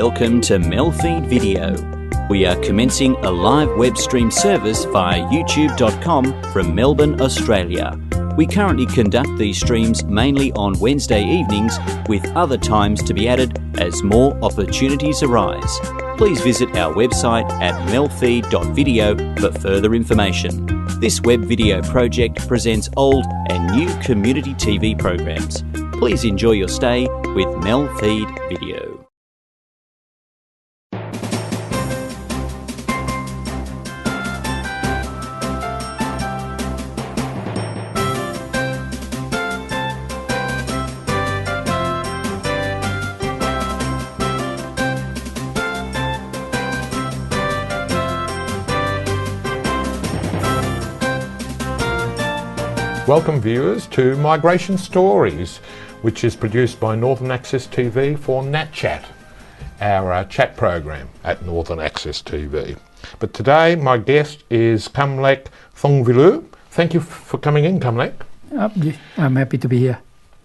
Welcome to MELfeed.video. We are commencing a live web stream service via youtube.com from Melbourne, Australia. We currently conduct these streams mainly on Wednesday evenings, with other times to be added as more opportunities arise. Please visit our website at MELfeed.video for further information. This web video project presents old and new community TV programs. Please enjoy your stay with MELfeed.video. Welcome viewers to Migration Stories, which is produced by Northern Access TV for NatChat, our chat program at Northern Access TV. But today my guest is Kamlek Thongvilu. Thank you for coming in, Kamlek. I'm happy to be here.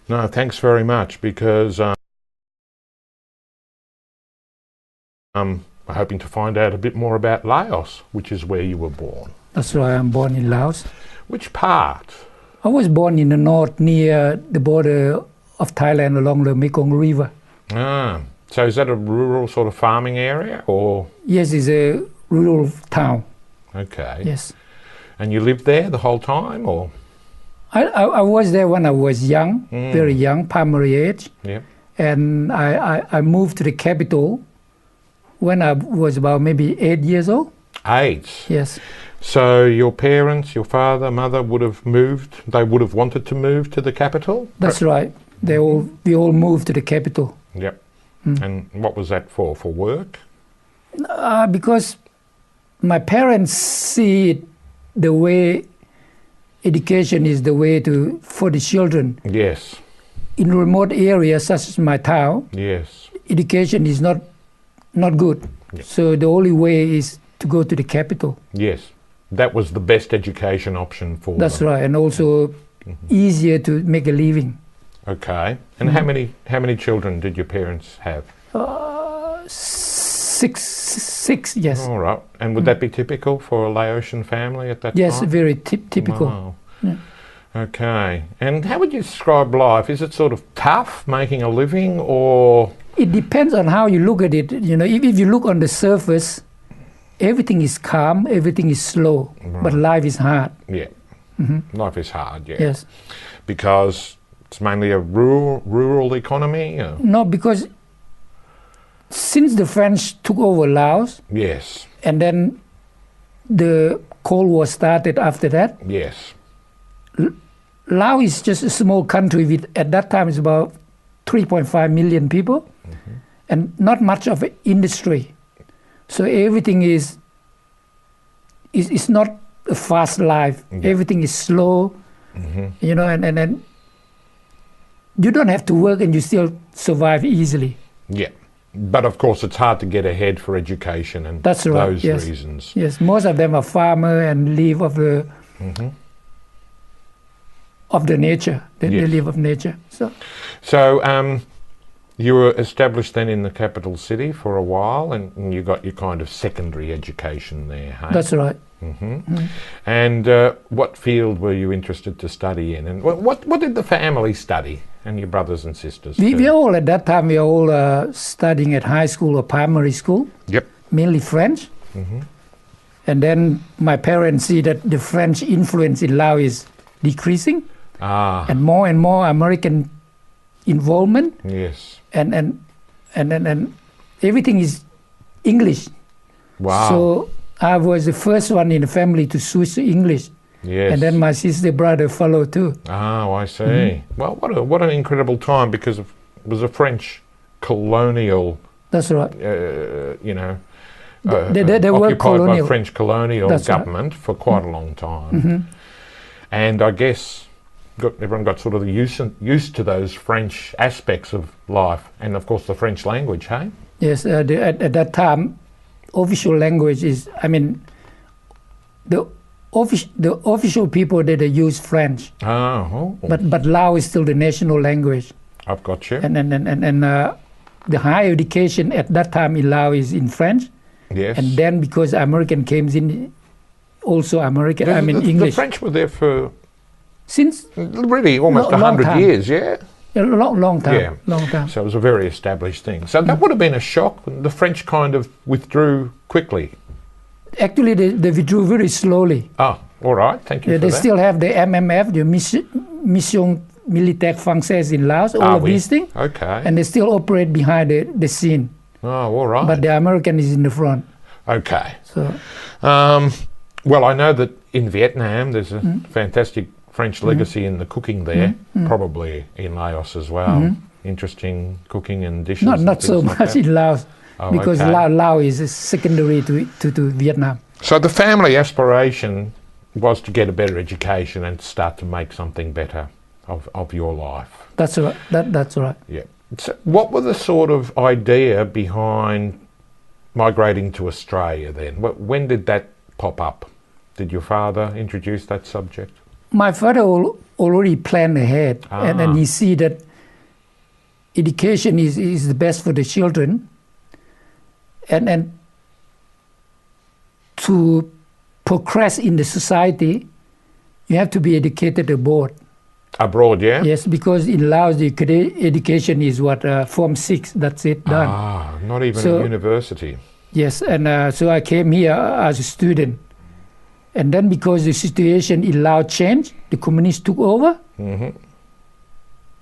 No, thanks very much, because I'm hoping to find out a bit more about Laos, which is where you were born. That's right, I'm born in Laos. Which part? I was born in the north near the border of Thailand along the Mekong River. Ah, so is that a rural sort of farming area, or? Yes, it's a rural town. Okay. Yes. And you lived there the whole time, or? I was there when I was young, very young, primary age. Yep. And I moved to the capital when I was about maybe 8 years old. 8? Yes. So your parents, your father, mother would have moved, they would have wanted to move to the capital? That's right. We all moved to the capital. Yep. And what was that for work? Because my parents see it the way education is the way for the children. Yes. In remote areas such as my town, yes, education is not good. Yep. So the only way is to go to the capital. Yes. That was the best education option for That's them. right, and also easier to make a living. Okay. And how many children did your parents have? Six, yes. All right. And would that be typical for a Laotian family at that time? Yes, very typical. Wow. Yeah. Okay. And how would you describe life? Is it sort of tough making a living, or? It depends on how you look at it. You know, if you look on the surface, everything is calm, everything is slow, but life is hard. Yeah. Life is hard, yeah. Yes. Because it's mainly a rural economy? Or? No, because since the French took over Laos, yes, and then the Cold War started after that, yes, Laos is just a small country with, at that time, it's about 3.5 million people, and not much of an industry. So everything is not a fast life. Yeah. Everything is slow, you know, and then you don't have to work and you still survive easily. yeah. But of course, it's hard to get ahead for education and That's right, those yes. reasons. Yes, most of them are farmer and live of the nature. They live of nature. So you were established then in the capital city for a while, and you got your kind of secondary education there, hey? That's right. And what field were you interested to study in? And what did the family study, and your brothers and sisters? We all, at that time, we were all studying at high school or primary school. Yep. Mainly French. And then my parents see that the French influence in Laos is decreasing. And more American involvement. Yes. And everything is English. Wow. So I was the first one in the family to switch to English. Yes. And then my sister, brother followed too. Oh, I see. Well, what an incredible time, because it was a French colonial. That's right. You know, they were occupied colonial. by French colonial That's government for quite a long time. And I guess everyone got sort of used to those French aspects of life, and of course the French language, hey? Yes, at that time, official language is, I mean, the official people that they use French. Oh. But Lao is still the national language. I've got you. And the higher education at that time in Laos is in French. Yes. And then because American came in, also American, English. The French were there for Since really almost 100 time. years, yeah? A long time. Yeah. Long time. So it was a very established thing. So that would have been a shock. The French kind of withdrew quickly. Actually, they withdrew very slowly. Oh, all right. Thank you for They that. still have the MMF, the Mission Militaire Française in Laos, all of these things. Okay. And they still operate behind the scene. Oh, all right. But the American is in the front. Okay. So, well, I know that in Vietnam there's a fantastic French legacy in the cooking there, probably in Laos as well. Interesting cooking and dishes. not so like much that. in Laos, Oh, because okay. Laos is secondary to Vietnam. So the family aspiration was to get a better education and start to make something better of your life. That's right. That's right. Yeah. So what were the sort of idea behind migrating to Australia then? When did that pop up? Did your father introduce that subject? My father already planned ahead, and he see that education is the best for the children, and to progress in the society, you have to be educated abroad. Abroad, yeah? Yes, because in Laos the education is Form 6. That's it, done. Ah, not even a university. Yes, and so I came here as a student. And then because the situation in Laos changed, the communists took over.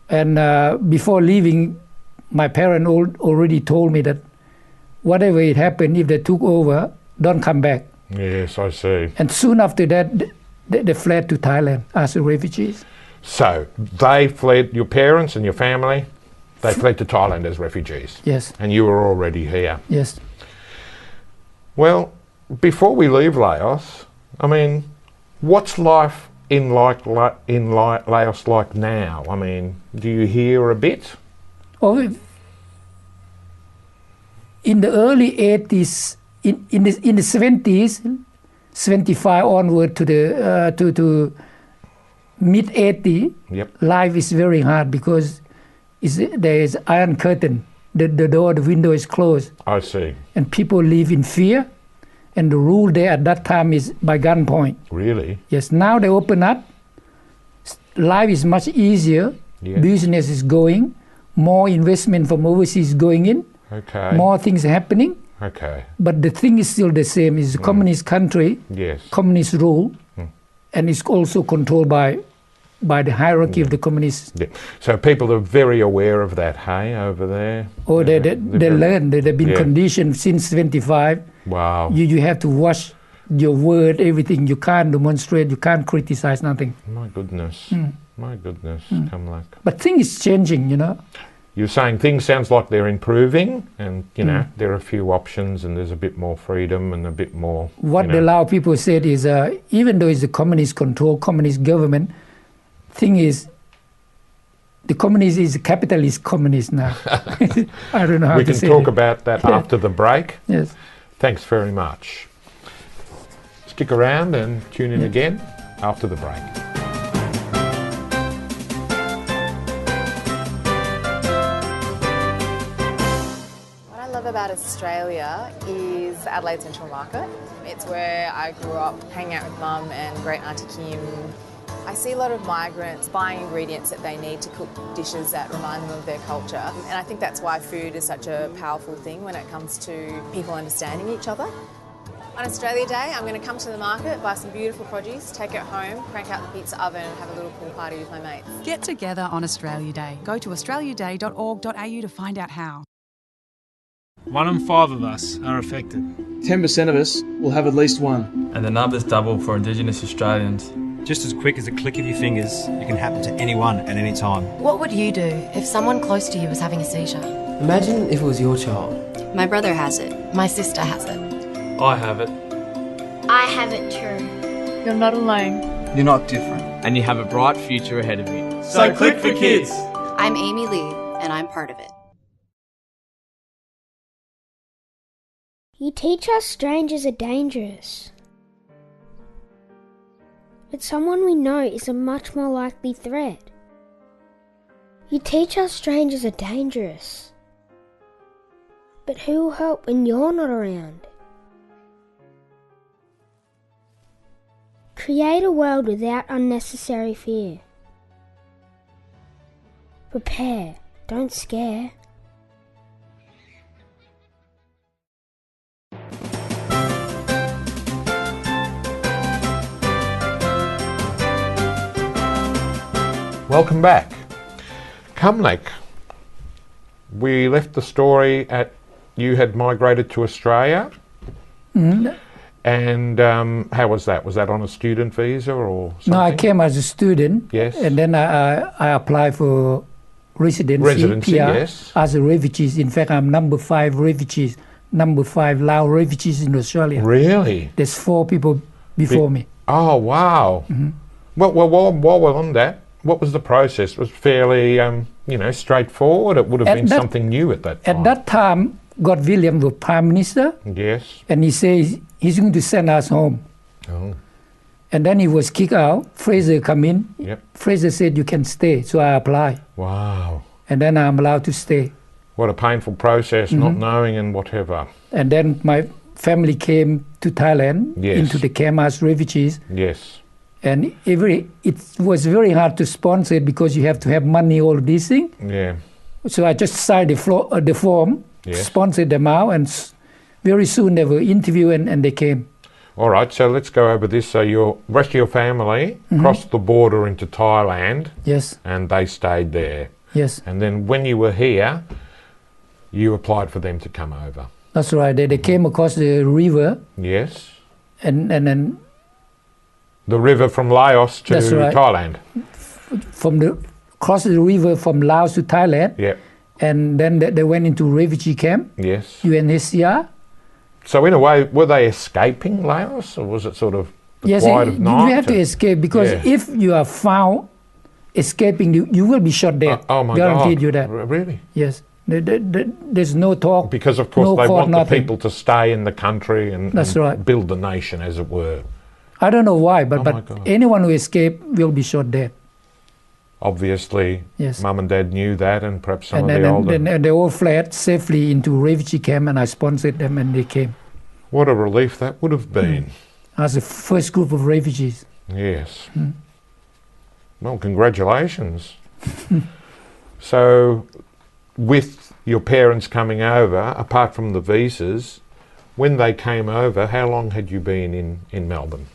And before leaving, my parents already told me that whatever it happened, if they took over, don't come back. Yes, I see. And soon after that, they fled to Thailand as refugees. So they fled, your parents and your family, they fled to Thailand as refugees. Yes. And you were already here. Yes. Well, before we leave Laos, I mean, what's life in Laos like now? I mean, do you hear a bit? Oh, in the early 80s, in the 70s, 75 onward to the to mid 80, life is very hard because there is iron curtain. The door, the window is closed. I see. And people live in fear. And the rule there at that time is by gunpoint. Really? Yes, now they open up. Life is much easier. Yeah. Business is going. More investment from overseas going in. Okay. More things happening. Okay. But the thing is still the same. It's a communist country. Yes. Communist rule. And it's also controlled by the hierarchy of the communists. Yeah. So people are very aware of that, hey, over there? Oh, they learn. They've been conditioned since 75. Wow. You have to watch your word, everything. You can't demonstrate, you can't criticize, nothing. My goodness. My goodness, Kamlak. But things is changing, you know. You're saying things sounds like they're improving and, you know, there are a few options and there's a bit more freedom and a bit more... What the Lao people said is, even though it's a communist control, communist government, thing is, the communist is a capitalist communist now. I don't know how to say it. We can talk about that after the break. Yes. Thanks very much. Stick around and tune in again after the break. What I love about Australia is Adelaide Central Market. It's where I grew up, hanging out with Mum and great Auntie Kim. I see a lot of migrants buying ingredients that they need to cook dishes that remind them of their culture. And I think that's why food is such a powerful thing when it comes to people understanding each other. On Australia Day, I'm going to come to the market, buy some beautiful produce, take it home, crank out the pizza oven and have a little pool party with my mates. Get together on Australia Day. Go to australiaday.org.au to find out how. 1 in 5 of us are affected. 10% of us will have at least one. And the numbers double for Indigenous Australians. Just as quick as a click of your fingers, it can happen to anyone at any time. What would you do if someone close to you was having a seizure? Imagine if it was your child. My brother has it. My sister has it. I have it. I have it too. You're not alone. You're not different. And you have a bright future ahead of you. So click for kids. I'm Amy Lee, and I'm part of it. You teach us strangers are dangerous. But someone we know is a much more likely threat. You teach us strangers are dangerous. But who will help when you're not around? Create a world without unnecessary fear. Prepare, don't scare. Welcome back. Cumnock, we left the story at you had migrated to Australia. Mm. And how was that? Was that on a student visa or something? No, I came as a student. Yes. And then I applied for residency PR, yes. As a refugees. In fact, I'm number 5 refugees, number 5 Lao refugees in Australia. Really? There's 4 people before me. Oh, wow. Mm-hmm. Well, while we're on that, what was the process? It was fairly, straightforward. It would have been something new at that time. At that time, God William was Prime Minister. Yes. And he says he's going to send us home. Oh. And then he was kicked out. Fraser come in. Yep. Fraser said you can stay, so I applied. Wow. And then I'm allowed to stay. What a painful process, not knowing and whatever. And then my family came to Thailand, into the Kemas refugees. Yes. And it was very hard to sponsor it because you have to have money, all these things. Yeah. So I just signed the form, sponsored them out, and very soon they were interviewed and they came. All right, so let's go over this. So your rest of your family crossed the border into Thailand. Yes. And they stayed there. Yes. And then when you were here, you applied for them to come over. That's right. They came across the river. Yes. And then the river from Laos to Thailand. Crossed the river from Laos to Thailand. Yeah. And then they went into refugee camp. Yes. UNHCR. So in a way, were they escaping Laos, or was it sort of the quiet of night? You have to escape because if you are found escaping, you will be shot dead. Oh my Guaranteed God. you that. Really? Yes. There's no talk. Because of course they want nothing. the people to stay in the country and build the nation, as it were. I don't know why, but anyone who escaped will be shot dead. Obviously, yes. Mum and Dad knew that, and perhaps some of the older... And they all fled safely into refugee camp, and I sponsored them, and they came. What a relief that would have been. As the first group of refugees. Yes. Well, congratulations. So, with your parents coming over, apart from the visas, when they came over, how long had you been in Melbourne?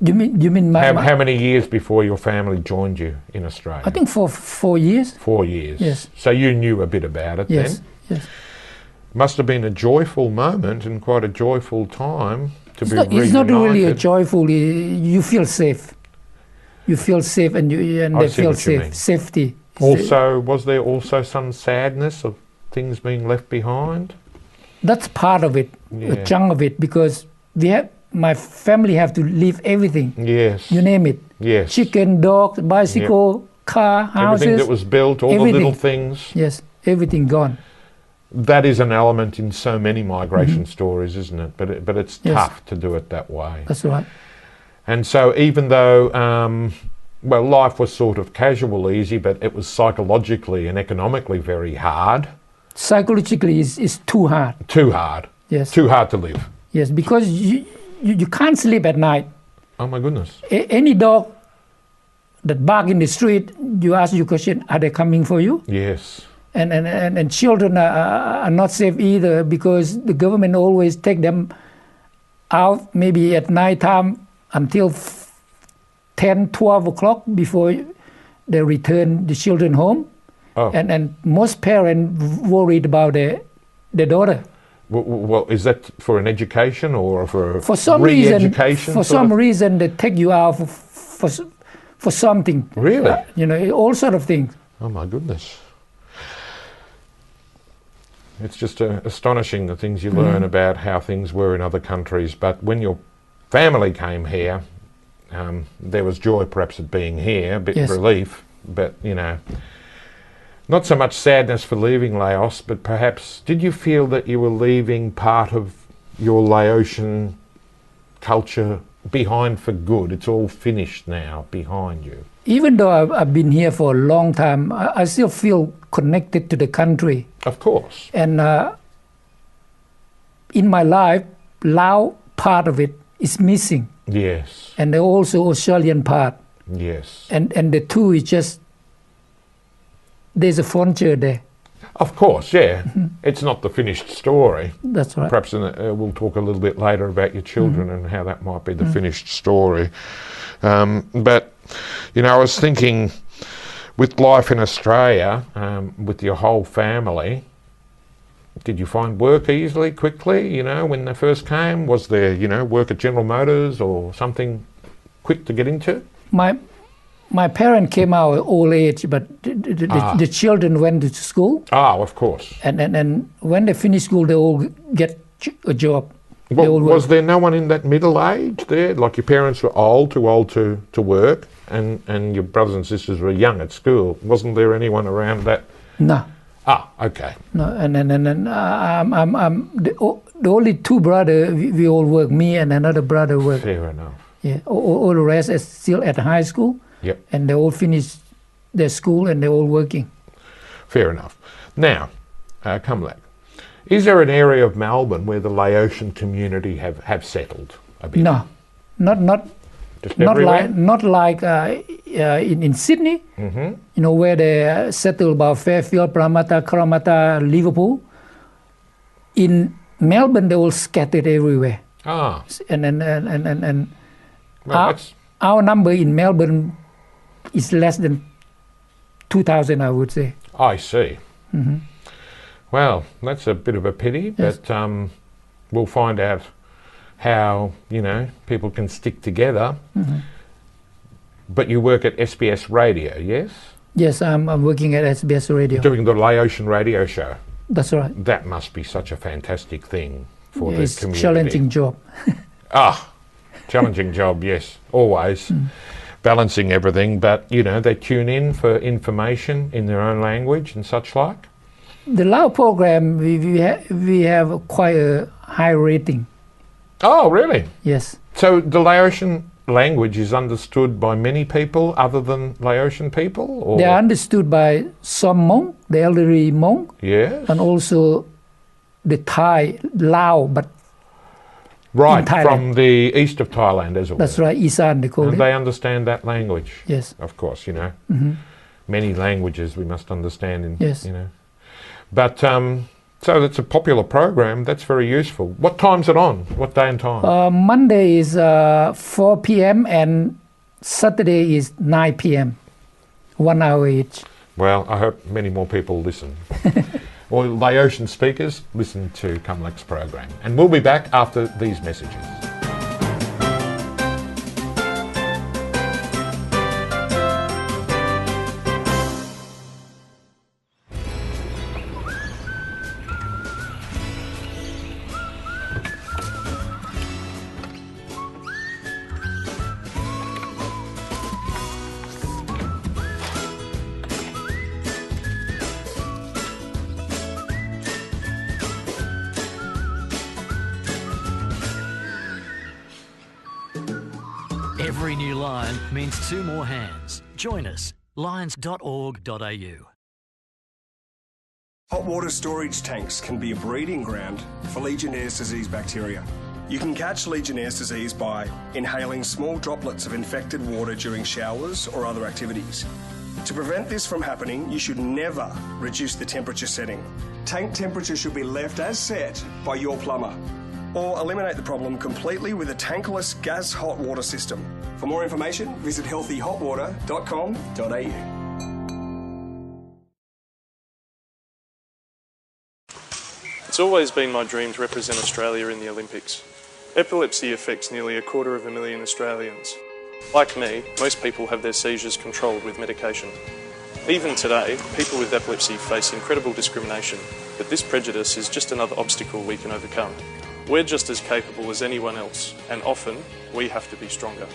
You mean how many years before your family joined you in Australia? I think for 4 years. 4 years. Yes. So you knew a bit about it then? Yes. Must have been a joyful moment and quite a joyful time to be reunited. It's not really a joyful. You feel safe. You feel safe, and they feel safe. Safety. Also, was there also some sadness of things being left behind? That's part of it, a chunk of it, because my family have to leave everything. Yes. You name it. Yes. Chicken, dog, bicycle, car, houses. Everything that was built, all the little things. Yes, everything gone. That is an element in so many migration stories, isn't it? But it's tough to do it that way. That's right. And so even though, life was sort of casual, easy, but it was psychologically and economically very hard. Psychologically is too hard. Too hard. Yes. Too hard to live. Yes, because you can't sleep at night. Oh my goodness. Any dog that bark in the street, you ask your question, are they coming for you? Yes. And children are not safe either, because the government always take them out maybe at night time until 10, 12 o'clock before they return the children home. Oh. And most parents worried about their daughter. Well, is that for an education or for some re-education? For some reason, they take you out for something. Really? All sort of things. Oh my goodness. It's just astonishing the things you learn about how things were in other countries. But when your family came here, there was joy perhaps at being here, a bit of relief, but not so much sadness for leaving Laos, but perhaps did you feel that you were leaving part of your Laotian culture behind for good? It's all finished now behind you. even though I've been here for a long time, I still feel connected to the country. Of course. And in my life, Lao part of it is missing. Yes. And also Australian part. Yes. And the two is just, there's a frontier there. Of course, yeah. It's not the finished story. That's right. Perhaps we'll talk a little bit later about your children and how that might be the finished story. But, you know, I was thinking, with life in Australia, with your whole family, did you find work easily, quickly, you know, when they first came? Was there, you know, work at General Motors or something quick to get into? My parents came out at old age, but the children went to school. Of course. And when they finish school, they all get a job. Well, was there no one in that middle age there? Like your parents were too old to work, and your brothers and sisters were young at school. Wasn't there anyone around that? No. Okay. No, and I'm the only two brothers. We all work. Me and another brother work. Fair enough. Yeah. All the rest is still at high school. Yep. And they all finished their school and they're all working. Fair enough. Now, Kamlek, is there an area of Melbourne where the Laotian community have settled a bit? No, not just everywhere? not like in Sydney. You know, where they settled about Fairfield, Parramatta, Karamata, Liverpool. In Melbourne, they all scattered everywhere. And well, our number in Melbourne is less than 2,000, I would say. I see. Well, that's a bit of a pity, yes. But we'll find out how, you know, people can stick together. But you work at SBS Radio, yes? Yes, I'm working at SBS Radio. Doing the Laotian radio show. That's right. That must be such a fantastic thing for the it's community. It's a challenging job. Challenging job, yes, always. Balancing everything, but, you know, they tune in for information in their own language and such like. The Lao program, we have quite a high rating. Oh, really? Yes. So the Laotian language is understood by many people other than Laotian people? Or? They are understood by some Hmong, the elderly Hmong. Yes. And also the Thai, Lao, but right, from the east of Thailand as well. That's right, Isan they call it. And they understand that language. Yes. Of course, you know. Many languages we must understand in, yes. You know. But, so that's a popular program. That's very useful. What time's it on? What day and time? Monday is 4 p.m. and Saturday is 9 p.m. 1 hour each. Well, I hope many more people listen. Or Laotian speakers listen to Kamlek's program. And we'll be back after these messages. Every new line means 2 more hands. Join us, lions.org.au. Hot water storage tanks can be a breeding ground for Legionnaire's disease bacteria. You can catch Legionnaire's disease by inhaling small droplets of infected water during showers or other activities. To prevent this from happening, you should never reduce the temperature setting. Tank temperature should be left as set by your plumber. Or eliminate the problem completely with a tankless gas hot water system. For more information, visit healthyhotwater.com.au. It's always been my dream to represent Australia in the Olympics. Epilepsy affects nearly 250,000 Australians. Like me, most people have their seizures controlled with medication. Even today, people with epilepsy face incredible discrimination, but this prejudice is just another obstacle we can overcome. We're just as capable as anyone else, and often we have to be stronger.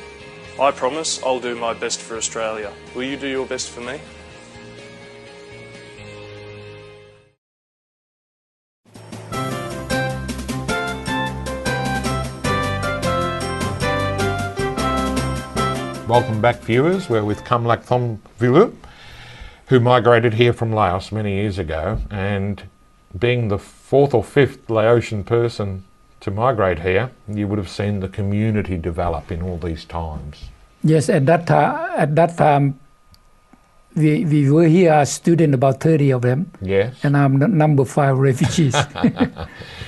I promise I'll do my best for Australia. Will you do your best for me? Welcome back, viewers. We're with Kamlak Thomvilu, who migrated here from Laos many years ago, and being the fourth or fifth Laotian person to migrate here, you would have seen the community develop in all these times. Yes, at that time, we were here as students, about 30 of them. Yes. And I'm number 5 refugees.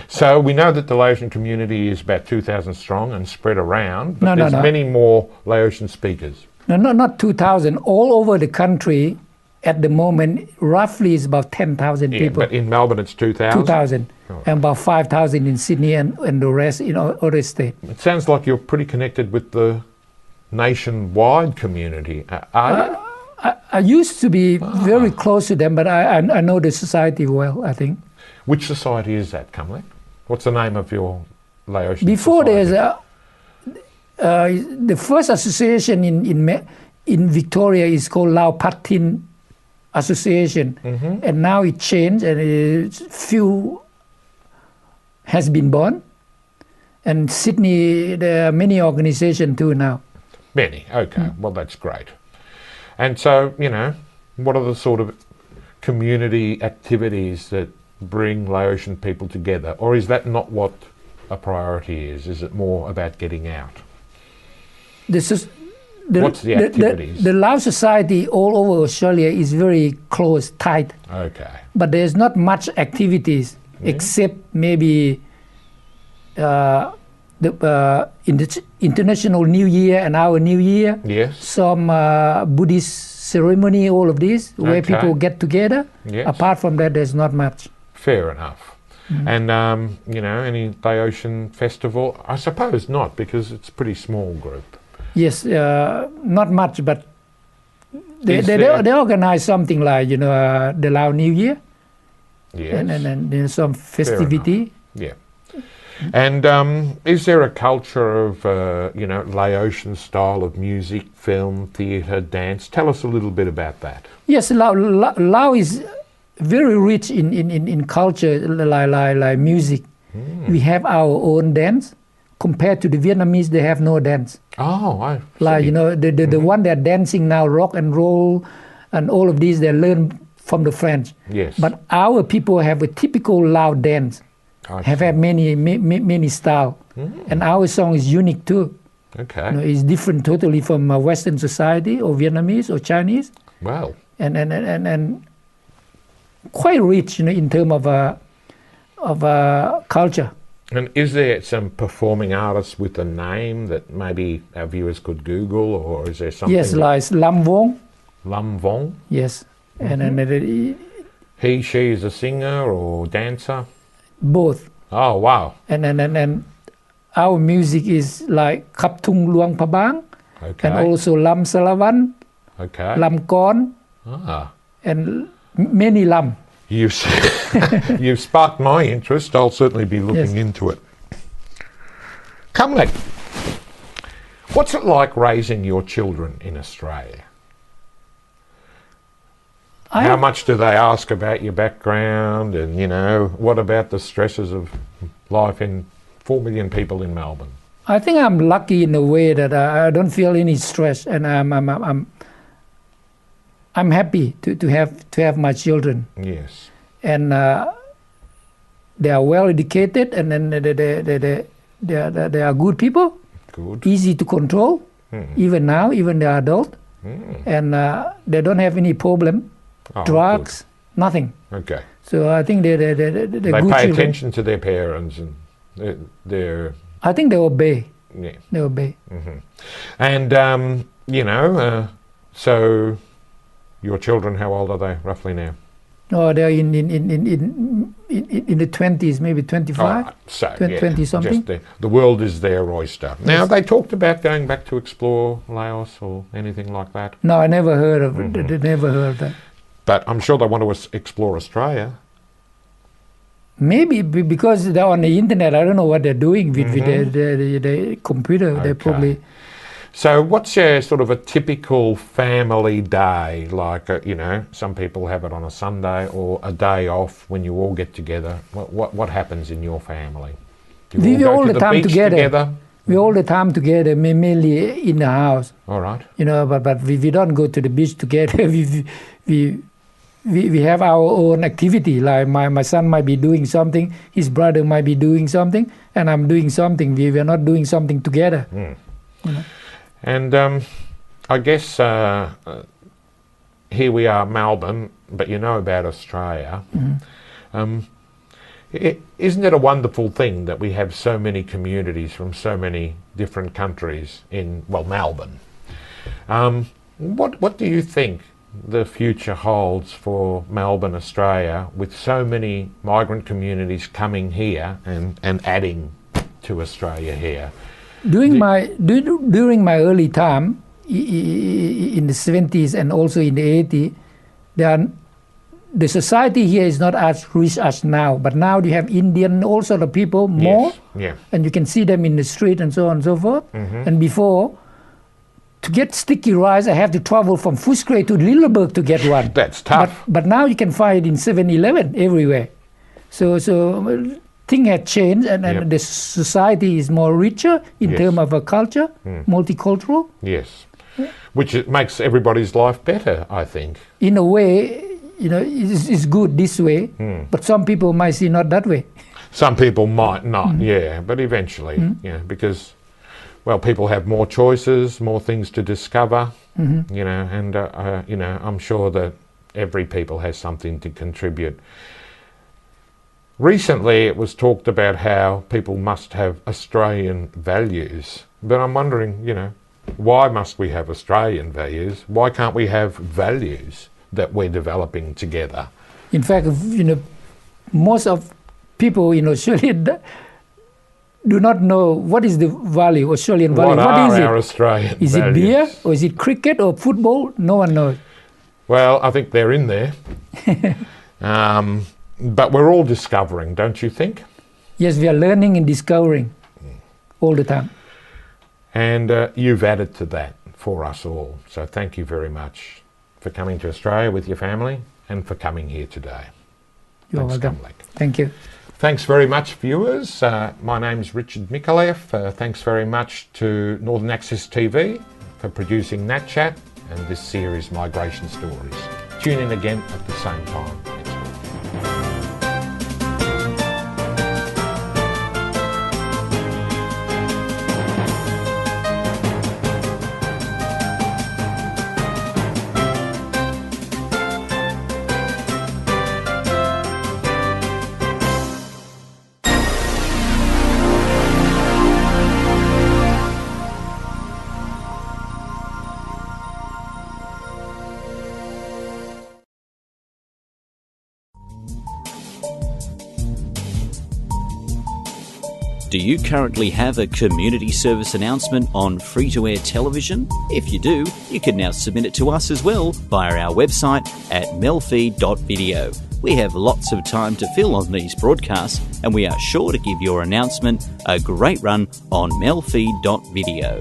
So we know that the Laotian community is about 2,000 strong and spread around, but there's many more Laotian speakers. No, not 2,000. All over the country, at the moment, roughly is about 10,000 people. But in Melbourne it's 2,000? 2,000. Oh. And about 5,000 in Sydney and the rest in other states. It sounds like you're pretty connected with the nationwide community. Are you? I used to be very close to them, but I know the society well, I think. Which society is that, Kamlak? What's the name of your Laotian Before society? There's the first association in Victoria is called Lao Patin Association, and now it changed, and few has been born. And Sydney, there are many organizations too now. Many, okay. Well, that's great. And so, you know, what are the sort of community activities that bring Laotian people together? Or is that not what a priority is? Is it more about getting out? What's the activities? The Lao society all over Australia is very close, tight. Okay. But there's not much activities except maybe the International New Year and our New Year. Yes. Some Buddhist ceremony, all of this, where people get together. Yes. Apart from that, there's not much. Fair enough. And, you know, any Laotian festival? I suppose not, because it's a pretty small group. Yes, not much, but they organize something like, you know, the Lao New Year. Yes. And there's some festivity. Yeah. And is there a culture of, you know, Laotian style of music, film, theatre, dance? Tell us a little bit about that. Yes, Lao is very rich in culture, like music. We have our own dance. Compared to the Vietnamese, they have no dance. Oh, I see. Like, you know, the one they're dancing now, rock and roll, and all of these, they learn from the French. Yes. But our people have a typical Lao dance. Have had many style, and our song is unique too. Okay. You know, it's different totally from Western society or Vietnamese or Chinese. Wow. And quite rich, you know, in terms of culture. And is there some performing artists with a name that maybe our viewers could Google, or is there something? Yes, like Lam Vong. Lam Vong. Yes, and he, she is a singer or dancer. Both. Oh, wow. And our music is like Khap Thung Luang Pabang, okay. and also Lam Salavan, okay. Lam Kon, and many Lam. You've sparked my interest. I'll certainly be looking into it. Kamlak, what's it like raising your children in Australia? How much do they ask about your background, and, you know, what about the stresses of life in 4 million people in Melbourne? I think I'm lucky in a way that I don't feel any stress, and I'm happy to have my children. Yes. And they are well educated, and then they are good people. Good. Easy to control, even now, even they're adult, and they don't have any problem. Drugs, nothing. Okay. So I think they good pay children. attention to their parents, and they're. I think they obey. Yeah. They obey. And you know, so your children, how old are they roughly now? Oh, they're in the 20s, maybe 25, 20 something. The world is their oyster. Now, have they talked about going back to explore Laos or anything like that? No, I never heard of it. Never heard of that. But I'm sure they want to explore Australia. Maybe because they're on the internet. I don't know what they're doing with their computer. Okay. They probably. So what's your sort of a typical family day? Like, you know, some people have it on a Sunday or a day off when you all get together. What happens in your family? Do you all the time together. We all the time together, mainly in the house. All right. You know, but we don't go to the beach together. we have our own activity. Like my son might be doing something, his brother might be doing something, and I'm doing something. We are not doing something together. Mm. You know? And I guess here we are, Melbourne, but you know about Australia. Mm-hmm. Isn't it a wonderful thing that we have so many communities from so many different countries in, well, Melbourne? What do you think the future holds for Melbourne, Australia, with so many migrant communities coming here and adding to Australia here? During my early time, in the 70s and also in the 80s, the society here is not as rich as now, but now you have Indian, all sort of people, more, yes. And you can see them in the street and so on and so forth. Mm-hmm. And before, to get sticky rice, I have to travel from Footscray to Lilleberg to get one. That's tough. But now you can find it in 7-Eleven everywhere. So things have changed, and the society is more richer in terms of a culture, multicultural. Yes, which it makes everybody's life better, I think. In a way, you know, it's good this way, but some people might see not that way. Some people might not, but eventually, because, well, people have more choices, more things to discover, you know, and, you know, I'm sure that every people has something to contribute. Recently, it was talked about how people must have Australian values, but I'm wondering, you know, why must we have Australian values? Why can't we have values that we're developing together? In fact, you know, most of people in Australia do not know what is the value, Australian value. What is our it? Australian Is values? It beer, or is it cricket or football? No one knows. Well, I think they're in there. But we're all discovering, don't you think? Yes, we are learning and discovering all the time. And you've added to that for us all. So thank you very much for coming to Australia with your family and for coming here today. You're welcome. Thank you. Thanks very much, viewers. My name's Richard Mikulev. Thanks very much to Northern Access TV for producing that chat and this series, Migration Stories. Tune in again at the same time next week. Do you currently have a community service announcement on free-to-air television? If you do, you can now submit it to us as well via our website at MELfeed.video. We have lots of time to fill on these broadcasts, and we are sure to give your announcement a great run on MELfeed.video.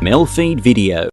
MELfeed.video.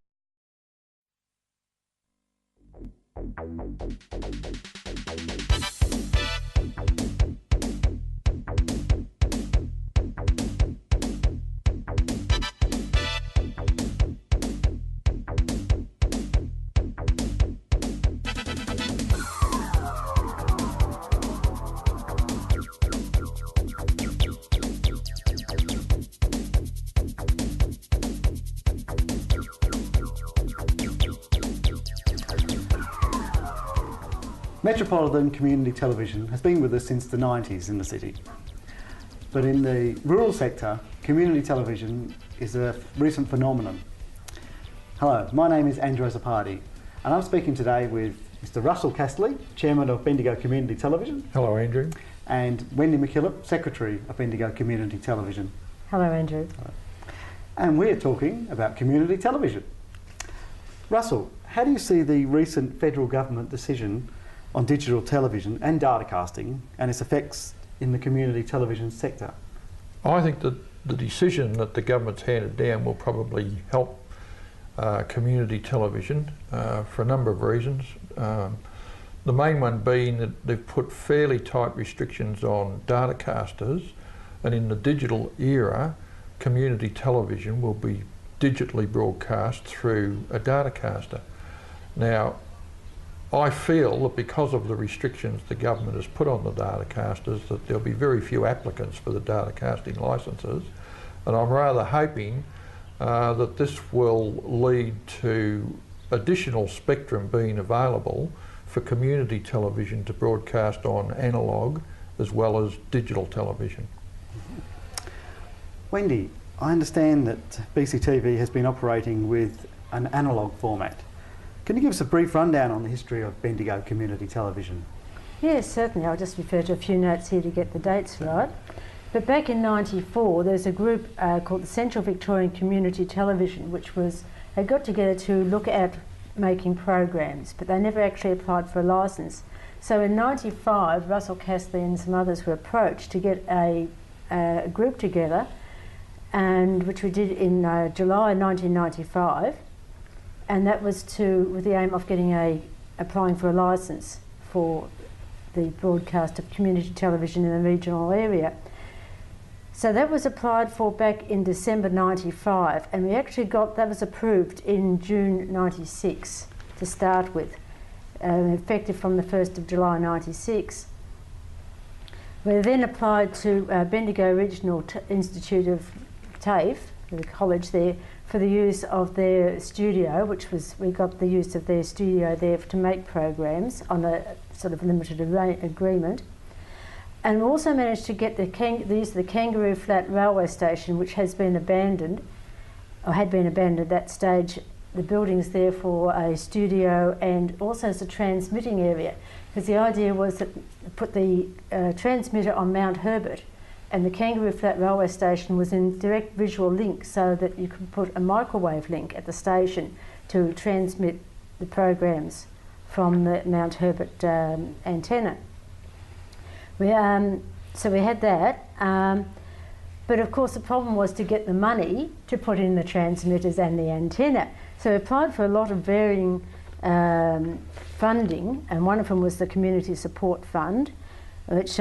Metropolitan Community Television has been with us since the 90s in the city. But in the rural sector, community television is a recent phenomenon. Hello, my name is Andrew Zappardi, and I'm speaking today with Mr Russell Castley, Chairman of Bendigo Community Television. Hello, Andrew. And Wendy McKillop, Secretary of Bendigo Community Television. Hello, Andrew. Hello. And we're talking about community television. Russell, how do you see the recent federal government decision on digital television and datacasting and its effects in the community television sector? I think that the decision that the government's handed down will probably help community television for a number of reasons. The main one being that they've put fairly tight restrictions on datacasters, and in the digital era, community television will be digitally broadcast through a datacaster. Now, I feel that because of the restrictions the government has put on the datacasters, that there'll be very few applicants for the datacasting licences, and I'm rather hoping that this will lead to additional spectrum being available for community television to broadcast on analogue as well as digital television. Wendy, I understand that BCTV has been operating with an analogue format. Can you give us a brief rundown on the history of Bendigo Community Television? Yes, certainly. I'll just refer to a few notes here to get the dates right. But back in '94, there's a group called the Central Victorian Community Television, which they got together to look at making programs, but they never actually applied for a licence. So in '95, Russell Castley and some others were approached to get a group together, and which we did in July 1995, and that was with the aim of applying for a licence for the broadcast of community television in the regional area. So that was applied for back in December '95, and we actually that was approved in June '96 to start with, effective from the 1st of July '96. We then applied to Bendigo Regional Institute of TAFE, the college there, for the use of their studio, we got the use of their studio there to make programs on a sort of limited agreement. And we also managed to get the use of the Kangaroo Flat railway station, which has been abandoned, or had been abandoned at that stage, the buildings there for a studio and also as a transmitting area, because the idea was that put the transmitter on Mount Herbert, and the Kangaroo Flat railway station was in direct visual link, so that you could put a microwave link at the station to transmit the programs from the Mount Herbert antenna. So we had that, but of course the problem was to get the money to put in the transmitters and the antenna. So we applied for a lot of varying funding, and one of them was the Community Support Fund, which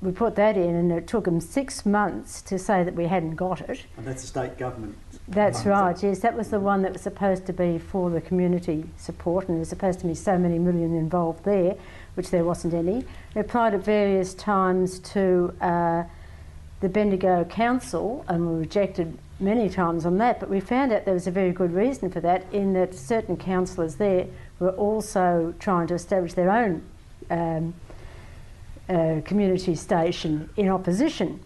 we put that in, and it took them 6 months to say that we hadn't got it. And that's the state government? That's right, yes. That was the one that was supposed to be for the community support, and there was supposed to be so many million involved there, which there wasn't any. We applied at various times to the Bendigo Council, and were rejected many times on that, but we found out there was a very good reason for that, in that certain councillors there were also trying to establish their own community station in opposition,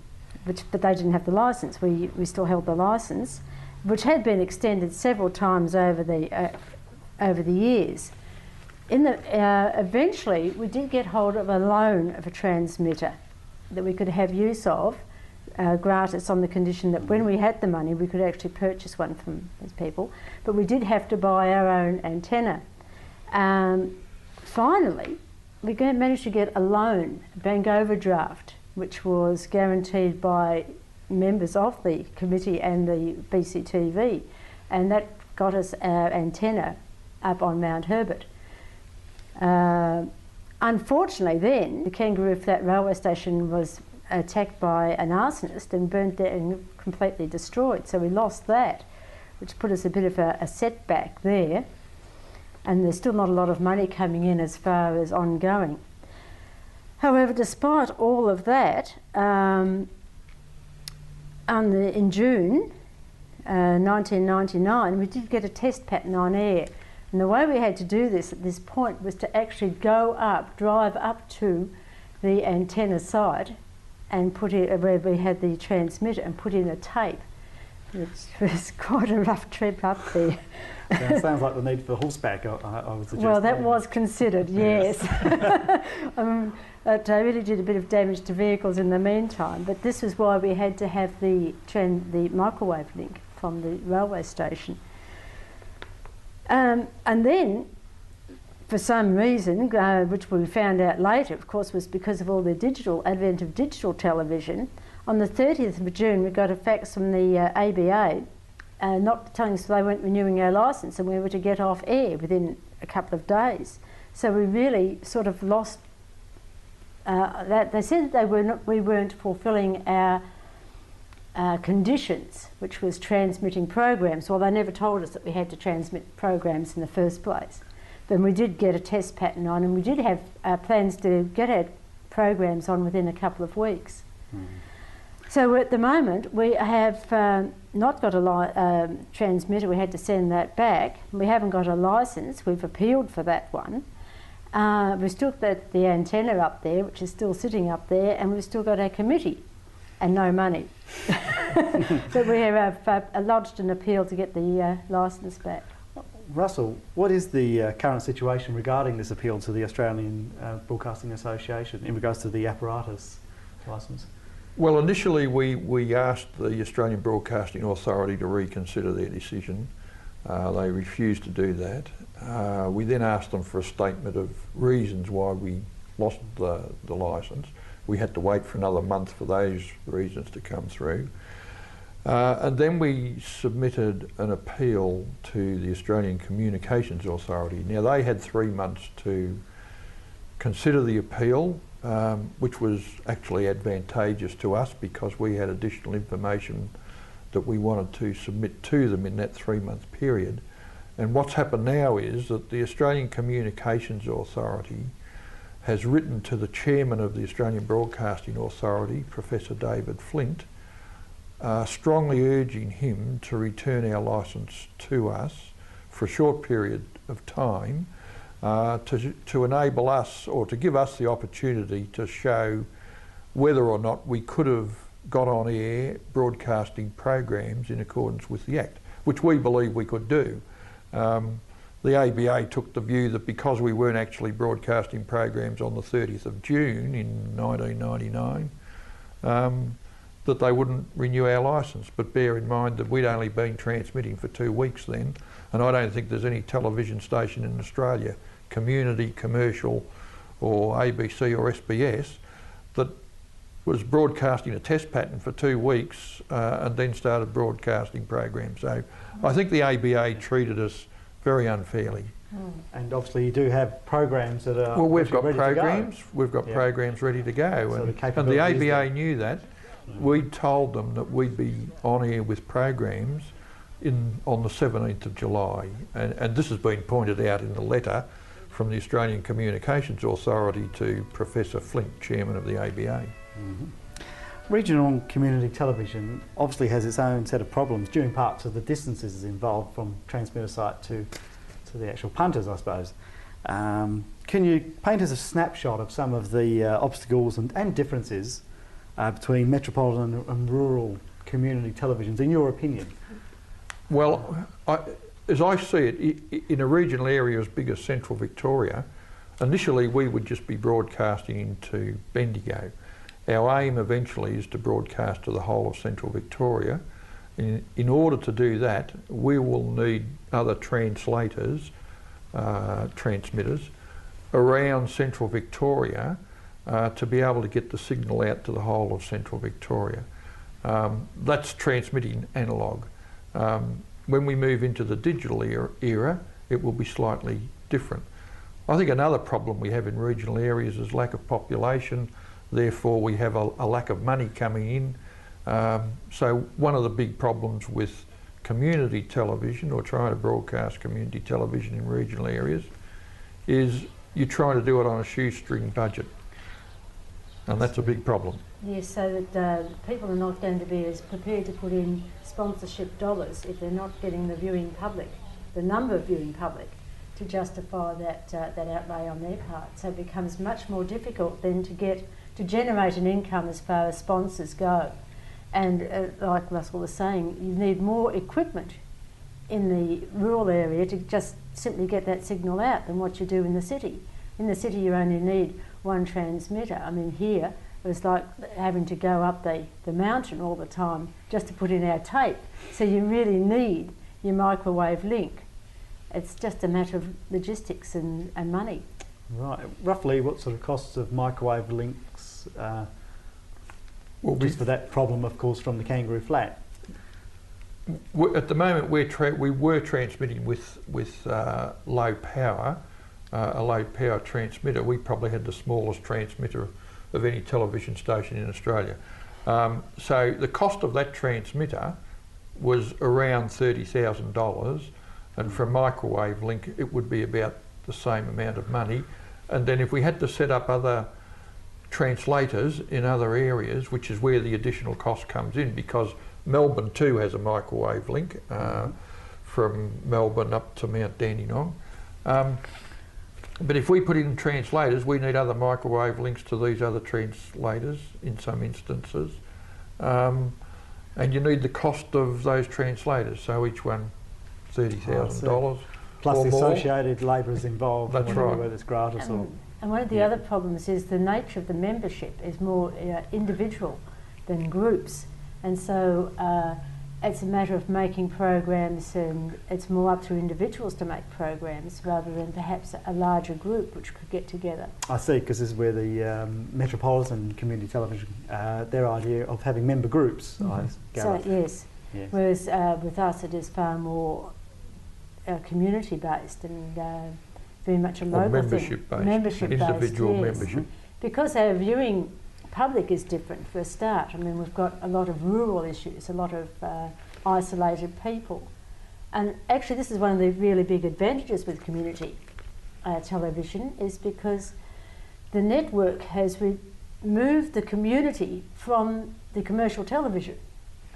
but they didn't have the licence. We still held the licence, which had been extended several times over the years. Eventually, we did get hold of a loan of a transmitter that we could have use of gratis, on the condition that when we had the money we could actually purchase one from these people, but we did have to buy our own antenna. Finally, we managed to get a loan, a bank overdraft, which was guaranteed by members of the committee and the BCTV, and that got us our antenna up on Mount Herbert. Unfortunately then, the Kangaroo Flat railway station was attacked by an arsonist and burnt down and completely destroyed, so we lost that, which put us a bit of a setback there, and there's still not a lot of money coming in as far as ongoing. However, despite all of that, in June 1999, we did get a test pattern on air. And the way we had to do this at this point was to actually drive up to the antenna site and put it where we had the transmitter and put in a tape It was quite a rough trip up there. Sounds like the need for horseback, I would suggest. Well, that was considered, yes. It really did a bit of damage to vehicles in the meantime, but this was why we had to have the microwave link from the railway station. And then, for some reason, which we found out later, of course, was because of all the advent of digital television. On the 30th of June, we got a fax from the ABA not telling us they weren't renewing our licence, and we were to get off air within a couple of days. So we really sort of lost that. They said that we weren't fulfilling our conditions, which was transmitting programs. Well, they never told us that we had to transmit programs in the first place. Then we did get a test pattern on, and we did have plans to get our programs on within a couple of weeks. Mm. So at the moment we have not got a transmitter. We had to send that back. We haven't got a licence. We've appealed for that one. We've still got the antenna up there, which is still sitting up there, and we've still got our committee and no money. But we have lodged an appeal to get the licence back. Russell, what is the current situation regarding this appeal to the Australian Broadcasting Association in regards to the apparatus licence? Well, initially we asked the Australian Broadcasting Authority to reconsider their decision. They refused to do that. We then asked them for a statement of reasons why we lost the licence. We had to wait for another month for those reasons to come through. And then we submitted an appeal to the Australian Communications Authority. Now, they had 3 months to consider the appeal, which was actually advantageous to us because we had additional information that we wanted to submit to them in that 3-month period. And what's happened now is that the Australian Communications Authority has written to the chairman of the Australian Broadcasting Authority, Professor David Flint, strongly urging him to return our licence to us for a short period of time to enable us, or to give us the opportunity to show whether or not we could have got on air broadcasting programs in accordance with the Act, which we believe we could do. The ABA took the view that because we weren't actually broadcasting programs on the 30th of June in 1999, that they wouldn't renew our licence. But bear in mind that we'd only been transmitting for 2 weeks then, and I don't think there's any television station in Australia, community, commercial, or ABC or SBS, that was broadcasting a test pattern for 2 weeks and then started broadcasting programs. So I think the ABA treated us very unfairly. And obviously you do have programs that are we've got programs. We've got programs ready to go, so and the ABA knew that. We told them that we'd be on air with programs on the 17th of July, and this has been pointed out in the letter from the Australian Communications Authority to Professor Flint, chairman of the ABA. Mm-hmm. Regional community television obviously has its own set of problems, due in part to the distances involved from transmitter site to the actual punters, I suppose. Can you paint us a snapshot of some of the obstacles and differences between metropolitan and rural community televisions, in your opinion? Well, as I see it, in a regional area as big as Central Victoria, initially we would just be broadcasting into Bendigo. Our aim eventually is to broadcast to the whole of Central Victoria. In order to do that, we will need other translators, transmitters, around Central Victoria to be able to get the signal out to the whole of Central Victoria. That's transmitting analogue. When we move into the digital era, it will be slightly different. I think another problem we have in regional areas is lack of population. Therefore, we have a lack of money coming in. So one of the big problems with community television, or trying to broadcast community television in regional areas, is you're trying to do it on a shoestring budget. And that's a big problem. Yes, so that people are not going to be as prepared to put in sponsorship dollars if they're not getting the viewing public, the number of viewing public, to justify that outlay on their part. So it becomes much more difficult then to generate an income as far as sponsors go. And like Russell was saying, you need more equipment in the rural area to just simply get that signal out than what you do in the city. In the city you only need one transmitter. I mean, here it was like having to go up the mountain all the time just to put in our tape. So you really need your microwave link. It's just a matter of logistics and money. Right. Roughly what sort of costs of microwave links, just for that problem, of course, from the Kangaroo Flat? At the moment we were transmitting with low power, a low power transmitter. We probably had the smallest transmitter of any television station in Australia. So the cost of that transmitter was around $30,000, and for a microwave link it would be about the same amount of money. And then if we had to set up other translators in other areas, which is where the additional cost comes in, because Melbourne too has a microwave link from Melbourne up to Mount Dandenong. But if we put in translators, we need other microwave links to these other translators in some instances. And you need the cost of those translators, so each one $30,000. Plus the associated labourers involved. That's right. Whether it's gratis or... And one of the other problems is the nature of the membership is more individual than groups. And so it's a matter of making programs, and it's more up to individuals to make programs rather than perhaps a larger group which could get together. I see, because this is where the Metropolitan Community Television, their idea of having member groups, I gather. So, yes. Whereas with us it is far more community-based and very much a local membership-based. Membership-based, individual yes. membership. Because our viewing public is different for a start. I mean, we've got a lot of rural issues, a lot of isolated people. And actually this is one of the really big advantages with community television, is because the network has removed the community from the commercial television.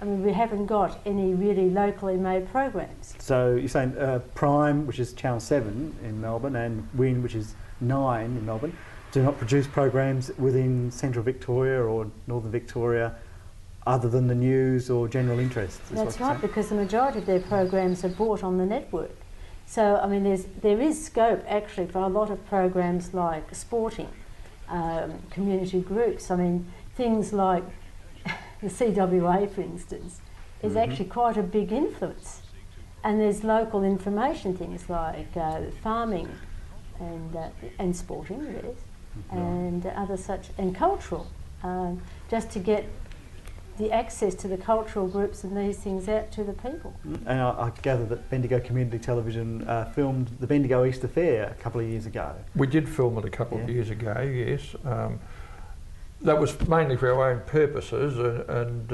I mean, we haven't got any really locally made programs. So you're saying Prime, which is Channel 7 in Melbourne, and Win, which is 9 in Melbourne, do not produce programs within Central Victoria or Northern Victoria other than the news or general interest? That's right, because the majority of their programs are bought on the network. So, I mean, there is scope actually for a lot of programs like sporting, community groups. I mean, things like the CWA, for instance, is actually quite a big influence. And there's local information, things like farming and sporting, yes, and other such, and cultural, just to get the access to the cultural groups and these things out to the people. And I gather that Bendigo Community Television filmed the Bendigo Easter Fair a couple of years ago. We did film it a couple of years ago, yes. That was mainly for our own purposes, and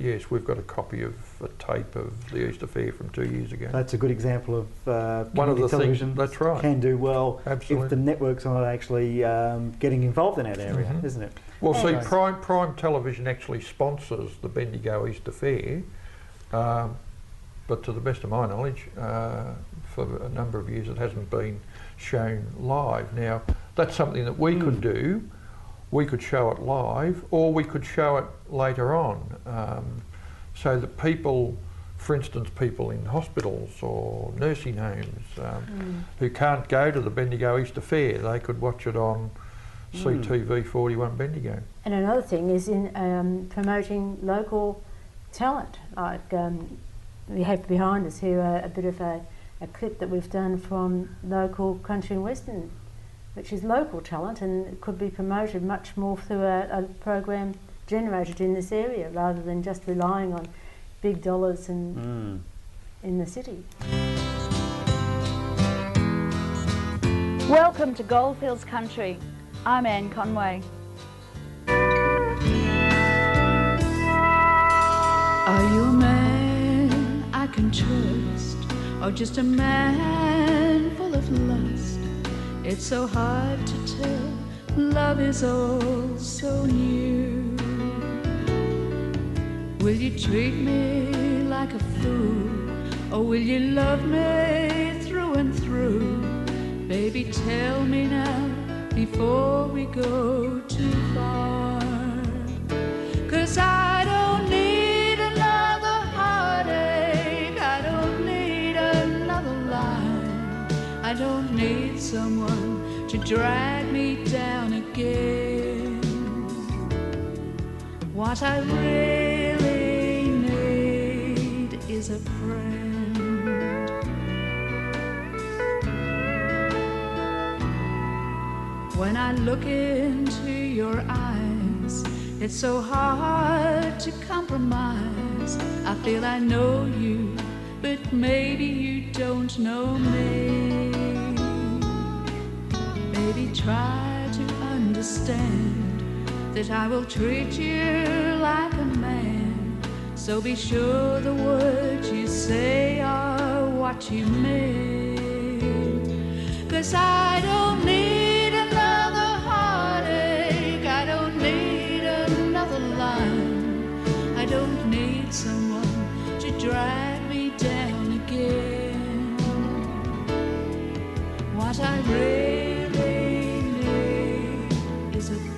yes, we've got a copy of a tape of the Easter Fair from 2 years ago. That's a good example of one of the television things, that's right, can do well absolutely, if the networks are not actually getting involved in that area, isn't it? Well, see, Prime Television actually sponsors the Bendigo Easter Fair, but to the best of my knowledge, for a number of years it hasn't been shown live. Now, that's something that we could do. We could show it live, or we could show it later on, so that people, for instance, people in hospitals or nursing homes who can't go to the Bendigo Easter Fair, they could watch it on CTV 41 Bendigo. And another thing is in promoting local talent. Like we have behind us here a bit of a clip that we've done from local country and western, which is local talent, and it could be promoted much more through a program generated in this area rather than just relying on big dollars in the city. Welcome to Goldfields Country. I'm Anne Conway. Are you a man I can trust, or just a man full of lust? It's so hard to tell, love is all so new. Will you treat me like a fool, or will you love me through and through? Baby, tell me now, before we go too far. 'Cause I don't need someone to drag me down again. What I really need is a friend. When I look into your eyes, it's so hard to compromise. I feel I know you, but maybe you don't know me. Maybe try to understand that I will treat you like a man. So be sure the words you say are what you mean. 'Cause I don't need another heartache, I don't need another line, I don't need someone to drag me down again. What I really need is a friend.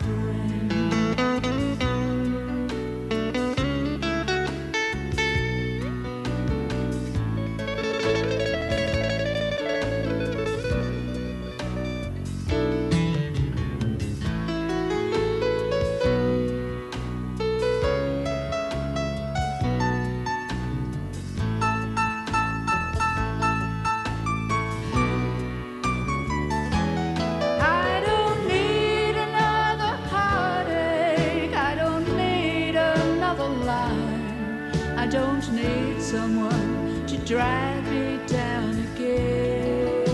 I don't need someone to drag me down again.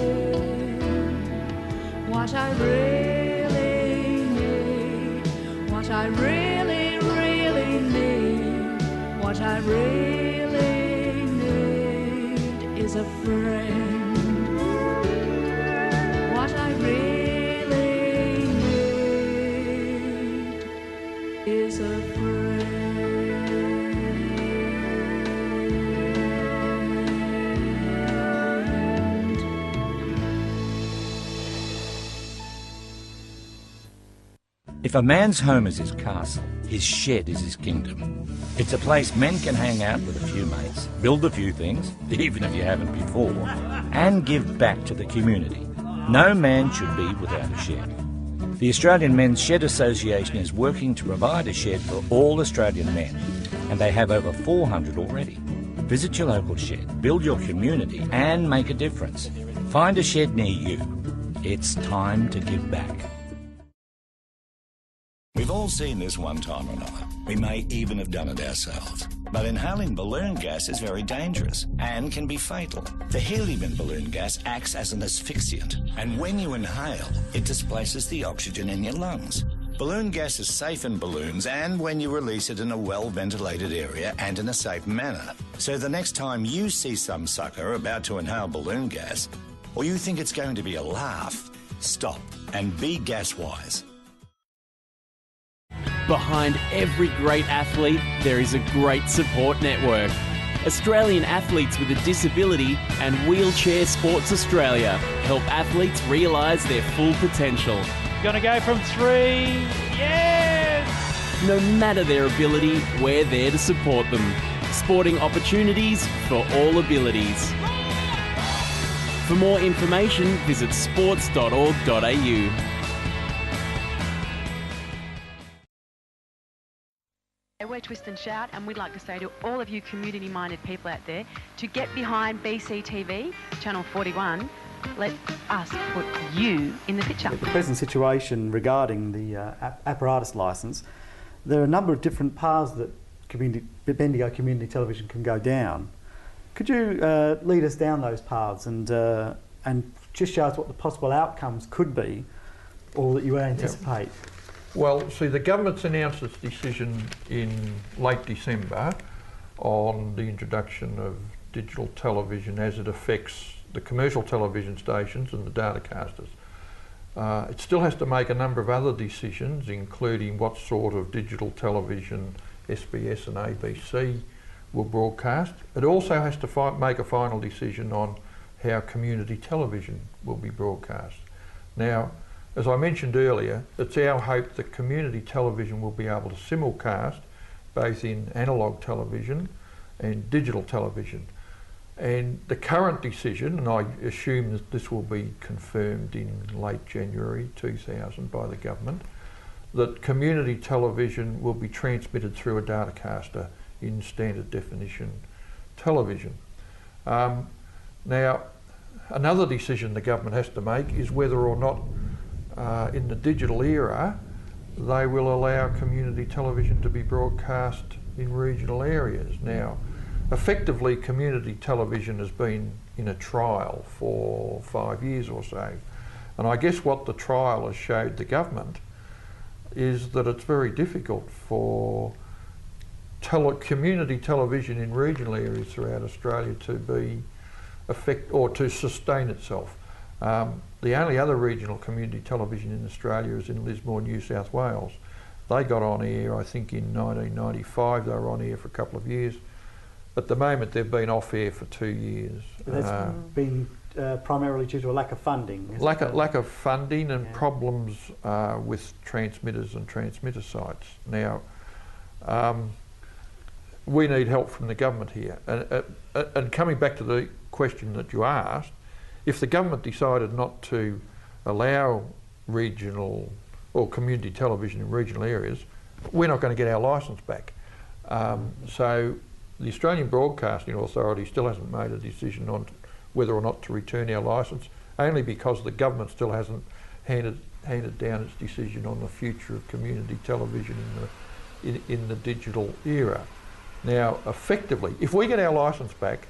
What I really need, what I really, really need, what I really need is a friend. What I really need is a friend. If a man's home is his castle, his shed is his kingdom. It's a place men can hang out with a few mates, build a few things, even if you haven't before, and give back to the community. No man should be without a shed. The Australian Men's Shed Association is working to provide a shed for all Australian men, and they have over 400 already. Visit your local shed, build your community, and make a difference. Find a shed near you. It's time to give back. We've all seen this one time or another. We may even have done it ourselves. But inhaling balloon gas is very dangerous and can be fatal. The helium in balloon gas acts as an asphyxiant, and when you inhale, it displaces the oxygen in your lungs. Balloon gas is safe in balloons and when you release it in a well-ventilated area and in a safe manner. So the next time you see some sucker about to inhale balloon gas, or you think it's going to be a laugh, stop and be gas-wise. Behind every great athlete, there is a great support network. Australian Athletes with a Disability and Wheelchair Sports Australia help athletes realise their full potential. Gonna go from 3, yes! No matter their ability, we're there to support them. Sporting opportunities for all abilities. For more information, visit sports.org.au. We're Twist and Shout, and we'd like to say to all of you community-minded people out there to get behind BCTV, Channel 41. Let us put you in the picture. The present situation regarding the apparatus licence, there are a number of different paths that Bendigo Community Television can go down. Could you lead us down those paths and just show us what the possible outcomes could be, or that you anticipate? Yep. Well, see, the government's announced its decision in late December on the introduction of digital television as it affects the commercial television stations and the datacasters. It still has to make a number of other decisions, including what sort of digital television SBS and ABC will broadcast. It also has to make a final decision on how community television will be broadcast. Now, as I mentioned earlier, it's our hope that community television will be able to simulcast both in analogue television and digital television. And the current decision, and I assume that this will be confirmed in late January 2000 by the government, that community television will be transmitted through a datacaster in standard definition television. Now, another decision the government has to make is whether or not in the digital era they will allow community television to be broadcast in regional areas. Now, effectively, community television has been in a trial for 5 years or so, and I guess what the trial has showed the government is that it's very difficult for community television in regional areas throughout Australia to be to sustain itself. The only other regional community television in Australia is in Lismore, New South Wales. They got on air, I think in 1995, they were on air for a couple of years. At the moment they've been off air for 2 years. That's been primarily due to a lack of funding. Lack of funding and problems with transmitters and transmitter sites. Now, we need help from the government here. And coming back to the question that you asked, if the government decided not to allow regional or community television in regional areas, we're not going to get our licence back. So the Australian Broadcasting Authority still hasn't made a decision on whether or not to return our licence, only because the government still hasn't handed down its decision on the future of community television in the digital era. Now, effectively, if we get our licence back,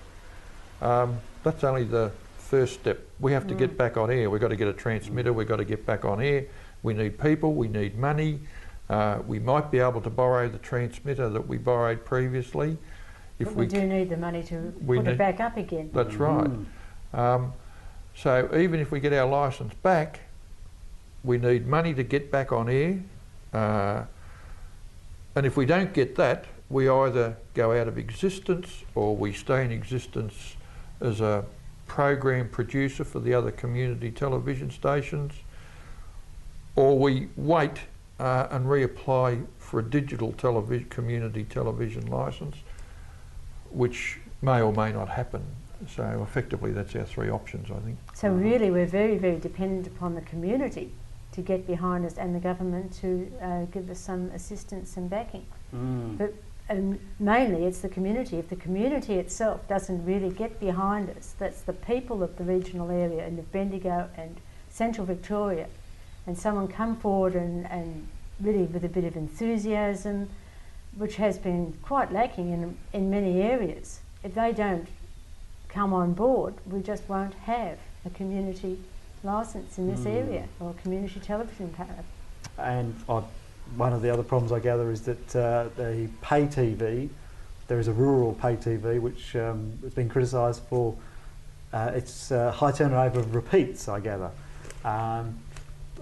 that's only the first step. We have to get back on air. We've got to get a transmitter, we've got to get back on air. We need people, we need money. We might be able to borrow the transmitter that we borrowed previously. But we do need the money to put it back up again. That's right. So even if we get our licence back, we need money to get back on air. And if we don't get that, we either go out of existence or we stay in existence as a program producer for the other community television stations, or we wait and reapply for a digital community television licence, which may or may not happen. So effectively that's our three options, I think. So really we're very, very dependent upon the community to get behind us and the government to give us some assistance and backing. But mainly it's the community. If the community itself doesn't really get behind us, that's the people of the regional area and of Bendigo and Central Victoria, and someone come forward and really with a bit of enthusiasm, which has been quite lacking in many areas. If they don't come on board, we just won't have a community licence in this area, or a community television card. And one of the other problems I gather is that the pay TV, there is a rural pay TV which has been criticised for its high turnover of repeats, I gather.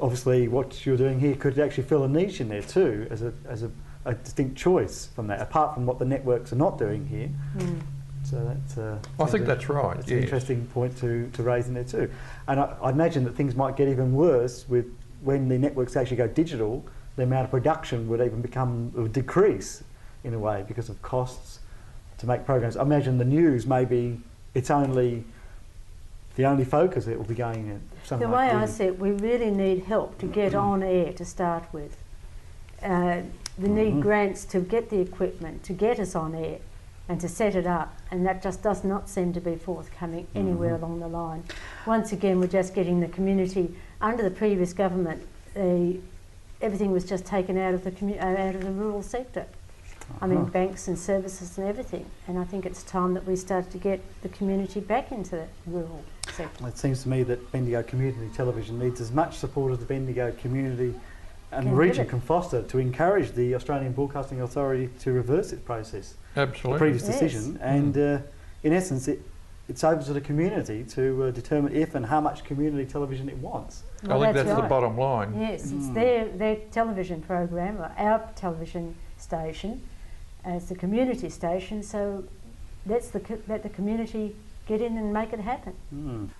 Obviously what you're doing here could actually fill a niche in there too, as a distinct choice from that, apart from what the networks are not doing here. So that's I think that's right. That's an interesting point to raise in there too. And I imagine that things might get even worse with when the networks actually go digital. The amount of production would even decrease in a way because of costs to make programs. I imagine the news maybe it's only the only focus it will be going in. The way I see it, we really need help to get on air to start with. We need grants to get the equipment, to get us on air and to set it up, and that just does not seem to be forthcoming anywhere along the line. Once again, we're just getting the community, under the previous government, everything was just taken out of the rural sector. I mean, banks and services and everything. And I think it's time that we start to get the community back into the rural sector. It seems to me that Bendigo Community Television needs as much support as the Bendigo community and the region can foster to encourage the Australian Broadcasting Authority to reverse its process. Absolutely. The previous decision. And in essence, it's over to the community to determine if and how much community television it wants. Well, I think that's the bottom line. Yes, it's their television program, or our television station, as the community station, so let the community get in and make it happen.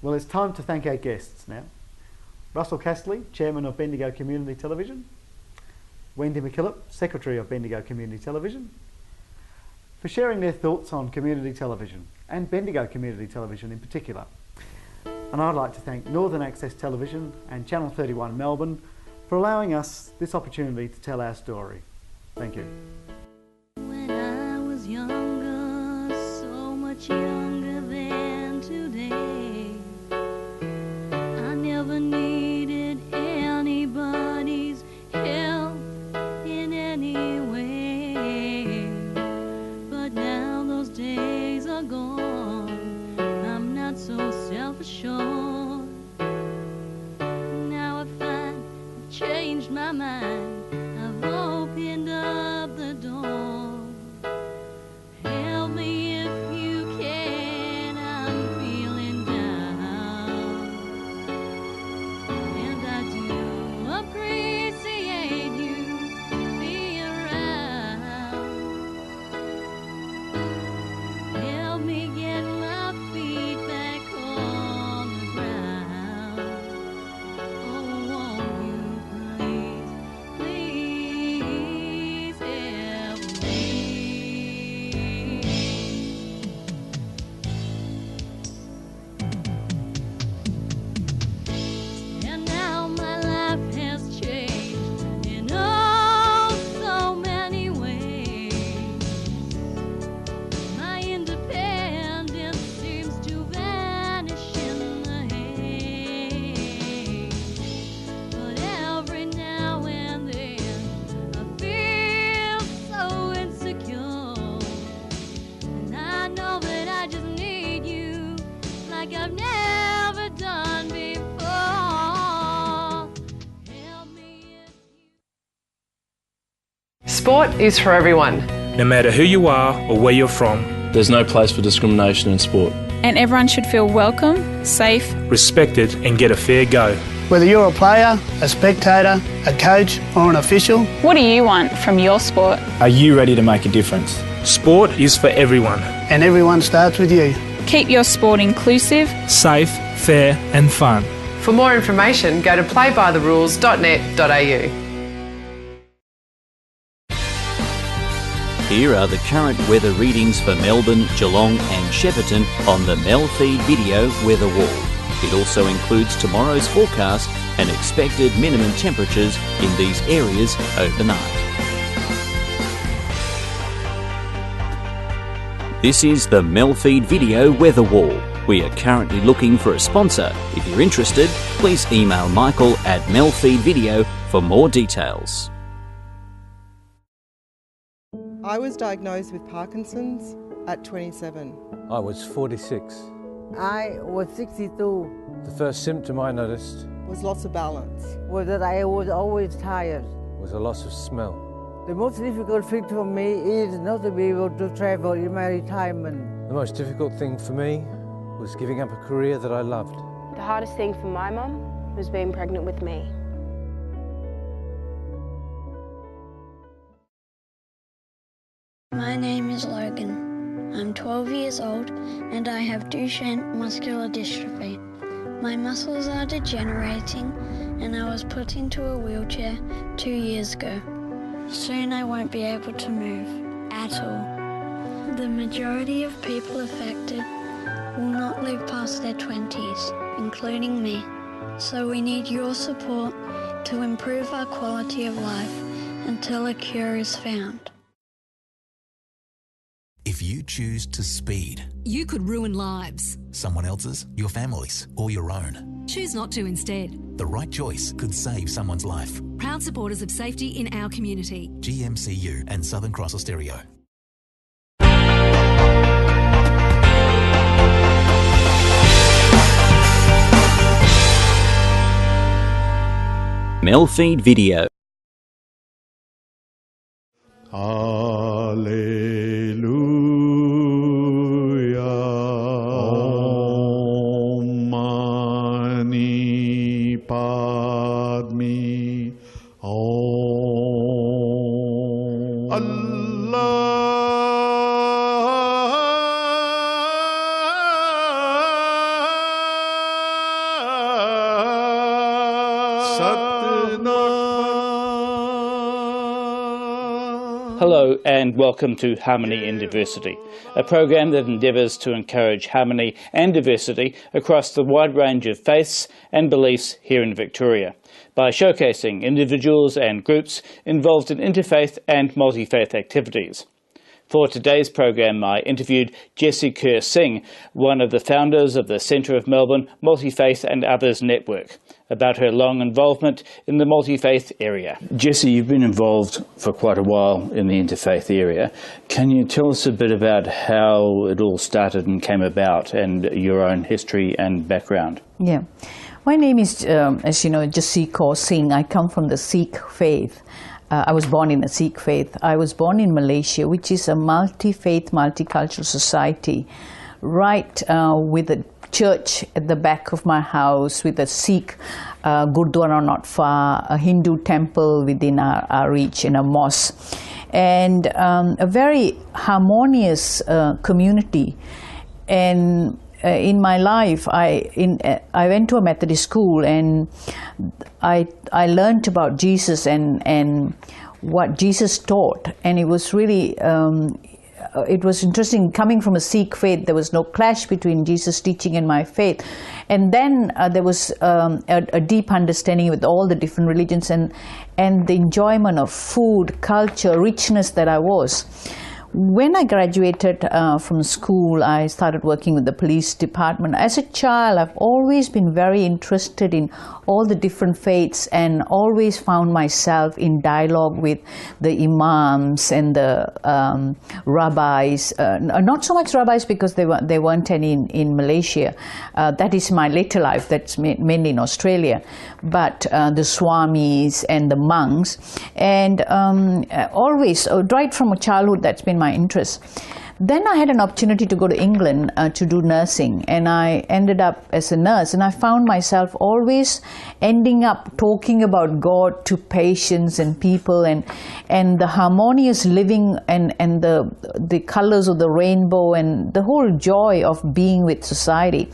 Well, it's time to thank our guests now. Russell Castley, Chairman of Bendigo Community Television. Wendy McKillop, Secretary of Bendigo Community Television, for sharing their thoughts on community television. and Bendigo Community Television in particular. And I'd like to thank Northern Access Television and Channel 31 Melbourne for allowing us this opportunity to tell our story. Thank you. When I was younger, so much younger than today, I never needed anybody's help in any way. But now those days are gone, I'm not so self-assured. Now I find I've changed my mind, I've opened up the door. Help me if you can, I'm feeling down. And I do appreciate you being around. Help me get my feet back on the ground. Oh, won't you please, please help me. And now my life has changed in oh so many ways. My independence seems to vanish in the haze. But every now and then I feel so insecure. And I know that I just need you like I've never done before. Help me if Sport is for everyone. No matter who you are or where you're from, There's no place for discrimination in sport. And everyone should feel welcome, safe, respected and get a fair go. Whether you're a player, a spectator, a coach or an official. What do you want from your sport? Are you ready to make a difference? Sport is for everyone. And everyone starts with you. Keep your sport inclusive, safe, fair and fun. For more information, go to playbytherules.net.au. Here are the current weather readings for Melbourne, Geelong and Shepparton on the MELfeed.video weather wall. It also includes tomorrow's forecast and expected minimum temperatures in these areas overnight. This is the MELfeed.video weather wall. We are currently looking for a sponsor. If you're interested, please email Michael at MELfeed.video for more details. I was diagnosed with Parkinson's at 27. I was 46. I was 62. The first symptom I noticed Was loss of balance. Was that I was always tired. was a loss of smell. The most difficult thing for me is not to be able to travel in my retirement. The most difficult thing for me was giving up a career that I loved. The hardest thing for my mum was being pregnant with me. My name is Logan. I'm 12 years old and I have Duchenne muscular dystrophy. My muscles are degenerating and I was put into a wheelchair 2 years ago. Soon I won't be able to move at all. The majority of people affected will not live past their 20s, including me. So we need your support to improve our quality of life until a cure is found. If you choose to speed, you could ruin lives. someone else's, your family's, or your own. Choose not to instead. The right choice could save someone's life. Proud supporters of safety in our community. GMCU and Southern Cross Austereo. MELfeed.video. Hallelujah. Om Mani Padme. Om Allah. Satnam Hello and welcome to Harmony in Diversity, a program that endeavours to encourage harmony and diversity across the wide range of faiths and beliefs here in Victoria, by showcasing individuals and groups involved in interfaith and multi-faith activities. For today's program, I interviewed Jessie Kerr-Singh, one of the founders of the Centre of Melbourne Multi-Faith and Others Network, about her long involvement in the multi-faith area. Jessie, you've been involved for quite a while in the interfaith area. Can you tell us a bit about how it all started and came about, and your own history and background? Yeah. My name is, as you know, Jessie Kerr-Singh. I come from the Sikh faith. I was born in a Sikh faith. I was born in Malaysia, which is a multi-faith, multicultural society, right with a church at the back of my house, with a Sikh Gurdwara not far, a Hindu temple within our reach, and a mosque, and a very harmonious community. And in my life, I went to a Methodist school, and I learned about Jesus and what Jesus taught, and it was really it was interesting. Coming from a Sikh faith, there was no clash between Jesus' teaching and my faith, and then there was a deep understanding with all the different religions and the enjoyment of food, culture, richness that I was. When I graduated from school, I started working with the police department. As a child, I've always been very interested in all the different faiths and always found myself in dialogue with the imams and the rabbis. Not so much rabbis because there weren't any in Malaysia. That is my later life, that's mainly in Australia. But the swamis and the monks. And always, right from childhood, that's been my interest. Then I had an opportunity to go to England to do nursing, and I ended up as a nurse, and I found myself always ending up talking about God to patients and people, and the harmonious living and the colors of the rainbow and the whole joy of being with society.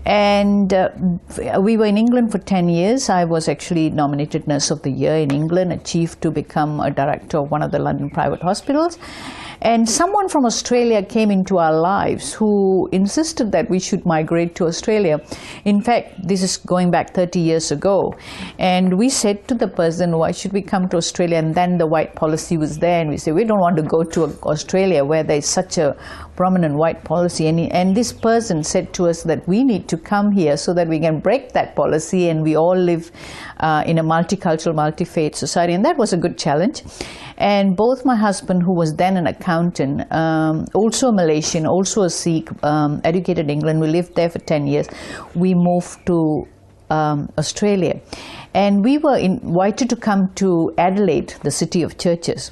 And we were in England for 10 years. I was actually nominated Nurse of the Year in England, achieved to become a director of one of the London private hospitals. And someone from Australia came into our lives who insisted that we should migrate to Australia. In fact, this is going back 30 years ago. And we said to the person, why should we come to Australia? And then the white policy was there, and we said, we don't want to go to Australia where there's such a prominent white policy. And this person said to us that we need to come here so that we can break that policy and we all live in a multicultural, multi-faith society. And that was a good challenge. And both my husband, who was then an accountant, also a Malaysian, also a Sikh, educated in England, we lived there for 10 years. We moved to Australia. And we were invited to come to Adelaide, the city of churches.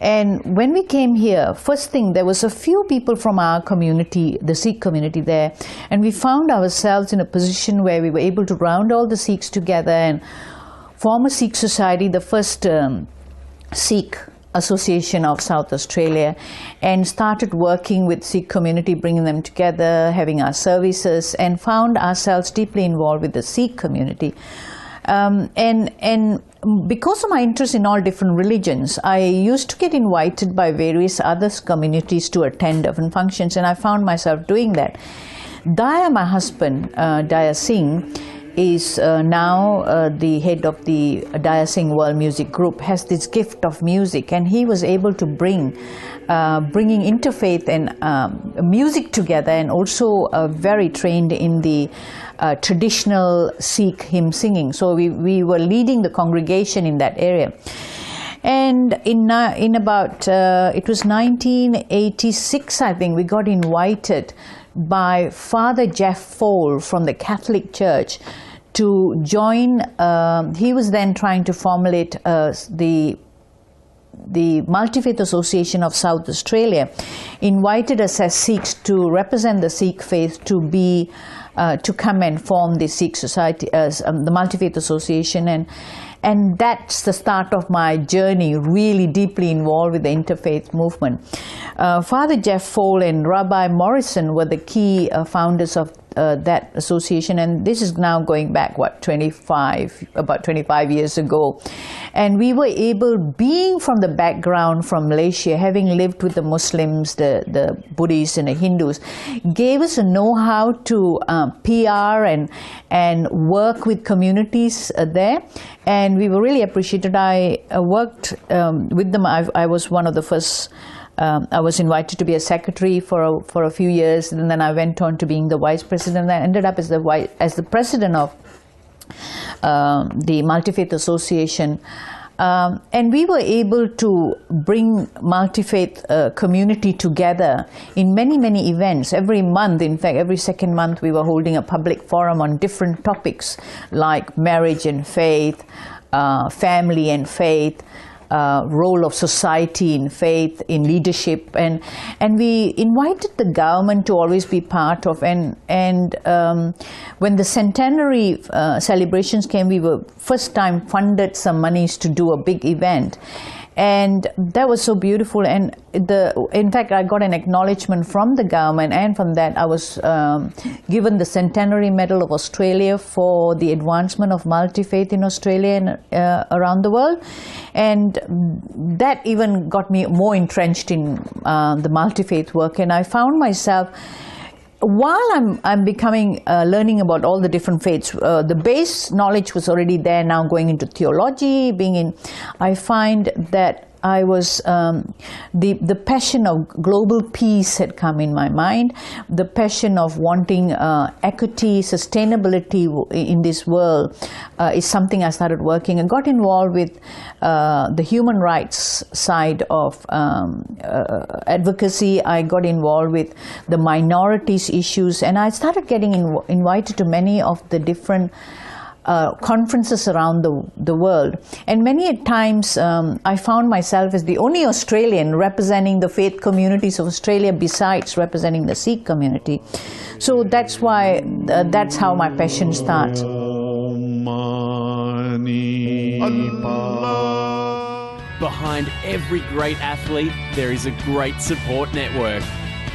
And when we came here, first thing, there was a few people from our community, the Sikh community there, and we found ourselves in a position where we were able to round all the Sikhs together and form a Sikh society, the first Sikh Association of South Australia, and started working with Sikh community, bringing them together, having our services, and found ourselves deeply involved with the Sikh community. And because of my interest in all different religions, I used to get invited by various other communities to attend different functions, and I found myself doing that. Daya, my husband, Daya Singh, is now the head of the Daya Singh World Music Group, has this gift of music, and he was able to bringing interfaith and music together, and also very trained in the traditional Sikh hymn singing. So we were leading the congregation in that area. And in about, it was 1986, I think, we got invited by Father Jeff Fole from the Catholic Church to join. He was then trying to formulate the Multi-Faith Association of South Australia, invited us as Sikhs to represent the Sikh faith to be to come and form the Sikh society, the Multi-Faith Association, and that's the start of my journey, really deeply involved with the interfaith movement. Father Jeff Fole and Rabbi Morrison were the key founders of that association, and this is now going back, about 25 years ago. And we were able, being from the background from Malaysia, having lived with the Muslims, the Buddhists and the Hindus, gave us a know-how to PR and work with communities there. And we were really appreciated. I worked with them. I was one of the first. I was invited to be a secretary for a few years, and then I went on to being the vice president. I ended up as the president of the Multi-Faith Association. And we were able to bring multi-faith community together in many, many events. Every month, in fact, every second month, we were holding a public forum on different topics like marriage and faith, family and faith, role of society in faith, in leadership, and we invited the government to always be part of. And when the centenary celebrations came, we were first time funded some monies to do a big event. And that was so beautiful. And in fact, I got an acknowledgement from the government, and from that I was given the Centenary Medal of Australia for the advancement of multi-faith in Australia and around the world. And that even got me more entrenched in the multi-faith work. And I found myself, while I'm becoming, learning about all the different faiths, the base knowledge was already there. Now going into theology, I find that I was, the passion of global peace had come in my mind. The passion of wanting equity, sustainability in this world is something I started working and got involved with the human rights side of advocacy. I got involved with the minorities issues, and I started getting invited to many of the different conferences around the world. And many times I found myself as the only Australian representing the faith communities of Australia besides representing the Sikh community. So that's why, that's how my passion starts. Behind every great athlete, there is a great support network.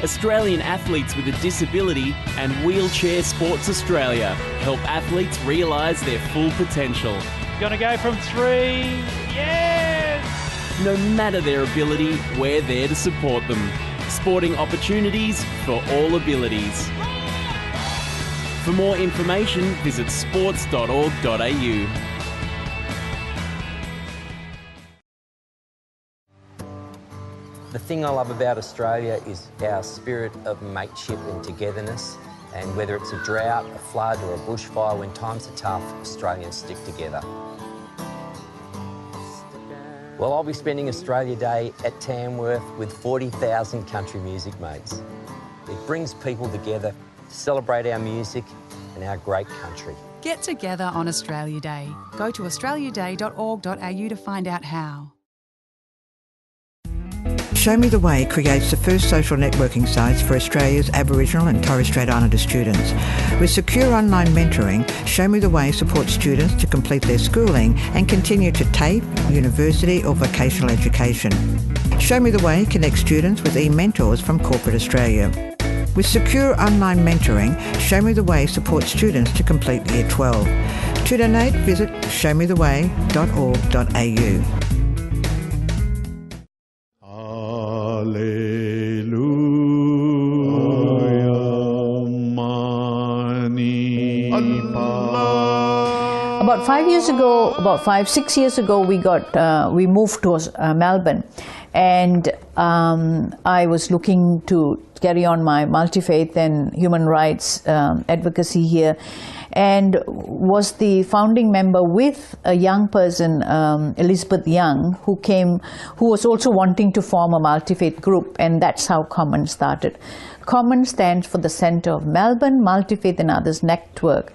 Australian Athletes with a Disability and Wheelchair Sports Australia help athletes realise their full potential. Gonna go from 3, yes! No matter their ability, we're there to support them. Sporting opportunities for all abilities. For more information, visit sports.org.au. The thing I love about Australia is our spirit of mateship and togetherness, and whether it's a drought, a flood or a bushfire, when times are tough, Australians stick together. Well, I'll be spending Australia Day at Tamworth with 40,000 country music mates. It brings people together to celebrate our music and our great country. Get together on Australia Day. Go to australiaday.org.au to find out how. Show Me the Way creates the first social networking sites for Australia's Aboriginal and Torres Strait Islander students. With secure online mentoring, Show Me the Way supports students to complete their schooling and continue to TAFE, university or vocational education. Show Me the Way connects students with e-mentors from corporate Australia. With secure online mentoring, Show Me the Way supports students to complete Year 12. To donate, visit showmetheway.org.au. About 5 years ago, about 6 years ago, we moved to Melbourne, and I was looking to carry on my multi-faith and human rights advocacy here, and was the founding member with a young person, Elizabeth Young, who was also wanting to form a multi-faith group, and that's how Common started. Common stands for the Centre of Melbourne Multi-Faith and Others Network.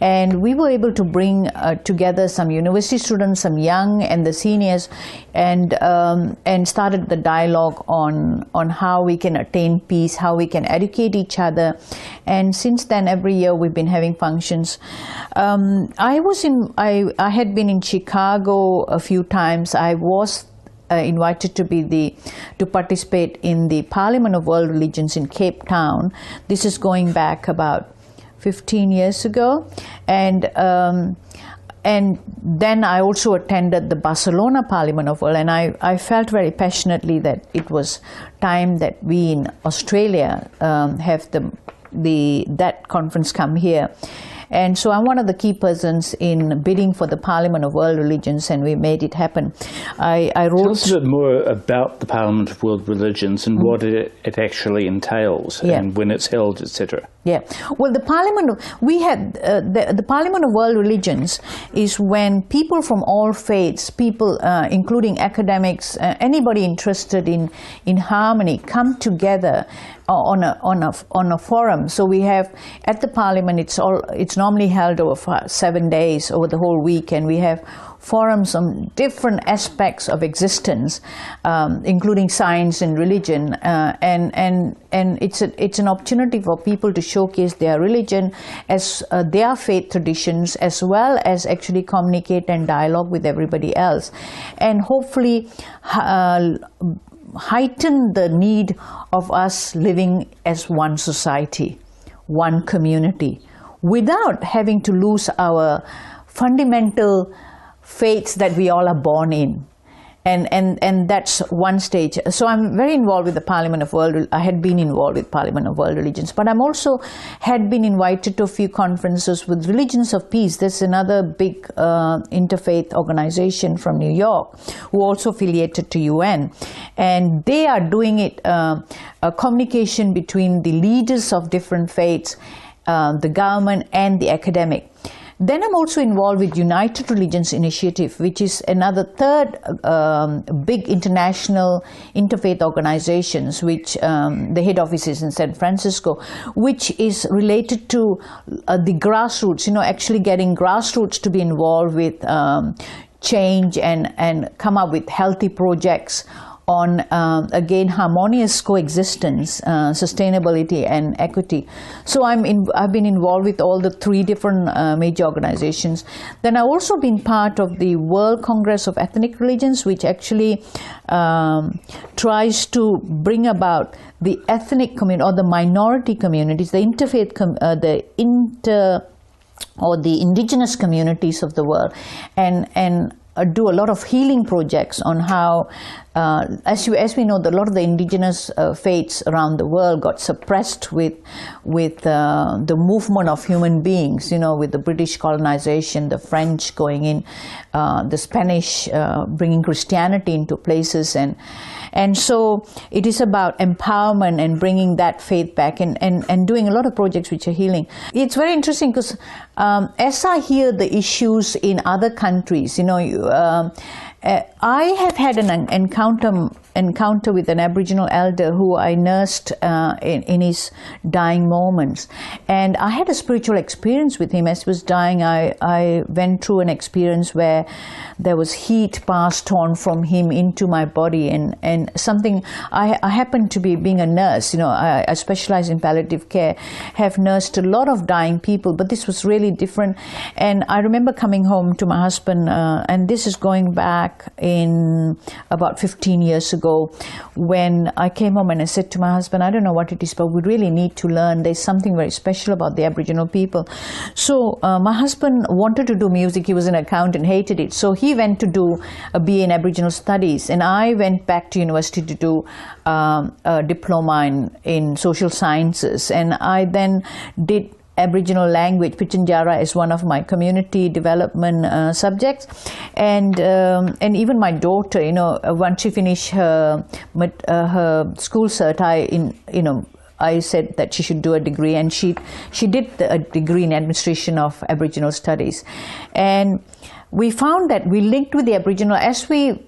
And we were able to bring together some university students, some young and the seniors, and started the dialogue on how we can attain peace, how we can educate each other. And since then, every year we've been having functions. I had been in Chicago a few times. I was invited to participate in the Parliament of World Religions in Cape Town. This is going back about 15 years ago, and then I also attended the Barcelona Parliament of World, and I felt very passionately that it was time that we in Australia have that conference come here. And so I'm one of the key persons in bidding for the Parliament of World Religions, and we made it happen. I wrote... Tell us a bit more about the Parliament of World Religions and what it actually entails, and when it's held, etc. Yeah, well, the Parliament the Parliament of World Religions is when people from all faiths, people including academics, anybody interested in harmony, come together on a forum. So we have at the Parliament, it's normally held over 7 days, over the whole week, and we have forums on different aspects of existence, including science and religion, and it's an opportunity for people to showcase their religion as their faith traditions, as well as actually communicate and dialogue with everybody else, and hopefully heighten the need of us living as one society, one community, without having to lose our fundamental faiths that we all are born in. And that's one stage. So I'm very involved with the Parliament of World. I had been involved with Parliament of World Religions, but I'm also had been invited to a few conferences with Religions of Peace. There's another big interfaith organization from New York who also affiliated to UN, and they are doing it a communication between the leaders of different faiths, the government, and the academic. Then I'm also involved with United Religions Initiative, which is another third big international interfaith organizations, which the head office is in San Francisco, which is related to the grassroots, actually getting grassroots to be involved with change and come up with healthy projects on, again, harmonious coexistence, sustainability and equity. So I've been involved with all the 3 different major organizations. Then I've also been part of the World Congress of Ethnic Religions, which actually tries to bring about the ethnic community or the minority communities, the interfaith, or the indigenous communities of the world, and do a lot of healing projects on how, as we know, a lot of the indigenous faiths around the world got suppressed with the movement of human beings, with the British colonization, the French going in, the Spanish bringing Christianity into places, and so it is about empowerment and bringing that faith back, and doing a lot of projects which are healing. It's very interesting because as I hear the issues in other countries, I have had an encounter with an Aboriginal elder who I nursed in his dying moments, and I had a spiritual experience with him as he was dying. I went through an experience where there was heat passed on from him into my body, and something I happened to be being a nurse. I specialize in palliative care, have nursed a lot of dying people, but this was really different. And I remember coming home to my husband, and this is going back in about 15 years ago, when I came home and I said to my husband, I don't know what it is, but we really need to learn. There's something very special about the Aboriginal people. So my husband wanted to do music. He was an accountant, hated it. So he went to do a BA in Aboriginal Studies, and I went back to university to do a diploma in social sciences, and I then did Aboriginal language. Pitjantjatjara is one of my community development subjects, and even my daughter, once she finished her school cert, I said that she should do a degree, and she did a degree in administration of Aboriginal studies, and we found that we linked with the Aboriginal as we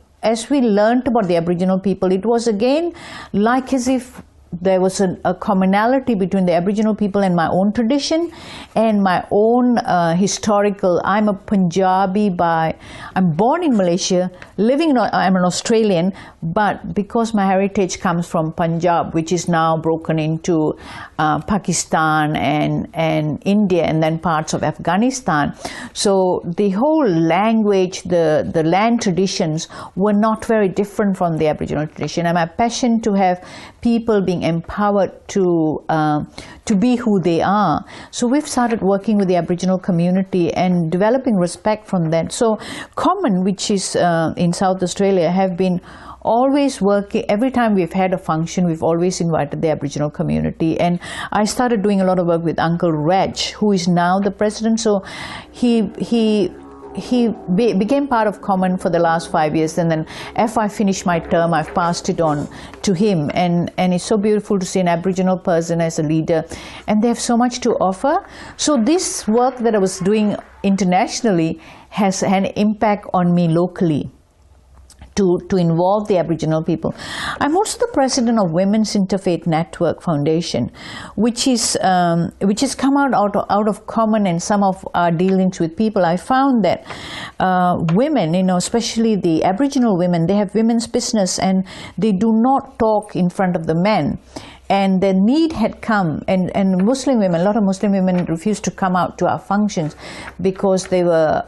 learned about the Aboriginal people. It was again like as if there was a commonality between the Aboriginal people and my own tradition and my own historical. I'm a Punjabi I'm born in Malaysia, I'm an Australian, but because my heritage comes from Punjab, which is now broken into Pakistan and India, and then parts of Afghanistan. So the whole language, the land traditions were not very different from the Aboriginal tradition. And my passion to have people being being empowered to be who they are. So we've started working with the Aboriginal community and developing respect from them. So Common, which is in South Australia, have been always working. Every time we've had a function, we've always invited the Aboriginal community. And I started doing a lot of work with Uncle Reg, who is now the president. So he became part of Common for the last 5 years, and then after I finished my term, I've passed it on to him. And it's so beautiful to see an Aboriginal person as a leader, and they have so much to offer. So this work that I was doing internationally has an impact on me locally, to involve the Aboriginal people. I'm also the president of Women's Interfaith Network Foundation, which has come out of Common and some of our dealings with people. I found that women, especially the Aboriginal women, they have women's business and they do not talk in front of the men. And the need had come, and Muslim women, a lot of Muslim women refused to come out to our functions because they were,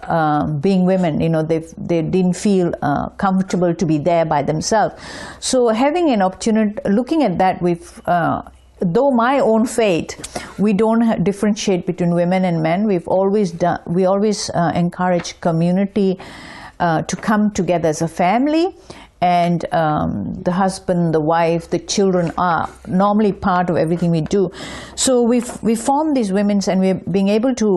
being women, they didn't feel comfortable to be there by themselves. So having an opportunity, looking at that, though my own faith, we don't differentiate between women and men. We always encourage community to come together as a family. And the husband, the wife, the children are normally part of everything we do. So we formed these women's, and we're being able to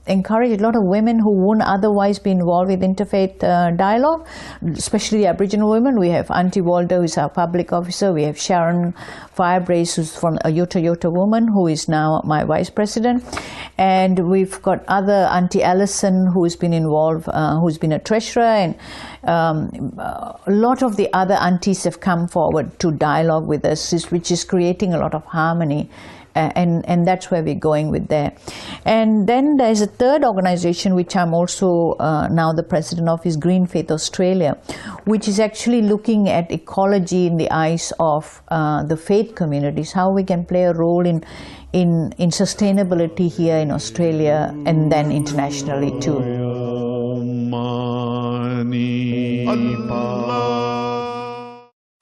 encourage a lot of women who wouldn't otherwise be involved with interfaith dialogue, especially the Aboriginal women. We have Auntie Walter, who is our public officer. We have Sharon Firebrace, who's from a Yota woman, who is now my vice president. And we've got other Auntie Allison, who's been involved, who's been a treasurer, and a lot of the other aunties have come forward to dialogue with us, which is creating a lot of harmony. And that's where we're going with that. And then there's a third organization which I'm also now the president of, is Green Faith Australia, which is actually looking at ecology in the eyes of the faith communities, how we can play a role in sustainability here in Australia and then internationally too.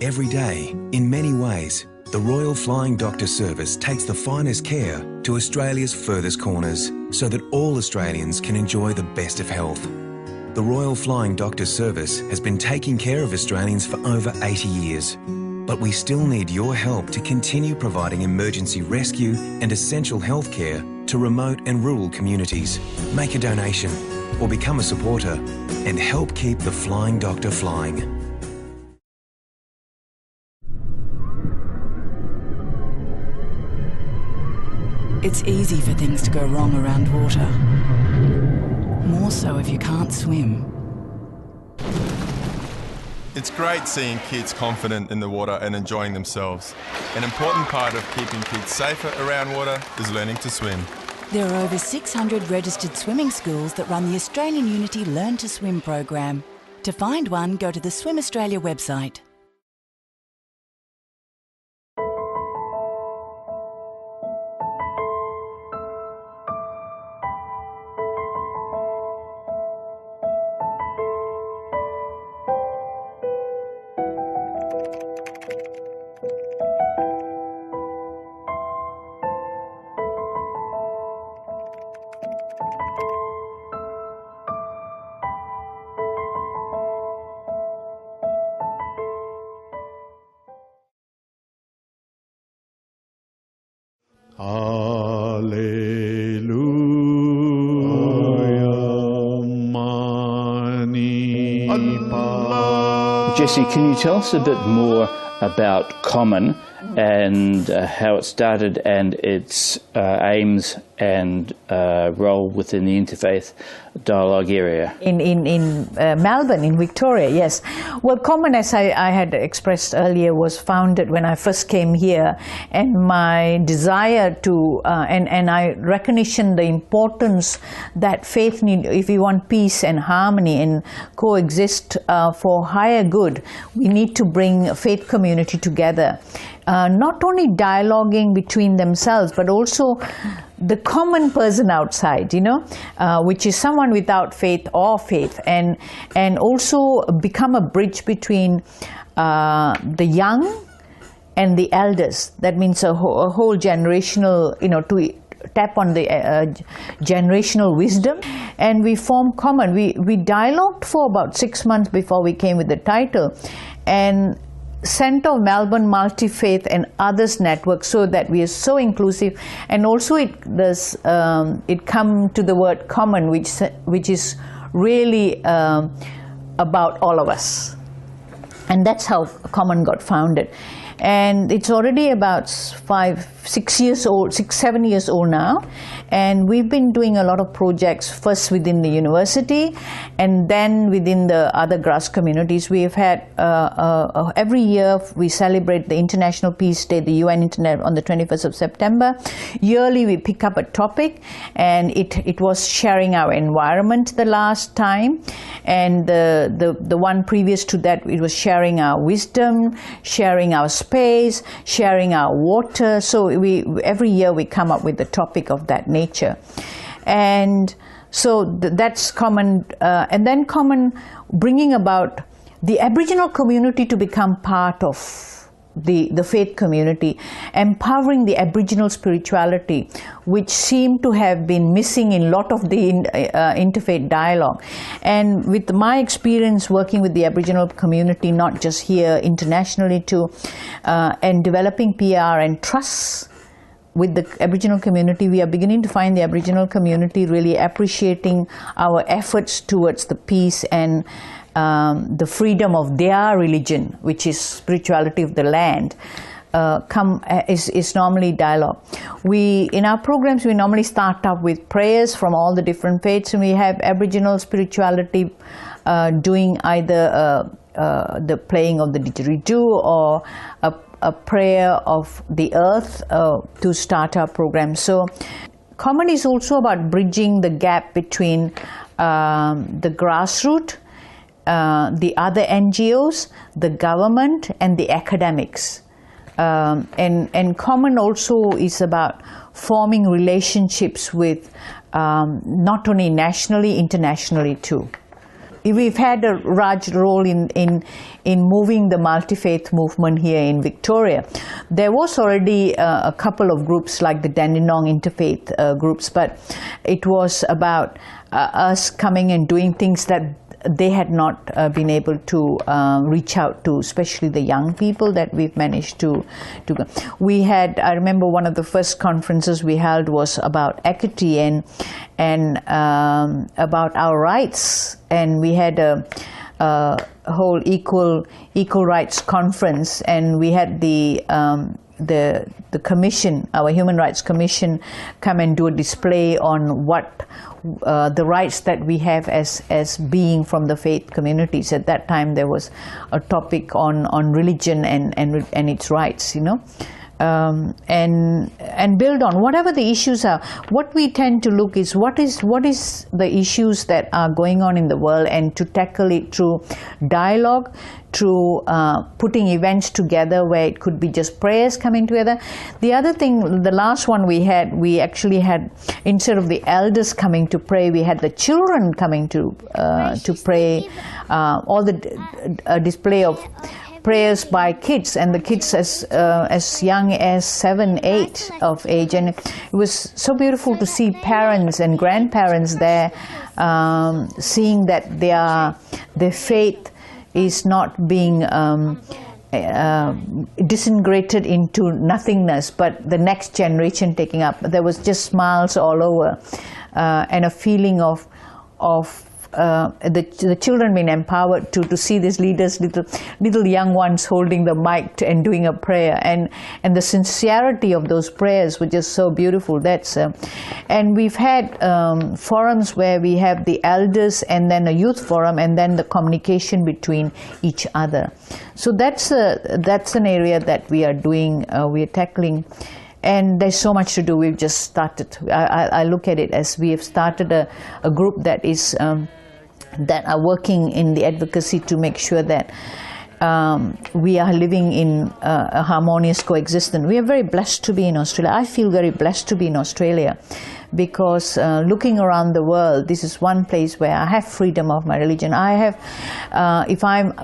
Every day, in many ways, the Royal Flying Doctor Service takes the finest care to Australia's furthest corners so that all Australians can enjoy the best of health. The Royal Flying Doctor Service has been taking care of Australians for over 80 years. But we still need your help to continue providing emergency rescue and essential health care to remote and rural communities. Make a donation or become a supporter and help keep the Flying Doctor flying. It's easy for things to go wrong around water. More so if you can't swim. It's great seeing kids confident in the water and enjoying themselves. An important part of keeping kids safer around water is learning to swim. There are over 600 registered swimming schools that run the Australian Unity Learn to Swim program. To find one, go to the Swim Australia website. Jesse, can you tell us a bit more about Common and how it started and its aims and role within the interfaith dialogue area? In Melbourne, in Victoria, yes. Well, Common, as I had expressed earlier, was founded when I first came here, and my desire to, and I recognition the importance that faith need, if we want peace and harmony and coexist for higher good, we need to bring a faith community together. Not only dialoguing between themselves, but also the common person outside, which is someone without faith or faith, and also become a bridge between the young and the elders. That means a whole generational, to tap on the generational wisdom. And we formed Common. We dialogued for about 6 months before we came with the title. And Centre of Melbourne Multi-Faith and Others Network, so that we are so inclusive. And also it come to the word common, which is really about all of us. And that's how Common got founded. And it's already about 6 years old, 7 years old now. And we've been doing a lot of projects, first within the university and then within the other grass communities. We've had, every year we celebrate the International Peace Day, the UN Internet, on the 21st of September. Yearly we pick up a topic, and it was sharing our environment the last time. And the one previous to that, it was sharing our wisdom, sharing our space, sharing our water. So every year we come up with the topic of that nature. And so that's Common. And then Common bringing about the Aboriginal community to become part of the faith community, empowering the Aboriginal spirituality, which seemed to have been missing in a lot of the interfaith dialogue. And with my experience working with the Aboriginal community, not just here, internationally too, and developing PR and trust with the Aboriginal community, we are beginning to find the Aboriginal community really appreciating our efforts towards the peace and the freedom of their religion, which is spirituality of the land, is normally dialogue. In our programs, we normally start up with prayers from all the different faiths, and we have Aboriginal spirituality doing either the playing of the didgeridoo or a prayer of the earth to start our program. So Common is also about bridging the gap between the grassroots, the other NGOs, the government, and the academics. And Common also is about forming relationships with not only nationally, internationally too. We've had a large role in moving the multi-faith movement here in Victoria. There was already a couple of groups like the Dandenong interfaith groups, but it was about us coming and doing things that they had not been able to reach out to, especially the young people that we've managed to go. We had, I remember one of the first conferences we held was about equity and about our rights, and we had a whole equal rights conference, and we had the commission, our Human Rights Commission, come and do a display on what the rights that we have as being from the faith communities. At that time there was a topic on religion and its rights, and build on whatever the issues are. What we tend to look is what is the issues that are going on in the world, and to tackle it through dialogue, through putting events together where it could be just prayers coming together. The other thing, the last one we actually had, instead of the elders coming to pray, we had the children coming to pray, all the display of prayers by kids, and the kids as young as 7, 8 of age. And it was so beautiful to see parents and grandparents there, seeing that their faith is not being disintegrated into nothingness, but the next generation taking up. There was just smiles all over, and a feeling of the children being empowered to see these leaders, little young ones holding the mic and doing a prayer, and the sincerity of those prayers were just so beautiful. And we've had forums where we have the elders and then a youth forum, and then the communication between each other. So that's an area that we are doing, we are tackling. And there's so much to do. We've just started. I look at it as we have started a group that is that are working in the advocacy to make sure that we are living in a harmonious coexistence. We are very blessed to be in Australia. I feel very blessed to be in Australia because looking around the world, this is one place where I have freedom of my religion. I have,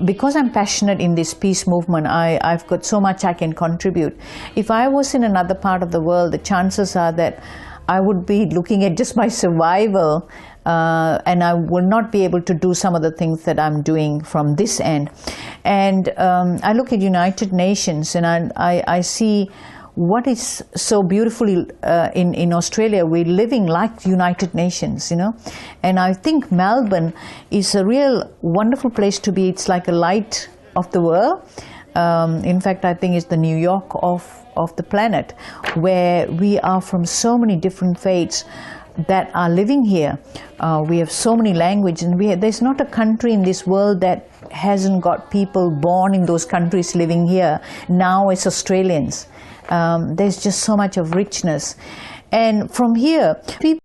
because I'm passionate in this peace movement, I've got so much I can contribute. If I was in another part of the world, the chances are that I would be looking at just my survival, and I will not be able to do some of the things that I'm doing from this end. And I look at United Nations, and I see what is so beautifully in Australia. We're living like United Nations, you know. And I think Melbourne is a real wonderful place to be. It's like a light of the world. In fact, I think it's the New York of the planet, where we are from so many different faiths that are living here. We have so many languages, and there's not a country in this world that hasn't got people born in those countries living here now as Australians. There's just so much of richness. And from here, people,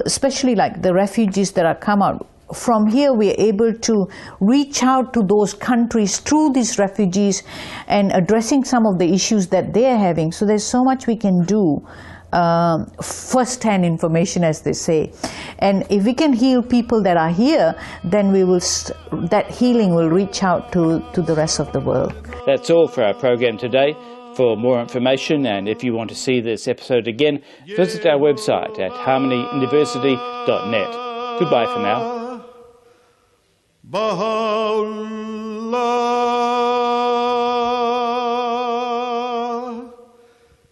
especially like the refugees that are come out, from here we are able to reach out to those countries through these refugees and addressing some of the issues that they are having. So there's so much we can do, first-hand information, as they say. And if we can heal people that are here, then we will that healing will reach out to the rest of the world. That's all for our program today. For more information, and if you want to see this episode again, visit our website at harmonyuniversity.net. Goodbye for now. Baha'u'llah,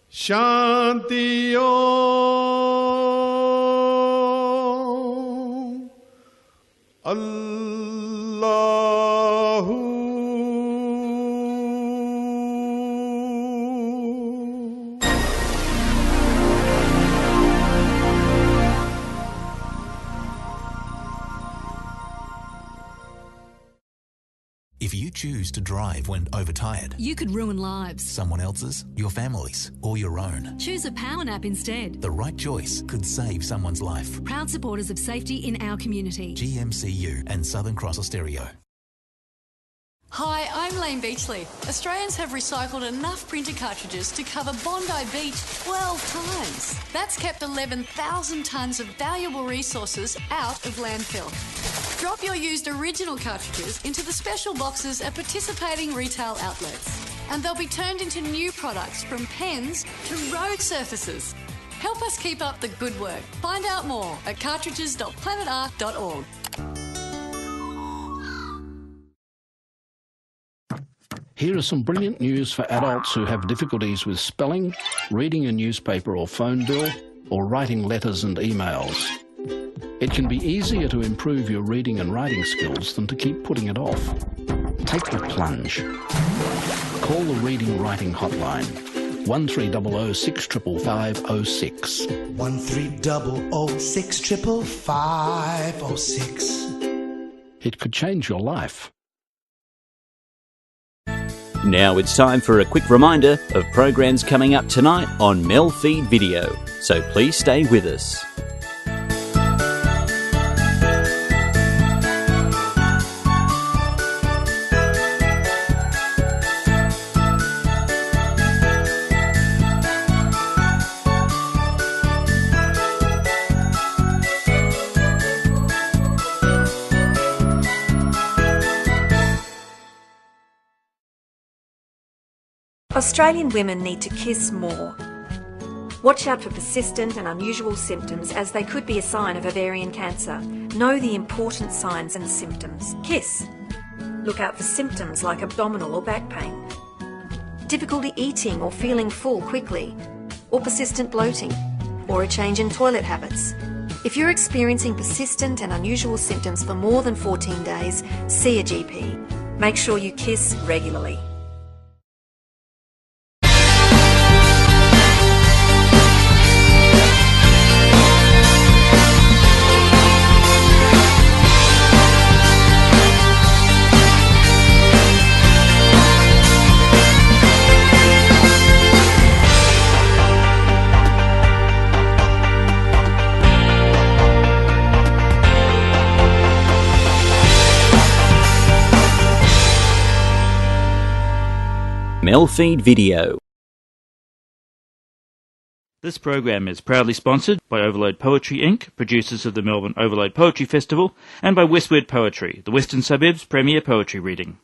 Shanti Om, Allahu. If you choose to drive when overtired, You could ruin lives. someone else's, your family's, or your own, Choose a power nap instead. the right choice could save someone's life. Proud supporters of safety in our community. GMCU and Southern Cross Stereo. Hi, I'm Lane Beachley. Australians have recycled enough printer cartridges to cover Bondi Beach 12 times. That's kept 11,000 tonnes of valuable resources out of landfill. Drop your used original cartridges into the special boxes at participating retail outlets, and they'll be turned into new products from pens to road surfaces. Help us keep up the good work. Find out more at cartridges.planetark.org. Here is some brilliant news for adults who have difficulties with spelling, reading a newspaper or phone bill, or writing letters and emails. It can be easier to improve your reading and writing skills than to keep putting it off. Take the plunge. Call the Reading Writing Hotline, 1300 65506. 1300 65506. It could change your life. Now it's time for a quick reminder of programs coming up tonight on MELfeed.video, so please stay with us. Australian women need to kiss more. Watch out for persistent and unusual symptoms, as they could be a sign of ovarian cancer. Know the important signs and symptoms. Kiss. Look out for symptoms like abdominal or back pain, difficulty eating or feeling full quickly, or persistent bloating, or a change in toilet habits. If you're experiencing persistent and unusual symptoms for more than 14 days, see a GP. Make sure you kiss regularly. MELfeed.video. This program is proudly sponsored by Overload Poetry Inc., producers of the Melbourne Overload Poetry Festival, and by Westward Poetry, the Western Suburbs' premier poetry reading.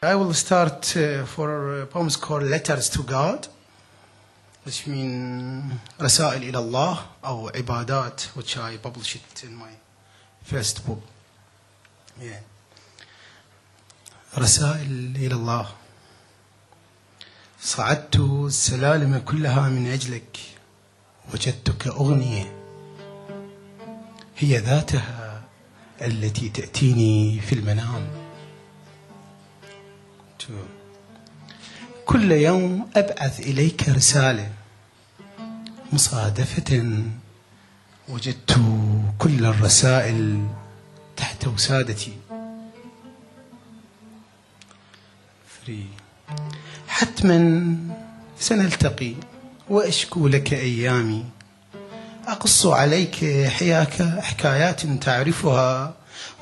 I will start for poems called Letters to God, which mean رسائل إلى الله أو عبادات, which I published it in my first book. Yeah. رسائل إلى الله. صعدت السلالم كلها من أجلك، وجدتك أغنية هي ذاتها التي تأتيني في المنام. كل يوم أبعث إليك رسالة، مصادفة وجدت كل الرسائل تحت وسادتي. حتما سنلتقي وأشكو لك أيامي، أقص عليك حكايات تعرفها،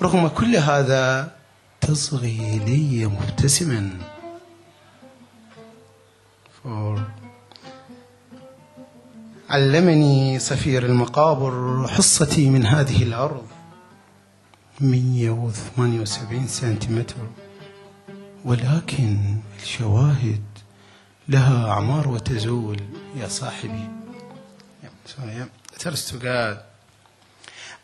رغم كل هذا تصغي لي مبتسما. علمني صفير المقابر حصتي من هذه الأرض، 178 سنتيمتر، ولكن الشواهد لها أعمار وتزول يا صاحبي. Letters to God.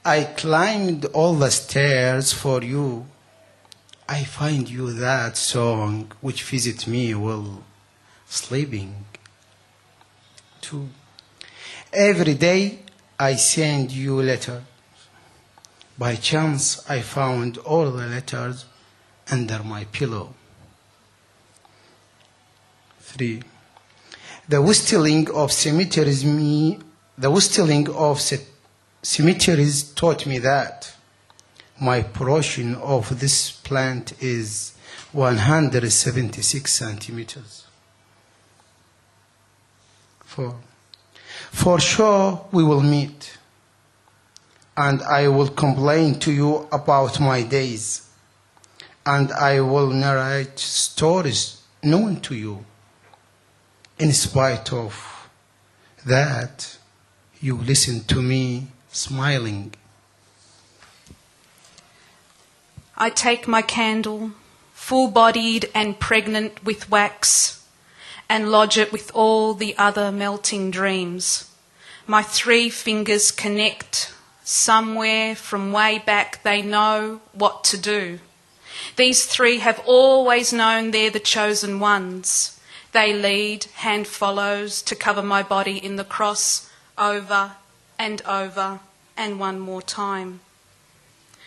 I climbed all the stairs for you. I find you that song which visits me while sleeping. 2. Every day I send you letters. By chance I found all the letters under my pillow. 3. The whistling of cemeteries taught me that my portion of this plant is 176 centimeters. 4. For sure we will meet, and I will complain to you about my days, and I will narrate stories known to you. In spite of that, you listen to me smiling. I take my candle, full-bodied and pregnant with wax, and lodge it with all the other melting dreams. My 3 fingers connect. Somewhere from way back they know what to do. These 3 have always known they're the chosen ones. They lead, hand follows, to cover my body in the cross over and one more time.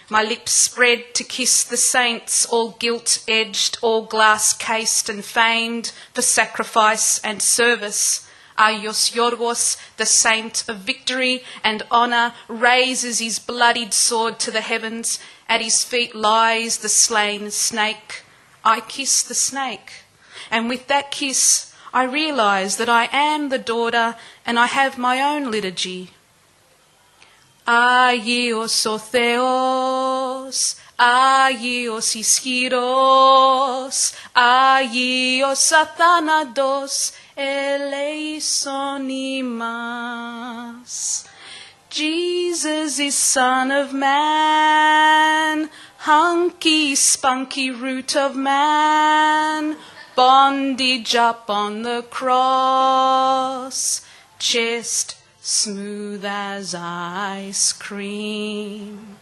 My lips spread to kiss the saints, all gilt-edged, all glass-cased and famed for sacrifice and service. Aios Yorgos, the saint of victory and honour, raises his bloodied sword to the heavens. At his feet lies the slain snake. I kiss the snake, and with that kiss I realise that I am the daughter and I have my own liturgy. Agios o Theos, Agios ischiros, Agios athanados, eleison imas. Jesus is Son of Man, hunky spunky root of man, bondage up on the cross, chest smooth as ice cream.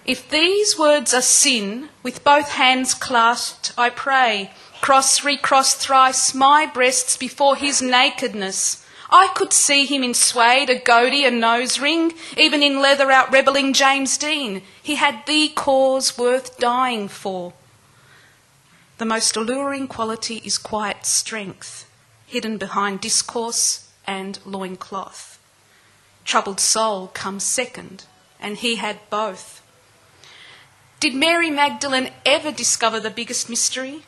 If these words are sin, with both hands clasped, I pray, cross, recross thrice my breasts before his nakedness. I could see him in suede, a goatee, a nose ring, even in leather out-rebelling James Dean. He had the cause worth dying for. The most alluring quality is quiet strength, hidden behind discourse, and loincloth. Troubled soul comes second, and he had both. Did Mary Magdalene ever discover the biggest mystery?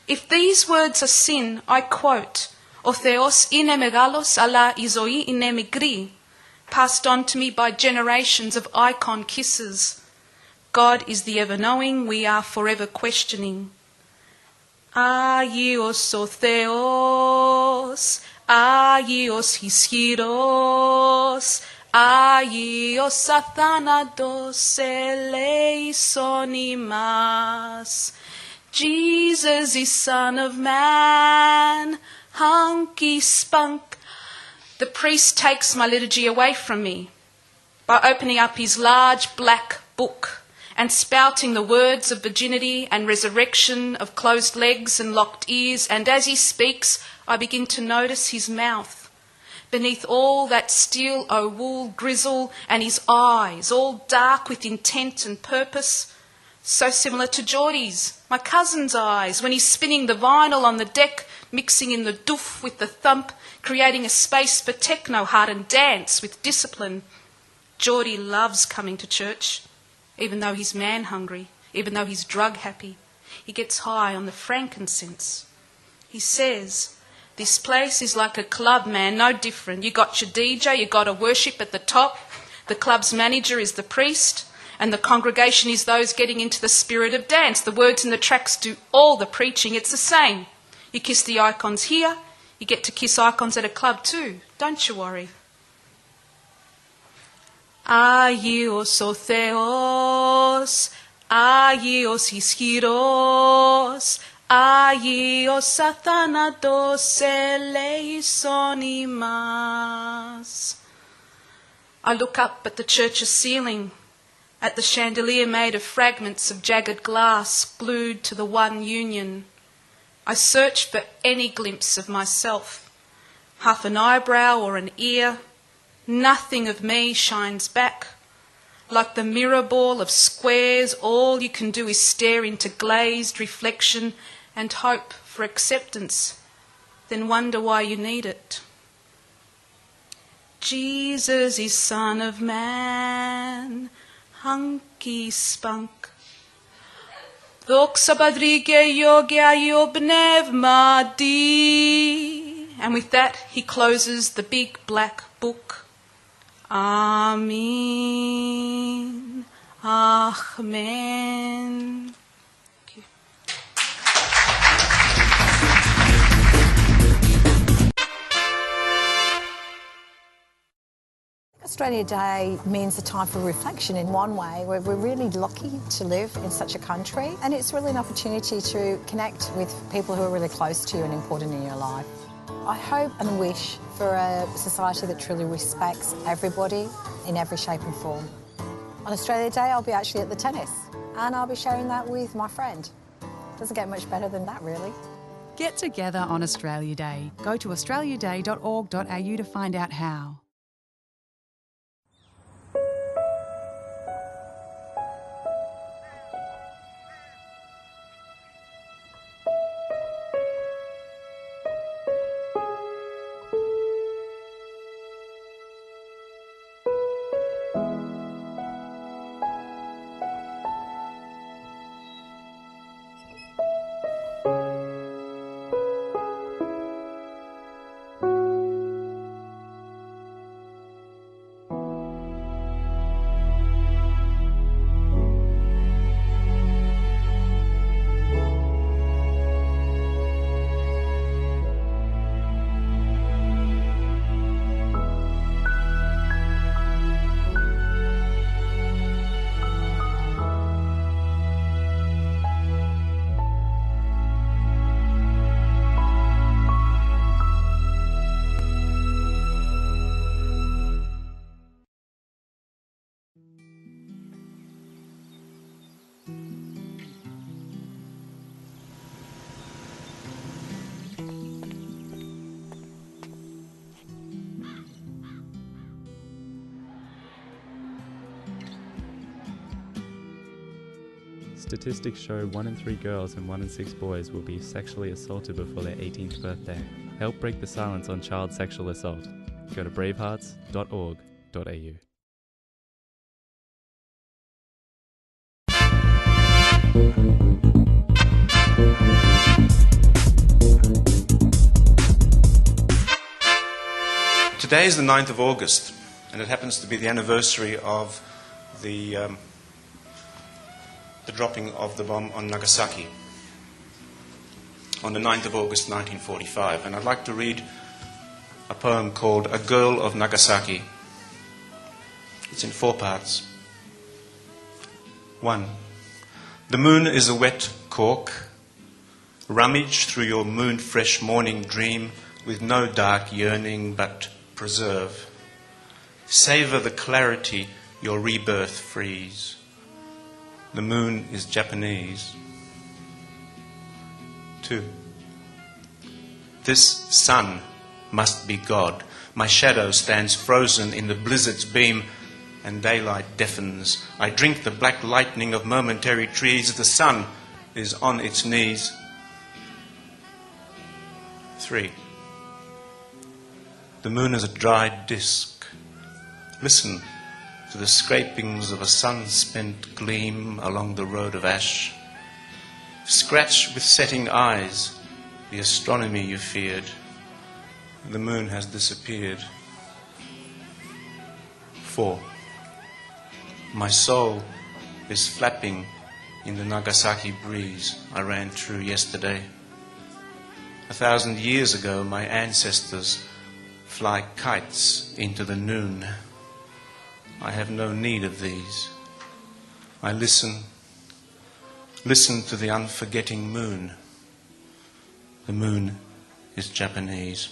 If these words are sin, I quote, «Ο Θεός είναι μεγάλος, αλλά η ζωή είναι μικρή», passed on to me by generations of icon kisses. God is the ever-knowing, we are forever questioning. Άγιος ο Θεός, Άγιος ισχυρός, Άγιος αθάνατος ελέησον ημάς. Jesus is Son of Man, hunky spunk. The priest takes my liturgy away from me by opening up his large black book and spouting the words of virginity and resurrection, of closed legs and locked ears, and as he speaks, I begin to notice his mouth. Beneath all that steel wool grizzle, and his eyes, all dark with intent and purpose, so similar to Geordie's, my cousin's eyes, when he's spinning the vinyl on the deck, mixing in the doof with the thump, creating a space for techno heart and dance with discipline. Geordie loves coming to church, even though he's man-hungry, even though he's drug-happy. He gets high on the frankincense. He says, this place is like a club, man, no different. You got your DJ, you got a worship at the top, the club's manager is the priest, and the congregation is those getting into the spirit of dance. The words in the tracks do all the preaching. It's the same. You kiss the icons here, you get to kiss icons at a club too. Don't you worry. Άγιος ο Θεός, Άγιος ισχυρός, Άγιος αθάνατος ελέησον ημάς. I look up at the church's ceiling, at the chandelier made of fragments of jagged glass glued to the one union. I search for any glimpse of myself, half an eyebrow or an ear. Nothing of me shines back. Like the mirror ball of squares, all you can do is stare into glazed reflection and hope for acceptance, then wonder why you need it. Jesus is Son of Man, hunky spunk. Δόξα Πατρί και Υιό και Άγιο Πνεύματι. And with that, he closes the big black book. Amen. Amen. Australia Day means a time for reflection in one way. We're really lucky to live in such a country, and it's really an opportunity to connect with people who are really close to you and important in your life. I hope and wish for a society that truly respects everybody in every shape and form. On Australia Day, I'll be actually at the tennis, and I'll be sharing that with my friend. Doesn't get much better than that, really. Get together on Australia Day. Go to australiaday.org.au to find out how. Statistics show 1 in 3 girls and 1 in 6 boys will be sexually assaulted before their 18th birthday. Help break the silence on child sexual assault. Go to bravehearts.org.au. Today is the 9th of August, and it happens to be the anniversary of the dropping of the bomb on Nagasaki on the 9th of August 1945. And I'd like to read a poem called A Girl of Nagasaki. It's in 4 parts. 1. The moon is a wet cork. Rummage through your moon-fresh morning dream with no dark yearning but preserve. Savour the clarity your rebirth frees. The moon is Japanese. 2. This sun must be God. My shadow stands frozen in the blizzard's beam, and daylight deafens. I drink the black lightning of momentary trees. The sun is on its knees. 3. The moon is a dried disk. Listen to the scrapings of a sun-spent gleam along the road of ash. Scratch with setting eyes the astronomy you feared. The moon has disappeared. 4. My soul is flapping in the Nagasaki breeze I ran through yesterday. 1,000 years ago, my ancestors fly kites into the noon. I have no need of these. I listen to the unforgetting moon. The moon is Japanese.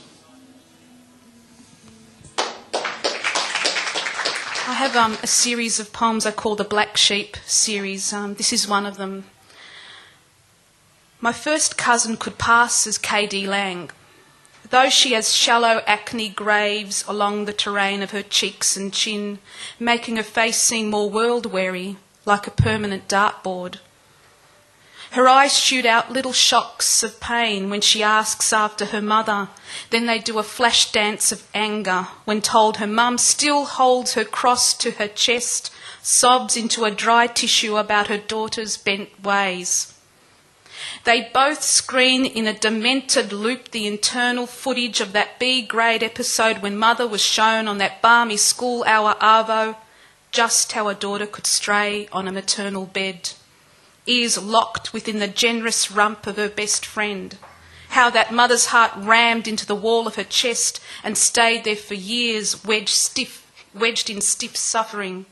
I have a series of poems I call the Black Sheep series. This is one of them. My first cousin could pass as K.D. Lang. Though she has shallow acne graves along the terrain of her cheeks and chin, making her face seem more world-weary, like a permanent dartboard. Her eyes shoot out little shocks of pain when she asks after her mother. Then they do a flash dance of anger when told her mum still holds her cross to her chest, sobs into a dry tissue about her daughter's bent ways. They both screen in a demented loop the internal footage of that B-grade episode when mother was shown on that balmy school hour arvo just how a daughter could stray on a maternal bed, ears locked within the generous rump of her best friend, how that mother's heart rammed into the wall of her chest and stayed there for years wedged in stiff suffering,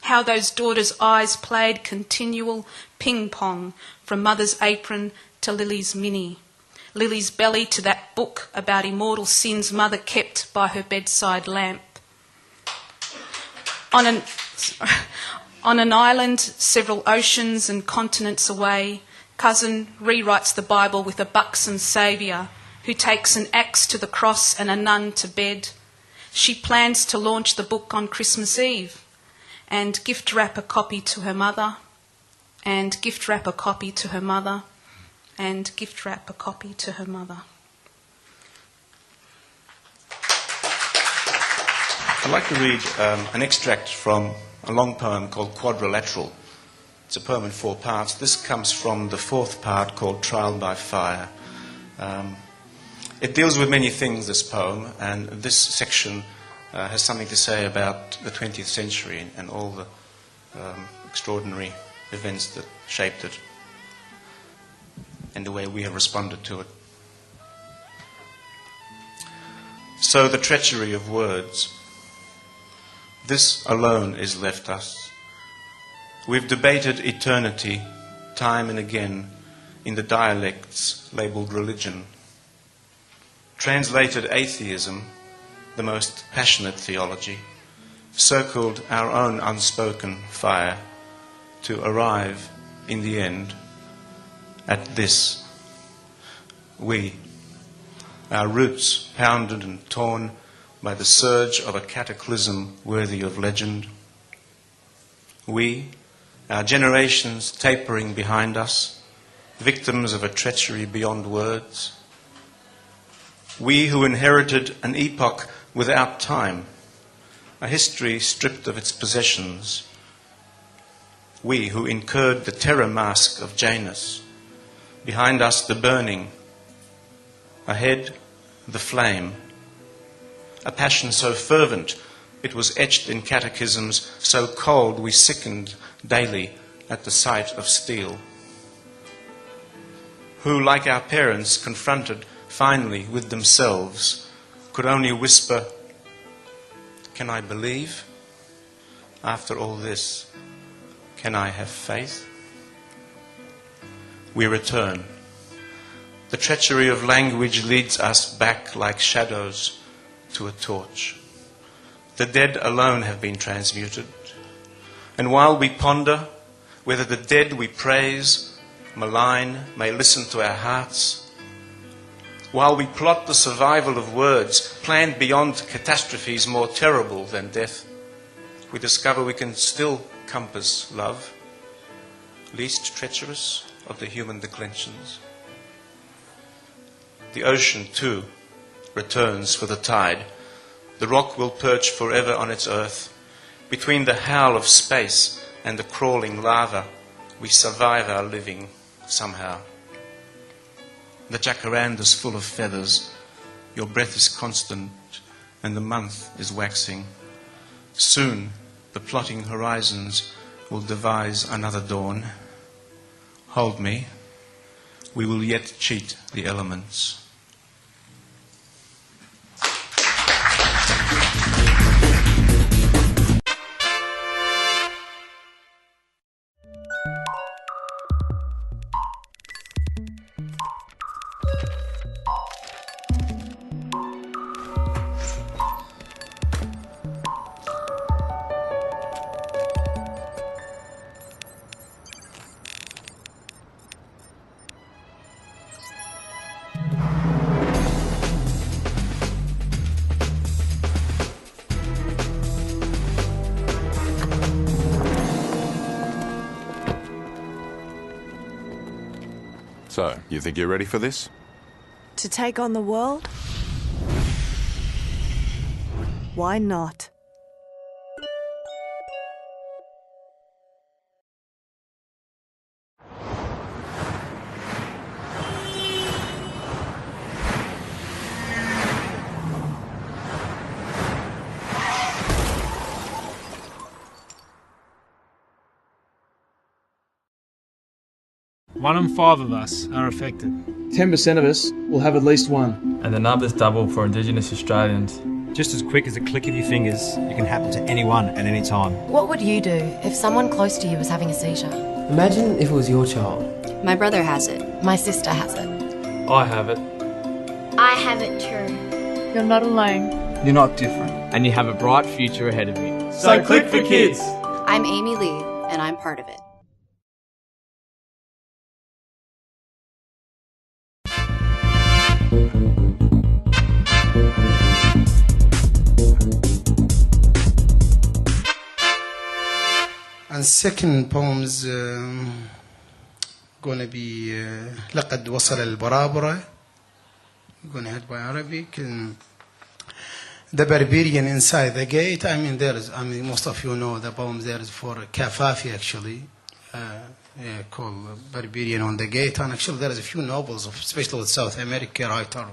how those daughters' eyes played continual ping-pong from mother's apron to Lily's mini, Lily's belly to that book about immortal sins mother kept by her bedside lamp. On an island several oceans and continents away, cousin rewrites the Bible with a buxom saviour who takes an axe to the cross and a nun to bed. She plans to launch the book on Christmas Eve and gift wrap a copy to her mother, and gift wrap a copy to her mother, and gift wrap a copy to her mother. I'd like to read an extract from a long poem called Quadrilateral. It's a poem in 4 parts. This comes from the 4th part called Trial by Fire. It deals with many things, this poem, and this section has something to say about the 20th century and all the extraordinary events that shaped it and the way we have responded to it. So the treachery of words. This alone is left us. We've debated eternity time and again in the dialects labelled religion. Translated atheism, the most passionate theology, circled our own unspoken fire to arrive, in the end, at this. We, our roots pounded and torn by the surge of a cataclysm worthy of legend. We, our generations tapering behind us, victims of a treachery beyond words. We who inherited an epoch without time, a history stripped of its possessions. We who incurred the terror mask of Janus, behind us the burning, ahead the flame, a passion so fervent it was etched in catechisms, so cold we sickened daily at the sight of steel. Who, like our parents, confronted finally with themselves, could only whisper, "Can I believe? After all this, can I have faith?" We return. The treachery of language leads us back like shadows to a torch. The dead alone have been transmuted. And while we ponder whether the dead we praise, malign, may listen to our hearts, while we plot the survival of words planned beyond catastrophes more terrible than death, we discover we can still compass love, least treacherous of the human declensions. The ocean, too, returns for the tide. The rock will perch forever on its earth. Between the howl of space and the crawling lava, we survive our living somehow. The jacaranda's full of feathers. Your breath is constant, and the month is waxing. Soon, the plotting horizons will devise another dawn. Hold me. We will yet cheat the elements. So, you think you're ready for this? To take on the world? Why not? One in 5 of us are affected. 10% of us will have at least one. And the numbers double for Indigenous Australians. Just as quick as a click of your fingers, it can happen to anyone at any time. What would you do if someone close to you was having a seizure? Imagine if it was your child. My brother has it. My sister has it. I have it. I have it too. You're not alone. You're not different. And you have a bright future ahead of you. So click for kids! I'm Amy Lee, and I'm part of it. And second poem's gonna be لقد وصل البرابرة. We're gonna head by Arabic. The Barbarian Inside the Gate. Most of you know the poem there is for Kafafi actually, called Barbarian on the Gate. And actually there is a few novels, especially with South America writer.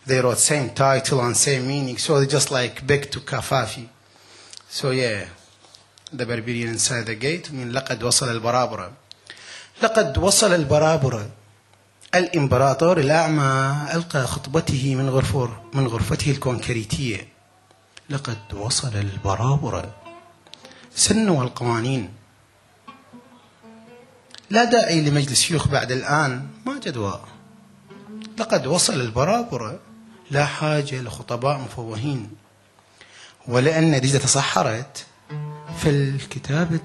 They wrote same title and same meaning, so they just like back to Kafafi. So yeah. The Barbarian Inside the Gate من لقد وصل البرابرة. لقد وصل البرابرة الإمبراطور الأعمى ألقى خطبته من غرفته الكونكريتية. لقد وصل البرابرة سنوا القوانين. لا داعي لمجلس شيوخ بعد الآن ما جدوى. لقد وصل البرابرة لا حاجة لخطباء مفوهين. ولأن دجلة تصحرت فالكتابة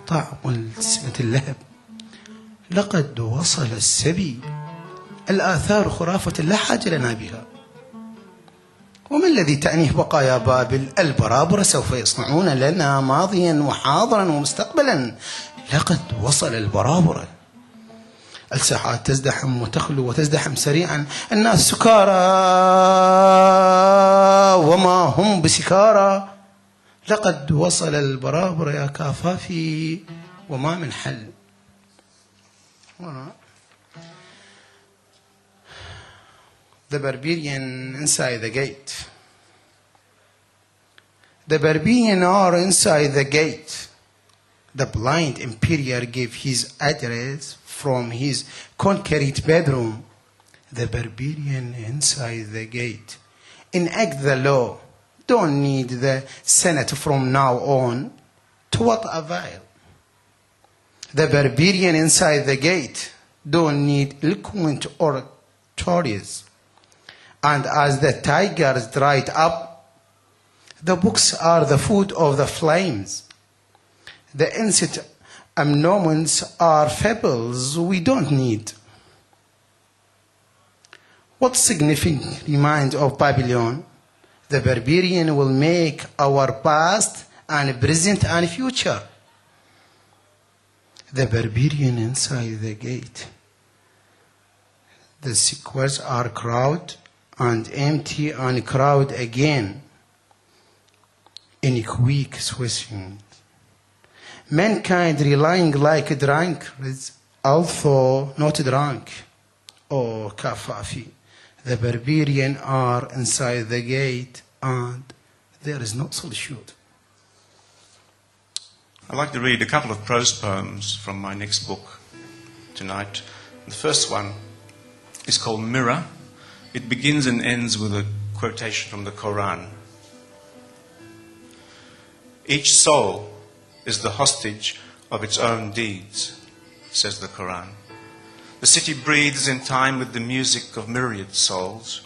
طعم السنة اللهب. لقد وصل السبي الآثار خرافة لا حاجة لنا بها. وما الذي تعنيه بقايا بابل؟ البرابرة سوف يصنعون لنا ماضيا وحاضرا ومستقبلا. لقد وصل البرابرة. الساحات تزدحم وتخلو وتزدحم سريعا. الناس سكارى وما هم بسكارى. لقد وصل البرابرة يا كافافي وما من حل. The barbarian inside the gate. The barbarian are inside the gate. The blind imperial gave his address from his concrete bedroom. The barbarian inside the gate. Enact the law. Don't need the Senate from now on. To what avail? The barbarian inside the gate don't need eloquent oratorios. And as the tigers dried up, the books are the food of the flames. The ancient amnomens are fables we don't need. What significant remind of Babylon? The barbarian will make our past and present and future. The barbarian inside the gate. The squares are crowded and empty and crowd again in quick swishing. Mankind relying like drunkards, although not drunk. Oh, Kafafi, the barbarian are inside the gate and there is no solution. I'd like to read a couple of prose poems from my next book tonight. The first one is called Mirror. It begins and ends with a quotation from the Quran. Each soul is the hostage of its own deeds, says the Quran. The city breathes in time with the music of myriad souls.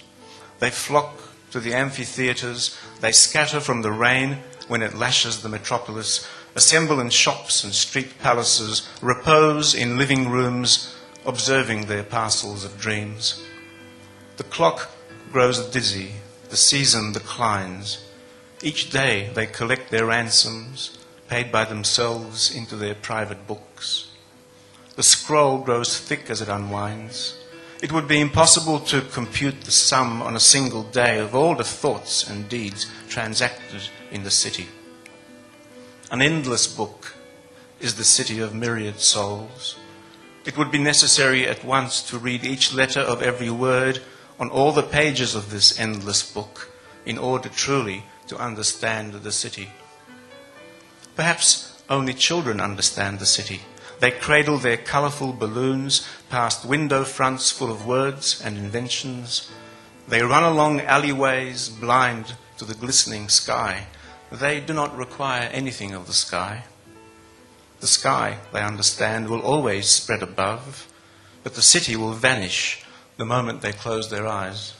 They flock to the amphitheatres, they scatter from the rain when it lashes the metropolis, assemble in shops and street palaces, repose in living rooms, observing their parcels of dreams. The clock grows dizzy, the season declines. Each day they collect their ransoms, paid by themselves into their private books. The scroll grows thick as it unwinds. It would be impossible to compute the sum on a single day of all the thoughts and deeds transacted in the city. An endless book is the city of myriad souls. It would be necessary at once to read each letter of every word on all the pages of this endless book in order truly to understand the city. Perhaps only children understand the city. They cradle their colourful balloons past window fronts full of words and inventions. They run along alleyways blind to the glistening sky. They do not require anything of the sky. The sky, they understand, will always spread above, but the city will vanish the moment they close their eyes.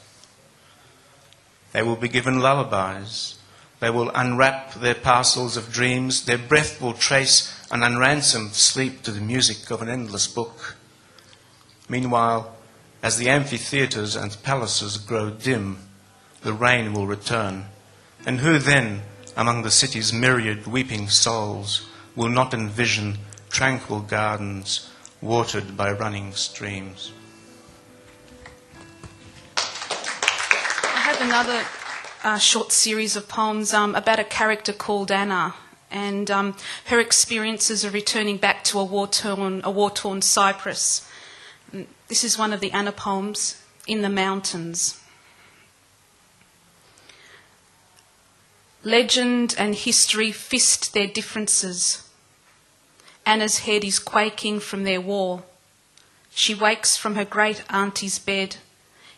They will be given lullabies. They will unwrap their parcels of dreams. Their breath will trace an unransomed sleep to the music of an endless book. Meanwhile, as the amphitheatres and palaces grow dim, the rain will return. And who then, among the city's myriad weeping souls, will not envision tranquil gardens watered by running streams? I have another short series of poems about a character called Anna and her experiences of returning back to a war-torn Cyprus. This is one of the Anna poems, In the Mountains. Legend and history fist their differences. Anna's head is quaking from their war. She wakes from her great auntie's bed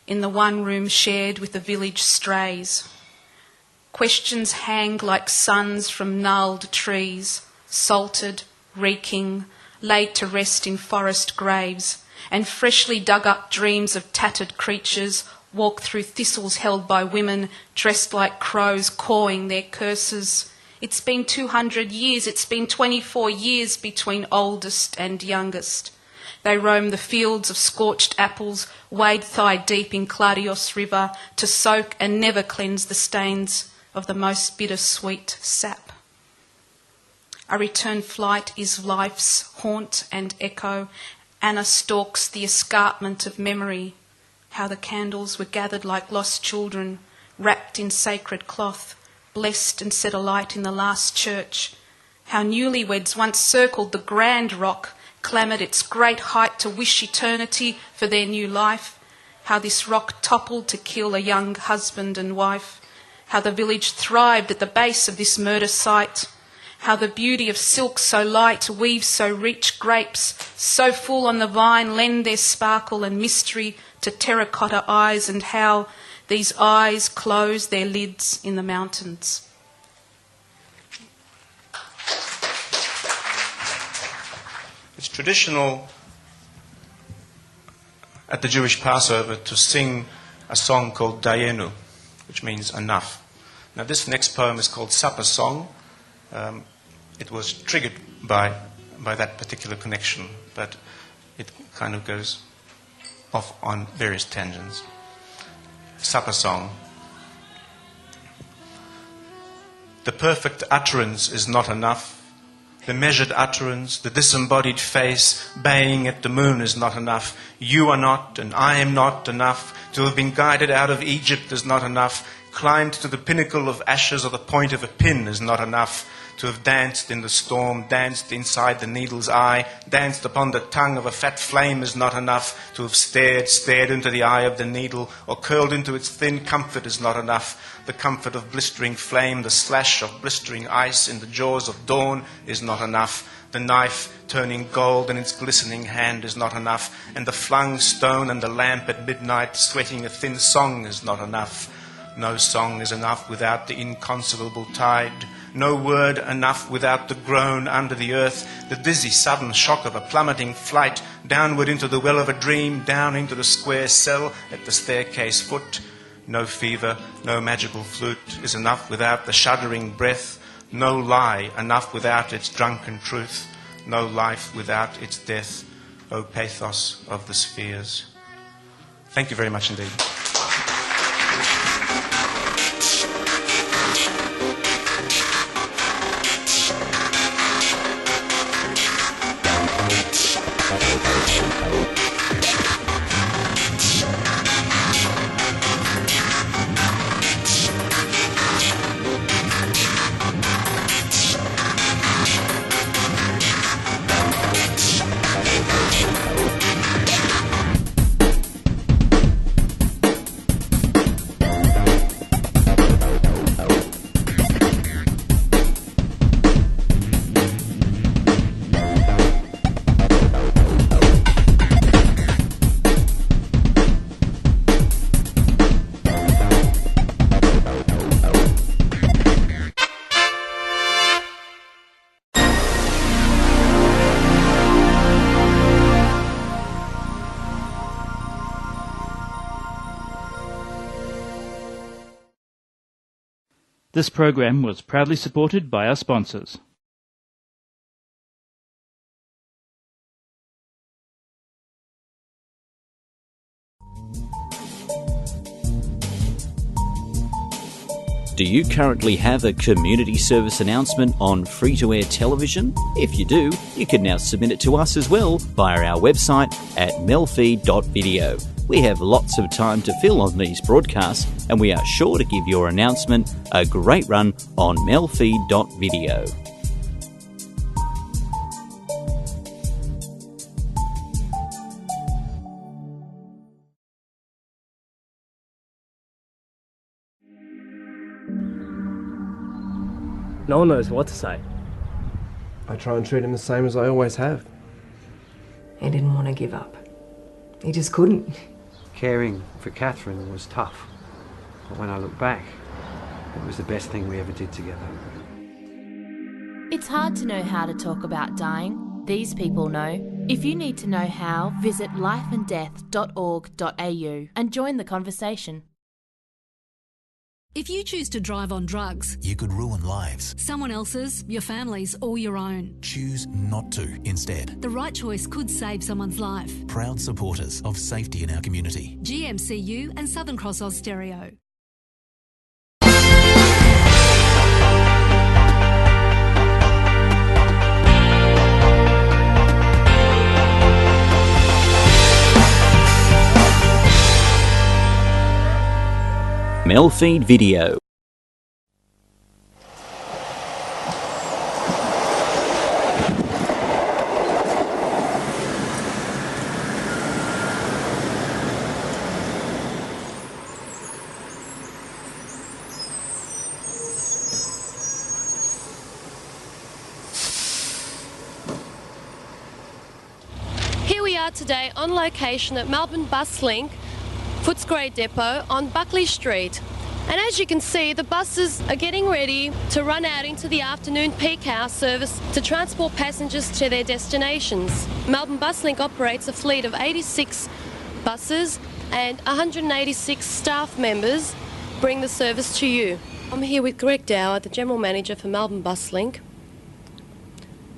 in the one room shared with the village strays. Questions hang like suns from gnarled trees, salted, reeking, laid to rest in forest graves, and freshly dug up dreams of tattered creatures walk through thistles held by women dressed like crows cawing their curses. It's been 200 years, it's been 24 years between oldest and youngest. They roam the fields of scorched apples, wade thigh-deep in Clarios River to soak and never cleanse the stains of the most bittersweet sap. A return flight is life's haunt and echo. Anna stalks the escarpment of memory, how the candles were gathered like lost children, wrapped in sacred cloth, blessed and set alight in the last church, how newlyweds once circled the grand rock, clamoured its great height to wish eternity for their new life, how this rock toppled to kill a young husband and wife, how the village thrived at the base of this murder site, how the beauty of silk so light weaves so rich, grapes so full on the vine lend their sparkle and mystery to terracotta eyes, and how these eyes close their lids in the mountains. It's traditional at the Jewish Passover to sing a song called Dayenu, which means enough. Now this next poem is called Supper Song. It was triggered by that particular connection, but it kind of goes off on various tangents. Supper Song. The perfect utterance is not enough. The measured utterance, the disembodied face, baying at the moon is not enough. You are not, and I am not enough. To have been guided out of Egypt is not enough. Climbed to the pinnacle of ashes or the point of a pin is not enough. To have danced in the storm, danced inside the needle's eye, danced upon the tongue of a fat flame is not enough. To have stared into the eye of the needle, or curled into its thin comfort is not enough. The comfort of blistering flame, the slash of blistering ice in the jaws of dawn is not enough. The knife turning gold in its glistening hand is not enough. And the flung stone and the lamp at midnight sweating a thin song is not enough. No song is enough without the inconsolable tide. No word enough without the groan under the earth, the dizzy sudden shock of a plummeting flight, downward into the well of a dream, down into the square cell at the staircase foot. No fever, no magical flute is enough without the shuddering breath. No lie enough without its drunken truth. No life without its death. O pathos of the spheres. Thank you very much indeed. This program was proudly supported by our sponsors. Do you currently have a community service announcement on free-to-air television? If you do, you can now submit it to us as well via our website at MELfeed.video. We have lots of time to fill on these broadcasts, and we are sure to give your announcement a great run on MELfeed.video. No one knows what to say. I try and treat him the same as I always have. He didn't want to give up. He just couldn't. Caring for Catherine was tough, but when I look back, it was the best thing we ever did together. It's hard to know how to talk about dying. These people know. If you need to know how, visit lifeanddeath.org.au and join the conversation. If you choose to drive on drugs, you could ruin lives. someone else's, your family's, or your own. Choose not to instead. The right choice could save someone's life. Proud supporters of safety in our community. GMCU and Southern Cross Aus Stereo. MELfeed.video. Here we are today on location at Melbourne Bus Link Footscray Depot on Buckley Street. And as you can see, the buses are getting ready to run out into the afternoon peak hour service to transport passengers to their destinations. Melbourne Bus Link operates a fleet of 86 buses and 186 staff members bring the service to you. I'm here with Greg Dower, the General Manager for Melbourne Bus Link,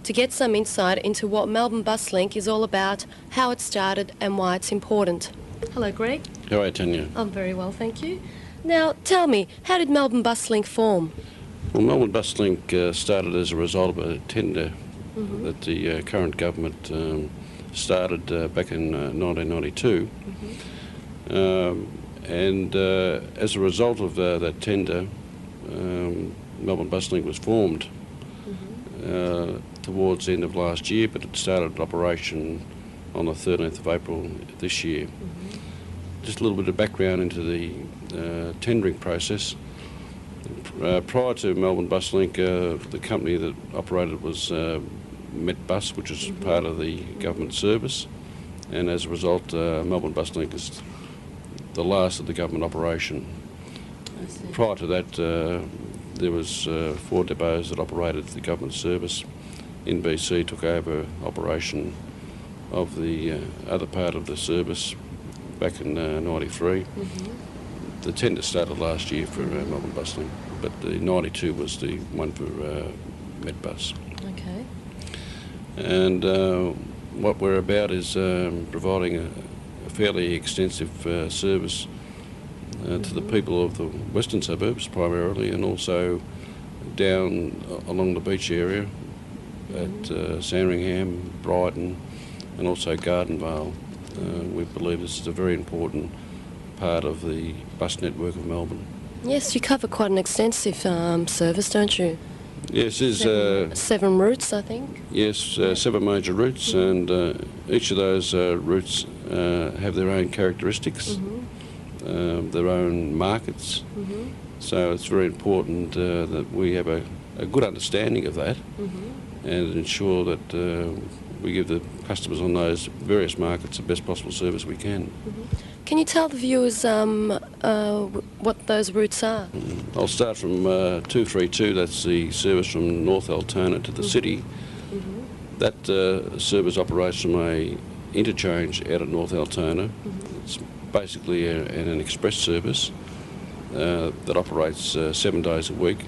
to get some insight into what Melbourne Bus Link is all about, how it started and why it's important. Hello, Greg. How are you, Tanya? I'm very well, thank you. Now, tell me, how did Melbourne Bus Link form? Well, Melbourne Bus Link started as a result of a tender that the current government started back in 1992. And as a result of that tender, Melbourne Bus Link was formed towards the end of last year, but it started operation on the 13th of April this year. Just a little bit of background into the tendering process. Prior to Melbourne Bus Link, the company that operated was Metbus, which is part of the government service, and as a result, Melbourne Bus Link is the last of the government operation. Prior to that, there was 4 depots that operated the government service. NBC took over operation of the other part of the service back in '93. The tender started last year for Melbourne Bus Link, but the '92 was the one for Medbus. Okay. And what we're about is providing a fairly extensive service to the people of the western suburbs primarily, and also down along the beach area at Sandringham, Brighton, and also Gardenvale. We believe this is a very important part of the bus network of Melbourne. Yes, you cover quite an extensive service, don't you? Yes, there's 7 routes, I think. Yes, 7 major routes, and each of those routes have their own characteristics, their own markets. So it's very important that we have a good understanding of that and ensure that we give the customers on those various markets the best possible service we can. Can you tell the viewers what those routes are? I'll start from 232, that's the service from North Altona to the city. That service operates from a interchange out at North Altona. It's basically an express service that operates 7 days a week.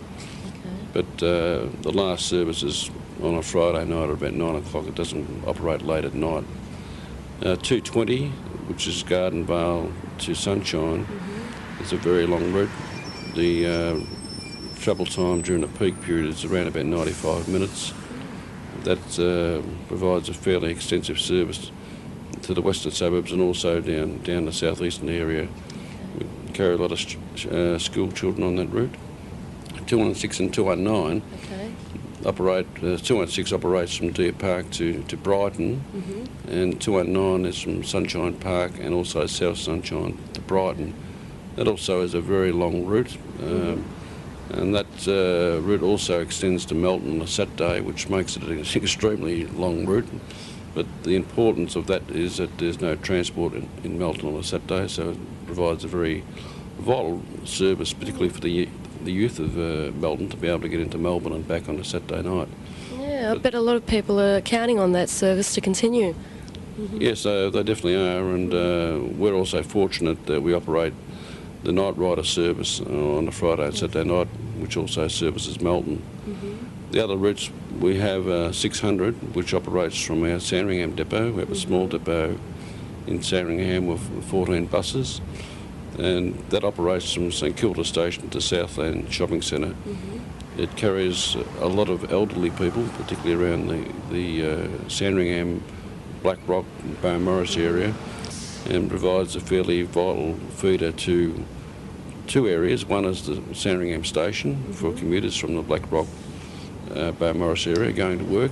But the last service is on a Friday night at about 9 o'clock. It doesn't operate late at night. 220, which is Gardenvale to Sunshine, it's a very long route. The travel time during the peak period is around about 95 minutes. That provides a fairly extensive service to the western suburbs and also down the southeastern area. We carry a lot of school children on that route. 216 and 219 operate. 216 operates from Deer Park to Brighton, and 219 is from Sunshine Park and also South Sunshine to Brighton. That also is a very long route, and that route also extends to Melton on a Saturday, which makes it an extremely long route. But the importance of that is that there's no transport in Melton on a Saturday, so it provides a very vital service, particularly for the youth of Melton, to be able to get into Melbourne and back on a Saturday night. Yeah, I bet a lot of people are counting on that service to continue. Yes, they definitely are, and we're also fortunate that we operate the night rider service on a Friday and Saturday night, which also services Melbourne. The other routes, we have 600, which operates from our Sandringham depot. We have a small depot in Sandringham with 14 buses, and that operates from St Kilda Station to Southland Shopping Centre. It carries a lot of elderly people, particularly around the Sandringham, Black Rock, Beaumaris area, and provides a fairly vital feeder to two areas. One is the Sandringham Station for commuters from the Black Rock, Beaumaris area going to work,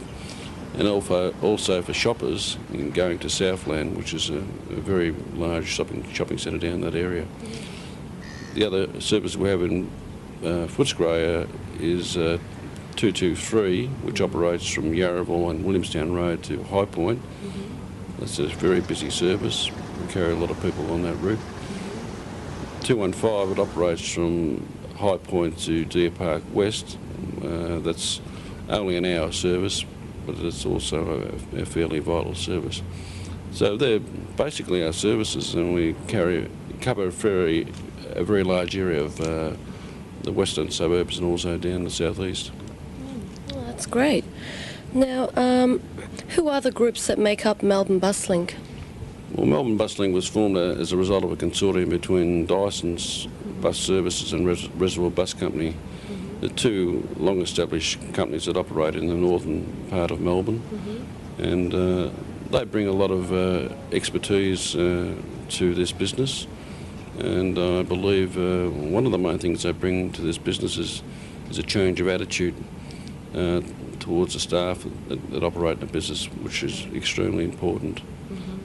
and also for shoppers in going to Southland, which is a very large shopping centre down that area. The other service we have in Footscray is 223, which operates from Yarraville and Williamstown Road to High Point. That's a very busy service. We carry a lot of people on that route. 215, it operates from High Point to Deer Park West. That's only an hour service, but it's also a fairly vital service. So they're basically our services, and we cover a very large area of the western suburbs and also down the southeast. Oh, that's great. Now, who are the groups that make up Melbourne Buslink? Well, Melbourne Buslink was formed as a result of a consortium between Dyson's Bus Services and Reservoir Bus Company, the two long-established companies that operate in the northern part of Melbourne, and they bring a lot of expertise to this business, and I believe one of the main things they bring to this business is a change of attitude towards the staff that operate in the business, which is extremely important.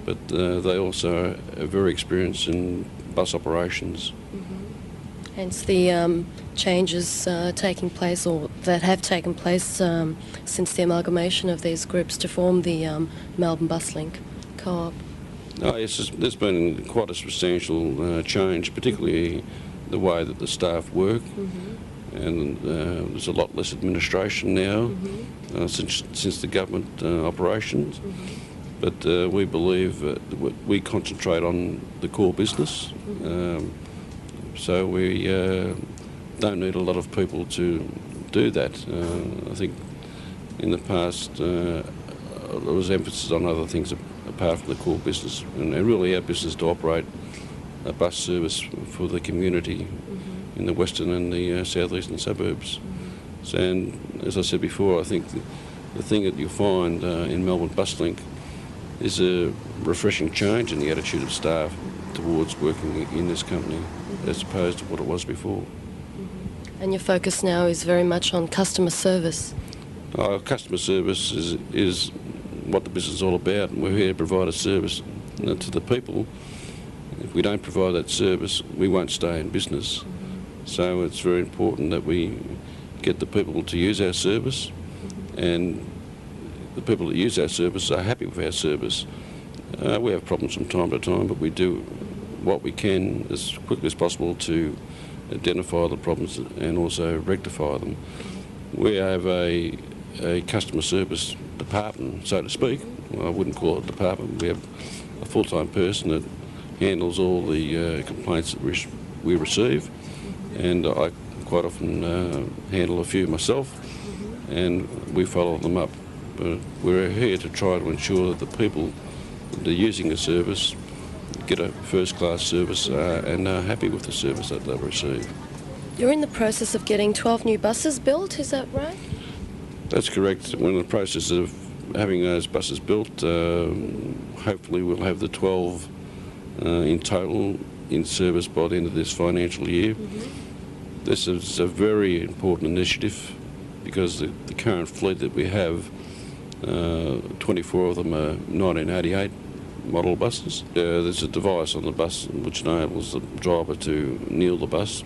But they also are very experienced in bus operations. Hence the changes taking place, or that have taken place since the amalgamation of these groups to form the Melbourne Buslink Co-op. Oh yes, there's been quite a substantial change, particularly the way that the staff work, and there's a lot less administration now since the government operations. But we believe we concentrate on the core business, so we don't need a lot of people to do that. I think in the past there was emphasis on other things apart from the core business, and really our business to operate a bus service for the community in the western and the southeastern suburbs. So, and as I said before, I think the thing that you'll find in Melbourne Buslink is a refreshing change in the attitude of staff towards working in this company as opposed to what it was before. And your focus now is very much on customer service. Customer service is what the business is all about, and we're here to provide a service to the people. If we don't provide that service, we won't stay in business. So it's very important that we get the people to use our service, and the people that use our service are happy with our service. We have problems from time to time, but we do what we can as quickly as possible to identify the problems and also rectify them. We have a customer service department, so to speak. Well, I wouldn't call it a department. We have a full-time person that handles all the complaints that we receive, and I quite often handle a few myself, and we follow them up. But we're here to try to ensure that the people that are using the service get a first-class service and are happy with the service that they receive. You're in the process of getting 12 new buses built, is that right? That's correct. We're in the process of having those buses built. Hopefully we'll have the 12 in total in service by the end of this financial year. This is a very important initiative because the current fleet that we have, 24 of them are 1988 model buses. There's a device on the bus which enables the driver to kneel the bus,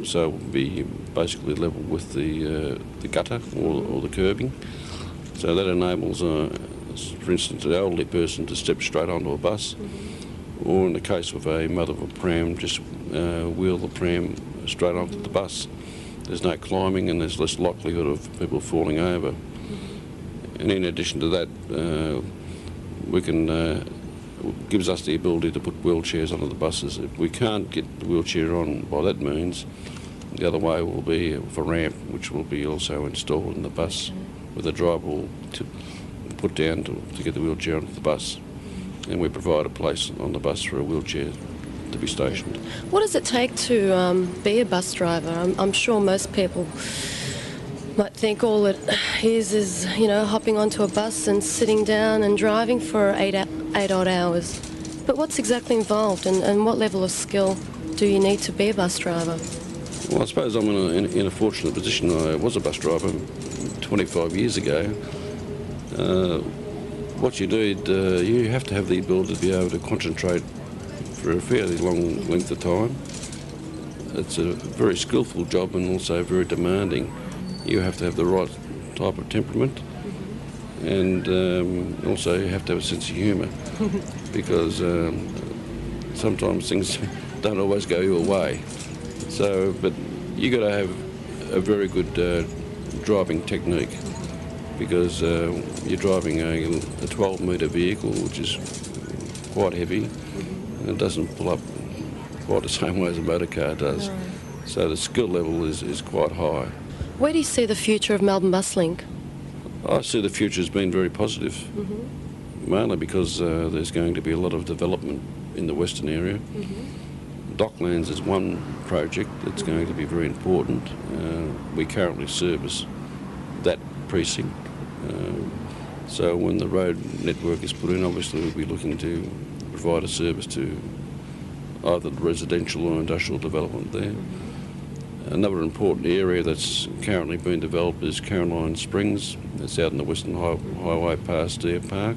so it will be basically level with the gutter or the curbing. So that enables, for instance, an elderly person to step straight onto a bus, or in the case of a mother of a pram, just wheel the pram straight onto the bus. There's no climbing and there's less likelihood of people falling over. And in addition to that, we can gives us the ability to put wheelchairs onto the buses. If we can't get the wheelchair on by that means, the other way will be for ramp, which will be also installed in the bus, where the driver will put down to get the wheelchair onto the bus. And we provide a place on the bus for a wheelchair to be stationed. What does it take to be a bus driver? I'm sure most people might think all it is, you know, hopping onto a bus and sitting down and driving for eight odd hours. But what's exactly involved, and what level of skill do you need to be a bus driver? Well, I suppose I'm in a fortunate position. I was a bus driver 25 years ago. What you need, you have to have the ability to be able to concentrate for a fairly long length of time. It's a very skillful job and also very demanding. You have to have the right type of temperament, and also you have to have a sense of humour, because sometimes things don't always go your way. So, but you got to have a very good driving technique, because you're driving a 12-metre vehicle, which is quite heavy, and it doesn't pull up quite the same way as a motor car does. No. So the skill level is quite high. Where do you see the future of Melbourne Bus Link? I see the future as being very positive, mainly because there's going to be a lot of development in the western area. Docklands is one project that's going to be very important. We currently service that precinct. So when the road network is put in, obviously we'll be looking to provide a service to either residential or industrial development there. Another important area that's currently being developed is Caroline Springs. It's out in the Western Highway past Deer Park.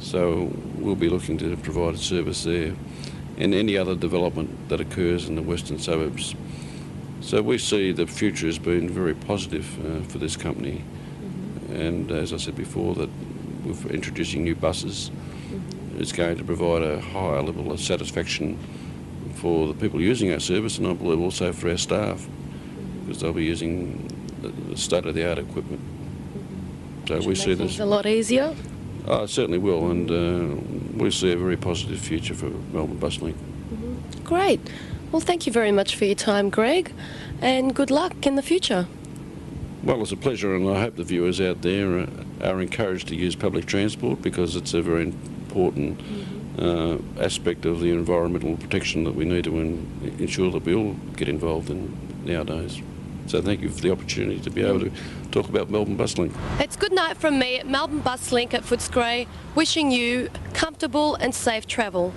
So we'll be looking to provide a service there, and any other development that occurs in the western suburbs. So we see the future as being very positive for this company. And as I said before, that with introducing new buses, it's going to provide a higher level of satisfaction for the people using our service, and I believe also for our staff, because they'll be using the state-of-the-art equipment. So we see this a lot easier. Oh, it certainly will, and we see a very positive future for Melbourne Bus Link. Great. Well, thank you very much for your time, Greg, and good luck in the future. Well, it's a pleasure, and I hope the viewers out there are encouraged to use public transport, because it's a very important aspect of the environmental protection that we need to ensure that we all get involved in nowadays. So thank you for the opportunity to be able to talk about Melbourne Bus Link. It's good night from me at Melbourne Bus Link at Footscray, wishing you comfortable and safe travel.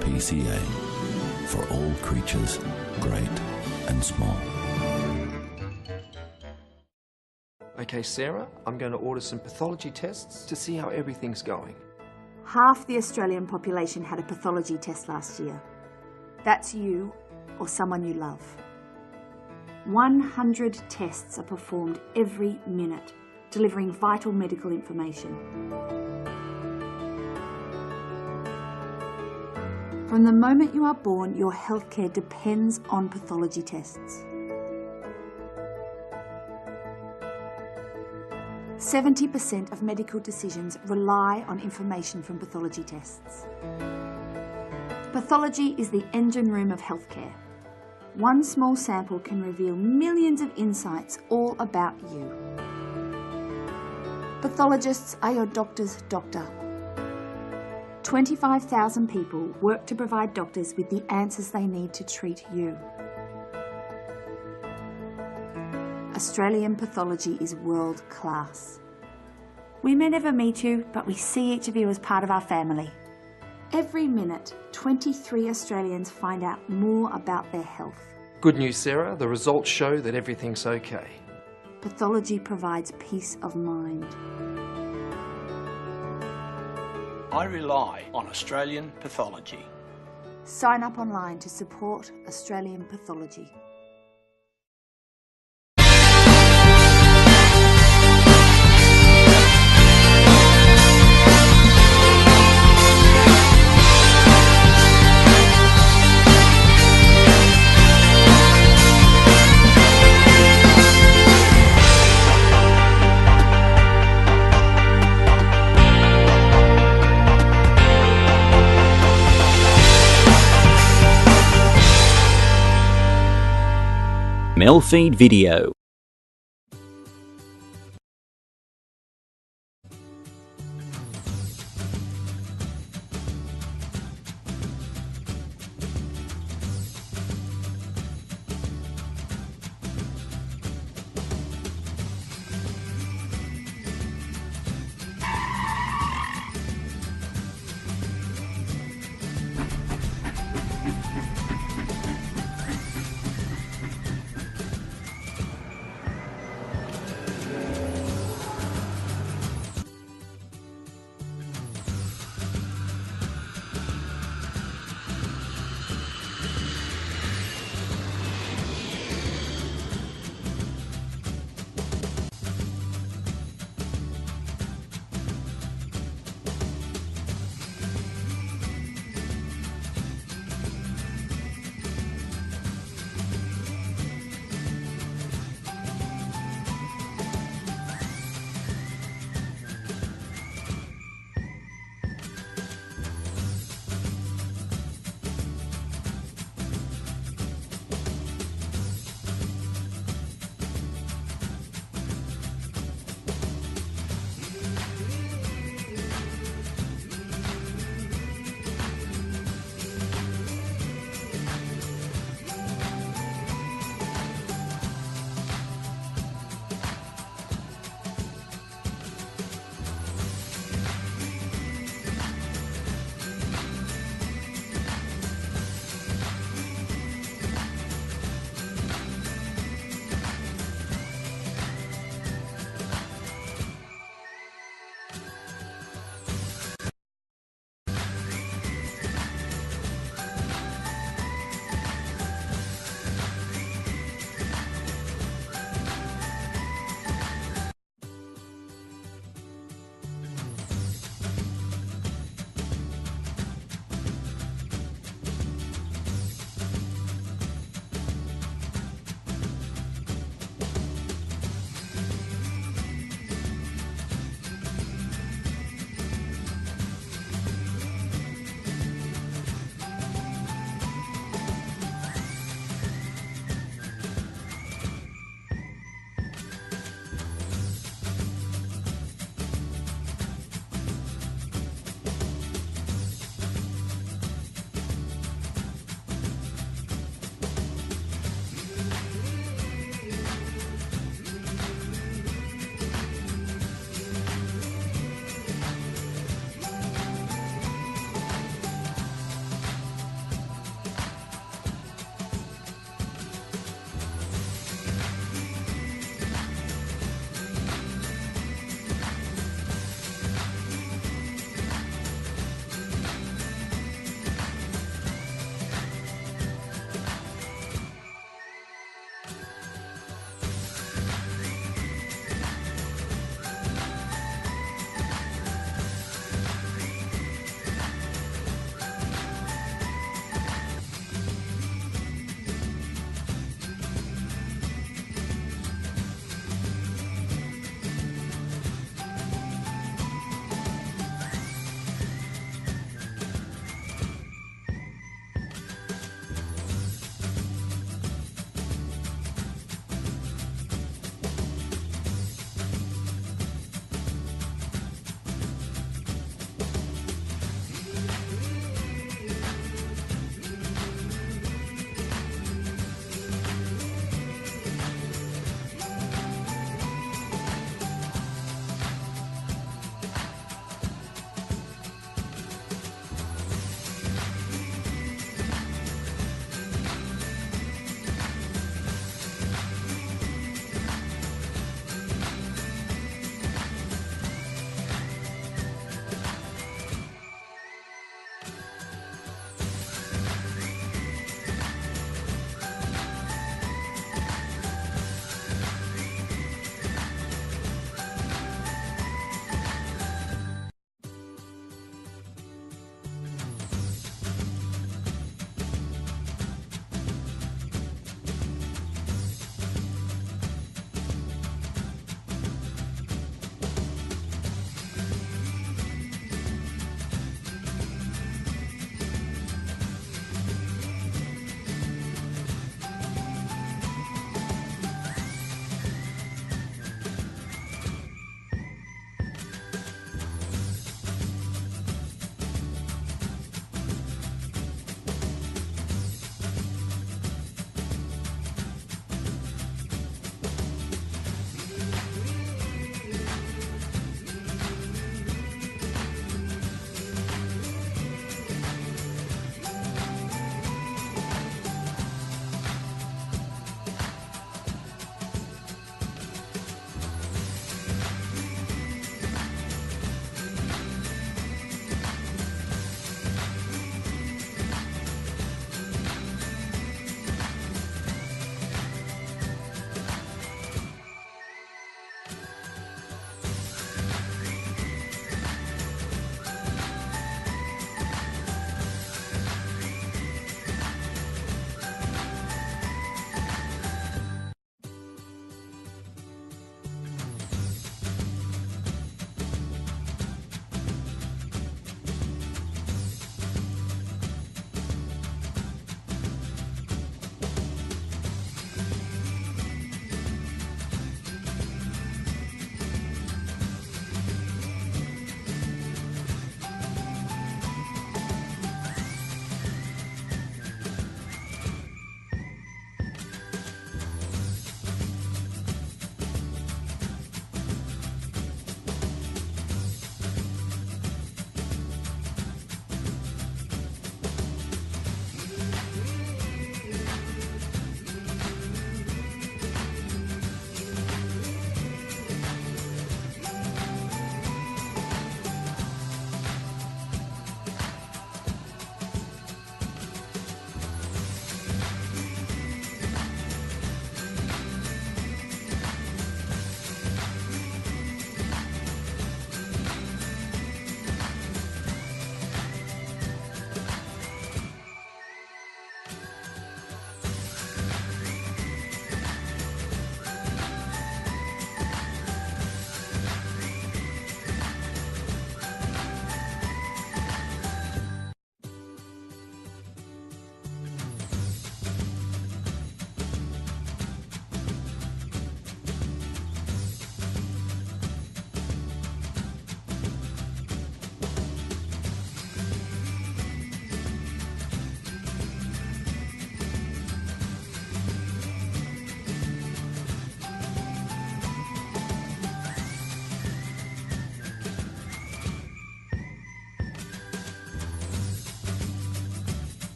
PCA, for all creatures, great and small. Okay, Sarah, I'm going to order some pathology tests to see how everything's going. Half the Australian population had a pathology test last year. That's you or someone you love. 100 tests are performed every minute, delivering vital medical information. From the moment you are born, your healthcare depends on pathology tests. 70% of medical decisions rely on information from pathology tests. Pathology is the engine room of healthcare. One small sample can reveal millions of insights all about you. Pathologists are your doctor's doctor. 25,000 people work to provide doctors with the answers they need to treat you. Australian pathology is world class. We may never meet you, but we see each of you as part of our family. Every minute, 23 Australians find out more about their health. Good news, Sarah. The results show that everything's okay. Pathology provides peace of mind. I rely on Australian pathology. Sign up online to support Australian pathology. MELfeed.video.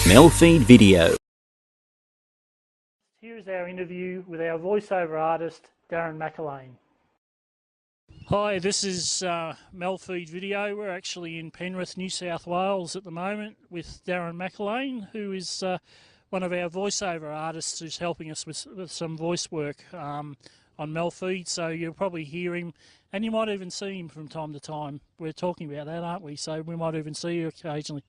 MELfeed.video. Here is our interview with our voiceover artist, Darren McElwain. Hi, this is MELfeed.video. We're actually in Penrith, New South Wales at the moment with Darren McElwain, who is one of our voiceover artists who's helping us with some voice work on MELfeed. So you'll probably hear him, and you might even see him from time to time. We're talking about that, aren't we? So we might even see you occasionally.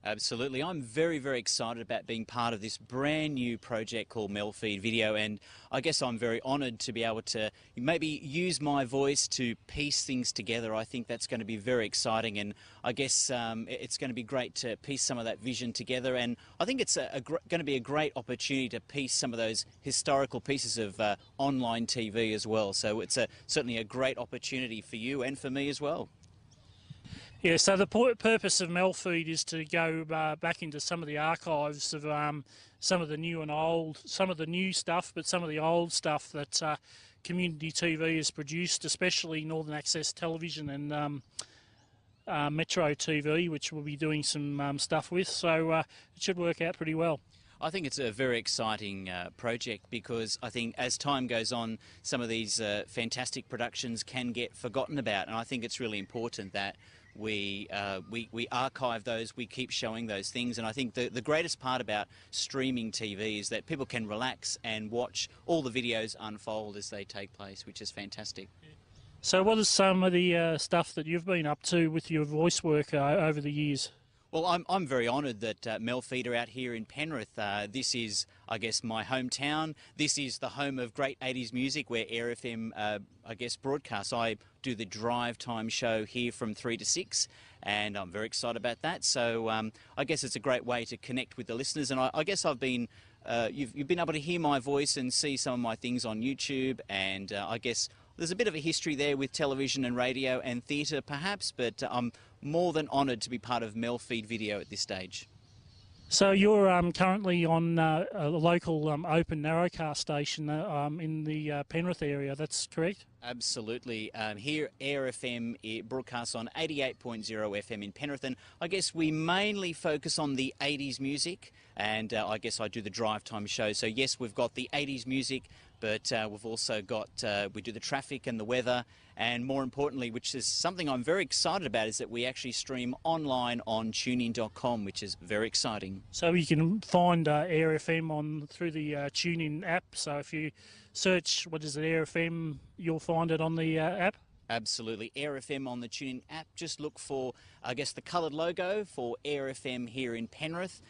Absolutely. I'm very, very excited about being part of this brand new project called MELfeed.video, and I guess I'm very honoured to be able to maybe use my voice to piece things together. I think that's going to be very exciting, and I guess it's going to be great to piece some of that vision together, and I think it's going to be a great opportunity to piece some of those historical pieces of online TV as well. So it's certainly a great opportunity for you and for me as well. Yeah, so the purpose of MELfeed is to go back into some of the archives of some of the new and old, some of the new stuff, but some of the old stuff that community TV has produced, especially Northern Access Television and Metro TV, which we'll be doing some stuff with. So it should work out pretty well. I think it's a very exciting project because I think as time goes on, some of these fantastic productions can get forgotten about, and I think it's really important that we archive those, we keep showing those things, and I think the greatest part about streaming TV is that people can relax and watch all the videos unfold as they take place, which is fantastic. So what is some of the stuff that you've been up to with your voice work over the years? Well, I'm very honoured that MELfeed are out here in Penrith. This is, I guess, my hometown. This is the home of great 80s music where Air FM, I guess, broadcasts. I do the drive time show here from 3 to 6, and I'm very excited about that. So I guess it's a great way to connect with the listeners, and I guess I've been, you've been able to hear my voice and see some of my things on YouTube, and I guess there's a bit of a history there with television and radio and theatre perhaps, but I'm more than honoured to be part of MELfeed.video at this stage. So you're currently on a local open narrowcast station in the Penrith area, that's correct? Absolutely. Here Air FM broadcasts on 88.0 FM in Penrith, and I guess we mainly focus on the 80s music, and I guess I do the drive time show. So yes, we've got the 80s music, but we've also got, we do the traffic and the weather, and more importantly, which is something I'm very excited about, is that we actually stream online on tunein.com, which is very exciting. So you can find Air FM through the TuneIn app, so if you search, what is it, Air FM, you'll find it on the app? Absolutely. Air FM on the TuneIn app. Just look for, I guess, the coloured logo for Air FM here in Penrith,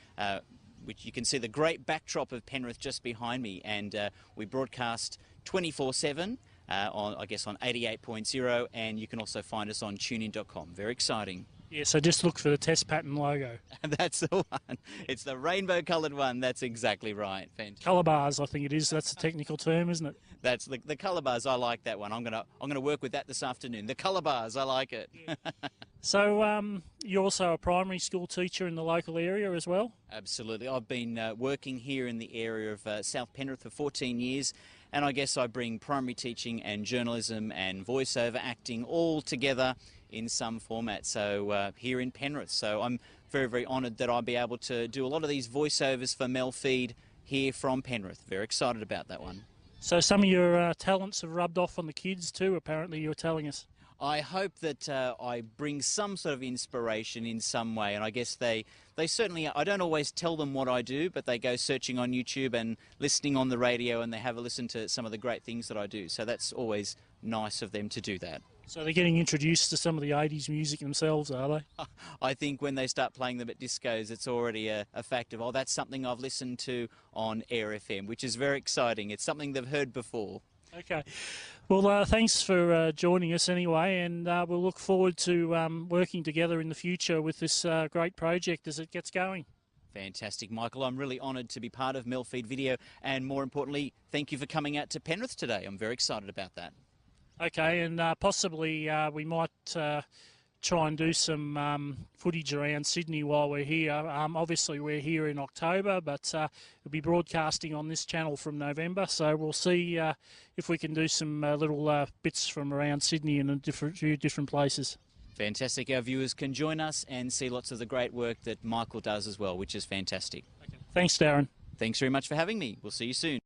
which you can see the great backdrop of Penrith just behind me, and we broadcast 24/7 on, I guess, on 88.0, and you can also find us on tunein.com. Very exciting. Yeah, so just look for the test pattern logo. That's the one. It's the rainbow coloured one. That's exactly right. Fantastic. Colour bars, I think it is. That's a technical term, isn't it? That's the colour bars. I like that one. I'm gonna work with that this afternoon. The colour bars. I like it. Yeah. So you're also a primary school teacher in the local area as well? Absolutely. I've been working here in the area of South Penrith for 14 years, and I guess I bring primary teaching and journalism and voiceover acting all together in some format, so here in Penrith. So I'm very, very honoured that I'll be able to do a lot of these voiceovers for MELfeed here from Penrith. Very excited about that one. So some of your talents have rubbed off on the kids too, apparently, you were telling us. I hope that I bring some sort of inspiration in some way, and I guess they certainly, I don't always tell them what I do, but they go searching on YouTube and listening on the radio, and they have a listen to some of the great things that I do. So that's always nice of them to do that. So they're getting introduced to some of the 80s music themselves, are they? I think when they start playing them at discos, it's already a fact of, oh, that's something I've listened to on Air FM, which is very exciting. It's something they've heard before. Okay. Well, thanks for joining us anyway, and we'll look forward to working together in the future with this great project as it gets going. Fantastic, Michael. I'm really honoured to be part of MELfeed.video, and more importantly, thank you for coming out to Penrith today. I'm very excited about that. Okay, and possibly we might try and do some footage around Sydney while we're here. Obviously we're here in October, but we'll be broadcasting on this channel from November, so we'll see if we can do some little bits from around Sydney and a few different places. Fantastic. Our viewers can join us and see lots of the great work that Michael does as well, which is fantastic. Thanks, Darren. Thanks very much for having me. We'll see you soon.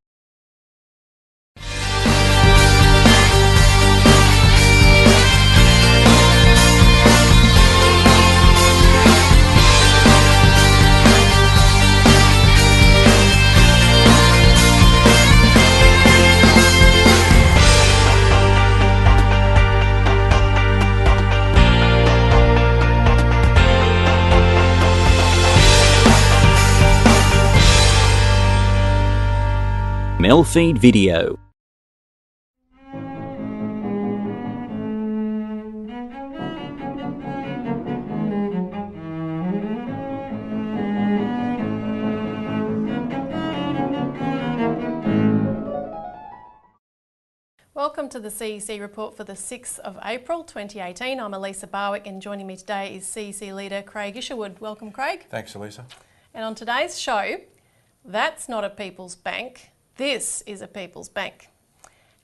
MELfeed.video. Welcome to the CEC Report for the 6th of April 2018. I'm Elisa Barwick and joining me today is CEC leader Craig Isherwood. Welcome, Craig. Thanks, Elisa. And on today's show, that's not a people's bank, this is a people's bank.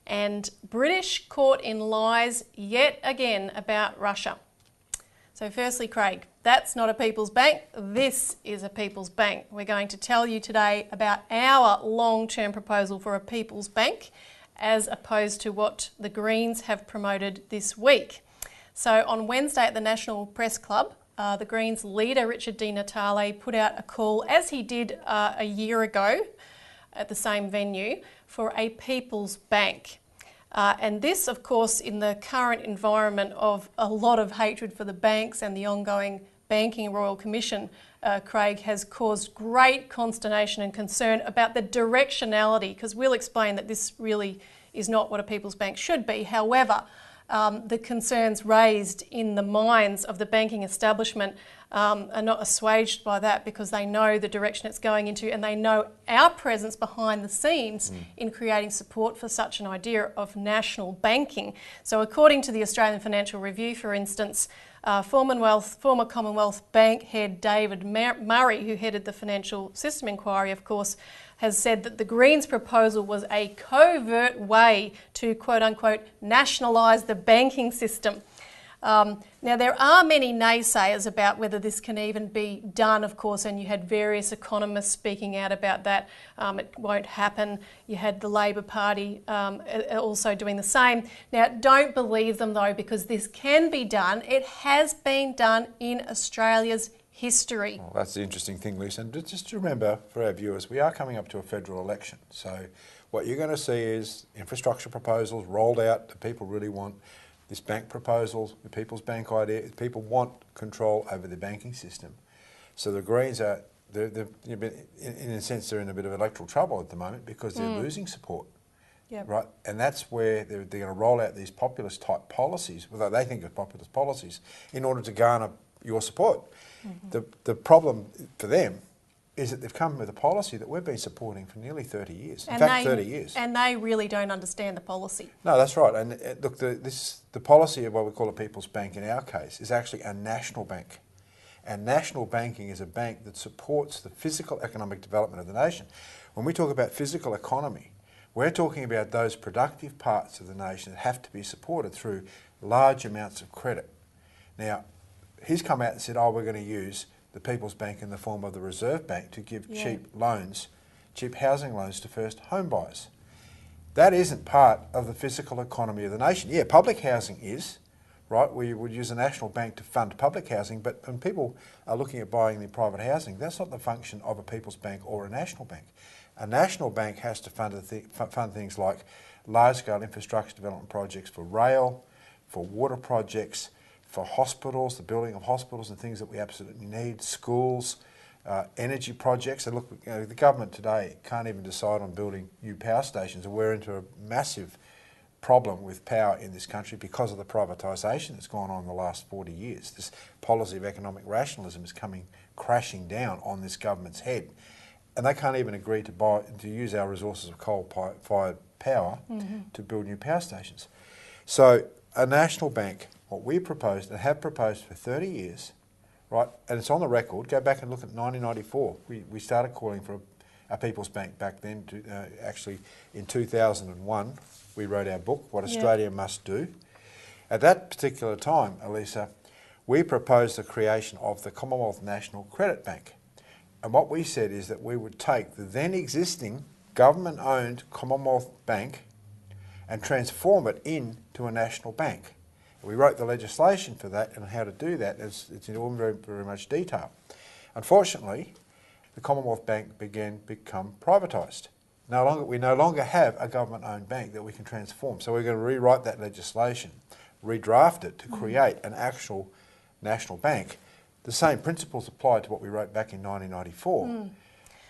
And British caught in lies yet again about Russia. So firstly, Craig, that's not a people's bank, this is a people's bank. We're going to tell you today about our long-term proposal for a people's bank as opposed to what the Greens have promoted this week. So on Wednesday at the National Press Club, the Greens leader Richard Di Natale put out a call, as he did a year ago at the same venue, for a people's bank. And this, of course, in the current environment of a lot of hatred for the banks and the ongoing Banking Royal Commission, Craig, has caused great consternation and concern about the directionality, because we'll explain that this really is not what a people's bank should be. However, the concerns raised in the minds of the banking establishment are not assuaged by that, because they know the direction it's going into and they know our presence behind the scenes in creating support for such an idea of national banking. So according to the Australian Financial Review, for instance, former Commonwealth Bank head David Murray, who headed the Financial System Inquiry, of course, has said that the Greens' proposal was a covert way to, quote unquote, nationalise the banking system. Now, there are many naysayers about whether this can even be done, of course, and you had various economists speaking out about that. It won't happen. You had the Labor Party also doing the same. Now, don't believe them, though, because this can be done. It has been done in Australia's history. Well, that's the interesting thing, Lisa. And just to remember for our viewers, we are coming up to a federal election. So what you're going to see is infrastructure proposals rolled out that people really want. This bank proposal, the People's Bank idea, people want control over the banking system. So the Greens are, in a sense, they're in a bit of electoral trouble at the moment because they're losing support. Yep. Right? And that's where they're going to roll out these populist type policies, whether they think of populist policies, in order to garner your support. The problem for them is that they've come with a policy that we've been supporting for nearly 30 years. In fact, 30 years. And they really don't understand the policy. No, that's right. And look, the policy of what we call a people's bank in our case is actually a national bank. And national banking is a bank that supports the physical economic development of the nation. When we talk about physical economy, we're talking about those productive parts of the nation that have to be supported through large amounts of credit. Now, he's come out and said, oh, we're going to use the People's Bank in the form of the Reserve Bank to give cheap loans, cheap housing loans to first home buyers. That isn't part of the physical economy of the nation. Yeah, public housing is, right? We would use a national bank to fund public housing, but when people are looking at buying their private housing, that's not the function of a People's Bank or a national bank. A national bank has to fund things like large-scale infrastructure development projects for rail, for water projects, for hospitals, the building of hospitals and things that we absolutely need, schools, energy projects. And look, you know, the government today can't even decide on building new power stations, and we're into a massive problem with power in this country because of the privatisation that's gone on in the last 40 years. This policy of economic rationalism is coming crashing down on this government's head. And they can't even agree to use our resources of coal-fired power to build new power stations. So a national bank, what we proposed and have proposed for 30 years, right, and it's on the record, go back and look at 1994. We started calling for a People's Bank back then. Actually, in 2001, we wrote our book, What Australia Must Do. At that particular time, Elisa, we proposed the creation of the Commonwealth National Credit Bank. And what we said is that we would take the then existing government-owned Commonwealth Bank and transform it into a national bank. We wrote the legislation for that and how to do that. It's in all very, very much detail. Unfortunately, the Commonwealth Bank become privatised. We no longer have a government-owned bank that we can transform. So we're going to rewrite that legislation, redraft it to create an actual national bank. The same principles apply to what we wrote back in 1994.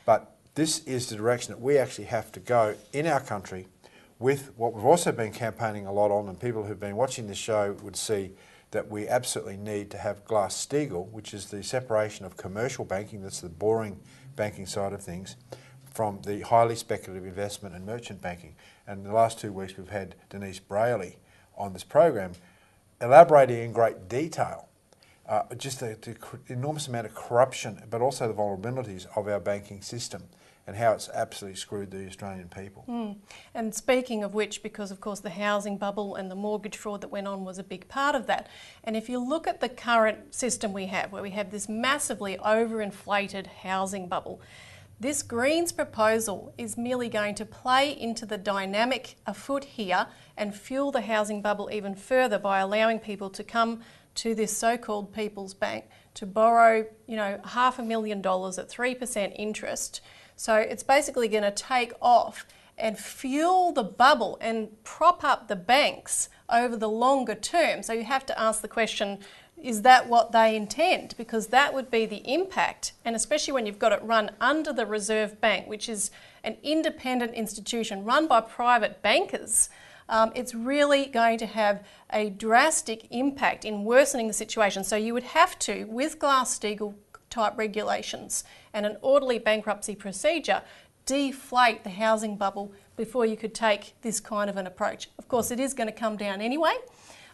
But this is the direction that we actually have to go in our country, with what we've also been campaigning a lot on, and people who've been watching this show would see that we absolutely need to have Glass-Steagall, which is the separation of commercial banking, that's the boring banking side of things, from the highly speculative investment and merchant banking. And in the last 2 weeks we've had Denise Brayley on this program elaborating in great detail just the enormous amount of corruption, but also the vulnerabilities of our banking system and how it's absolutely screwed the Australian people. And speaking of which, because of course the housing bubble and the mortgage fraud that went on was a big part of that. And if you look at the current system we have, where we have this massively overinflated housing bubble, this Greens proposal is merely going to play into the dynamic afoot here and fuel the housing bubble even further by allowing people to come to this so-called People's Bank to borrow, $500,000 at 3% interest. So it's basically going to take off and fuel the bubble and prop up the banks over the longer term. So you have to ask the question, is that what they intend? Because that would be the impact, and especially when you've got it run under the Reserve Bank, which is an independent institution run by private bankers, it's really going to have a drastic impact in worsening the situation. So you would have to, with Glass-Steagall type regulations and an orderly bankruptcy procedure, deflate the housing bubble before you could take this kind of an approach. Of course, it is going to come down anyway,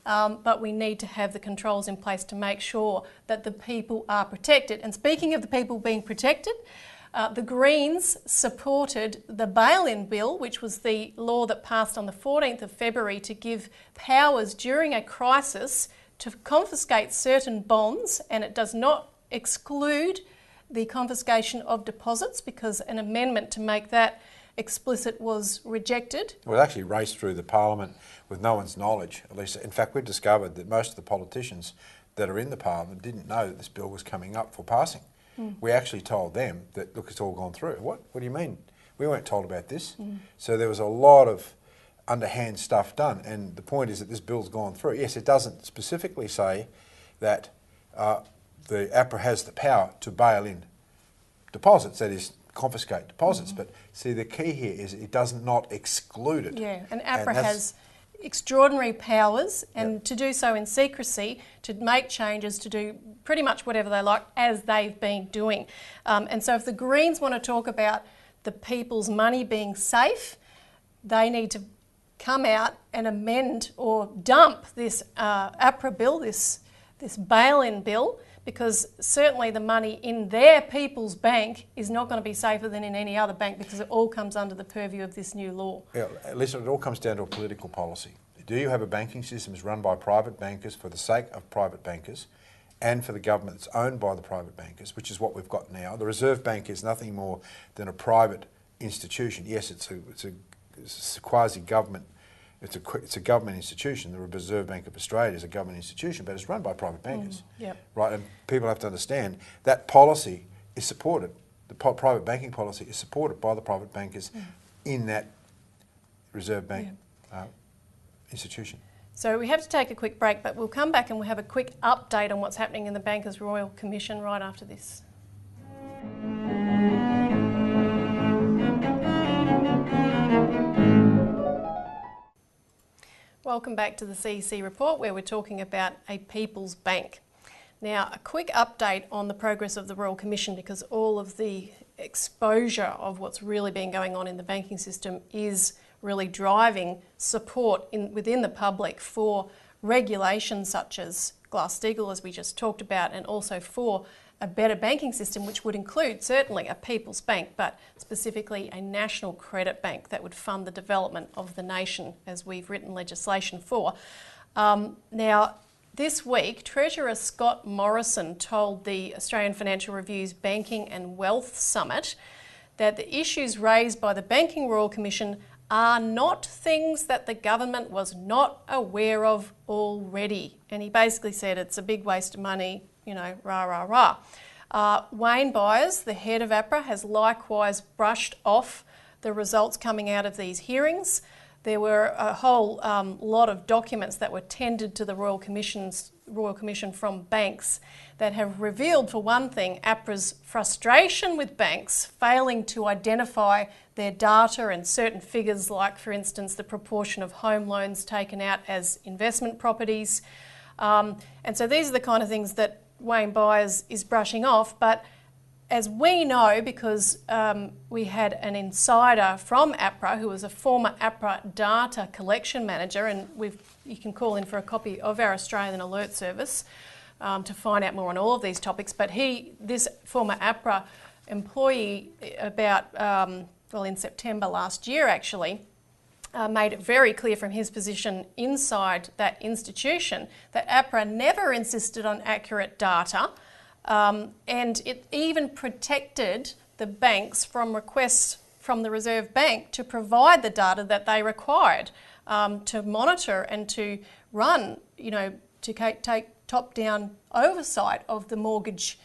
but we need to have the controls in place to make sure that the people are protected. And speaking of the people being protected, the Greens supported the bail-in bill, which was the law that passed on the 14th of February to give powers during a crisis to confiscate certain bonds, and it does not exclude the confiscation of deposits because an amendment to make that explicit was rejected. Well, it actually raced through the Parliament with no one's knowledge. At least, in fact, we've discovered that most of the politicians that are in the Parliament didn't know that this bill was coming up for passing. We actually told them that, look, it's all gone through. What do you mean? We weren't told about this. So there was a lot of underhand stuff done, and the point is that this bill's gone through. Yes, it doesn't specifically say that the APRA has the power to bail in deposits, that is, confiscate deposits. But see, the key here is it does not exclude it. Yeah, and APRA has extraordinary powers, and to do so in secrecy, to make changes, to do pretty much whatever they like, as they've been doing. And so if the Greens want to talk about the people's money being safe, they need to come out and amend or dump this APRA bill, this bail-in bill, because certainly the money in their People's Bank is not going to be safer than in any other bank, because it all comes under the purview of this new law. Yeah, listen, it all comes down to a political policy. Do you have a banking system that's run by private bankers for the sake of private bankers and for the government that's owned by the private bankers, which is what we've got now? The Reserve Bank is nothing more than a private institution. Yes, it's a quasi-government. It's a government institution. The Reserve Bank of Australia is a government institution, but it's run by private bankers. Right, and people have to understand that policy is supported. The private banking policy is supported by the private bankers in that Reserve Bank institution. So we have to take a quick break, but we'll come back and we'll have a quick update on what's happening in the Bankers Royal Commission right after this. Welcome back to the CEC Report, where we're talking about a People's Bank. Now, a quick update on the progress of the Royal Commission, because all of the exposure of what's really been going on in the banking system is really driving support within the public for regulations such as Glass-Steagall, as we just talked about, and also for a better banking system, which would include certainly a People's Bank, but specifically a national credit bank that would fund the development of the nation, as we've written legislation for. Now, This week, Treasurer Scott Morrison told the Australian Financial Review's Banking and Wealth Summit that the issues raised by the Banking Royal Commission are not things that the government was not aware of already. And he basically said it's a big waste of money, you know, rah, rah, rah. Wayne Byers, the head of APRA, has likewise brushed off the results coming out of these hearings. There were a whole lot of documents that were tendered to the Royal Commission from banks that have revealed, for one thing, APRA's frustration with banks failing to identify their data and certain figures, like, for instance, the proportion of home loans taken out as investment properties. And so these are the kind of things that Wayne Byers is brushing off. But as we know, because we had an insider from APRA who was a former APRA data collection manager, and you can call in for a copy of our Australian Alert Service to find out more on all of these topics. But this former APRA employee, in September last year actually, made it very clear from his position inside that institution that APRA never insisted on accurate data. And it even protected the banks from requests from the Reserve Bank to provide the data that they required to monitor and to run, to take top-down oversight of the mortgage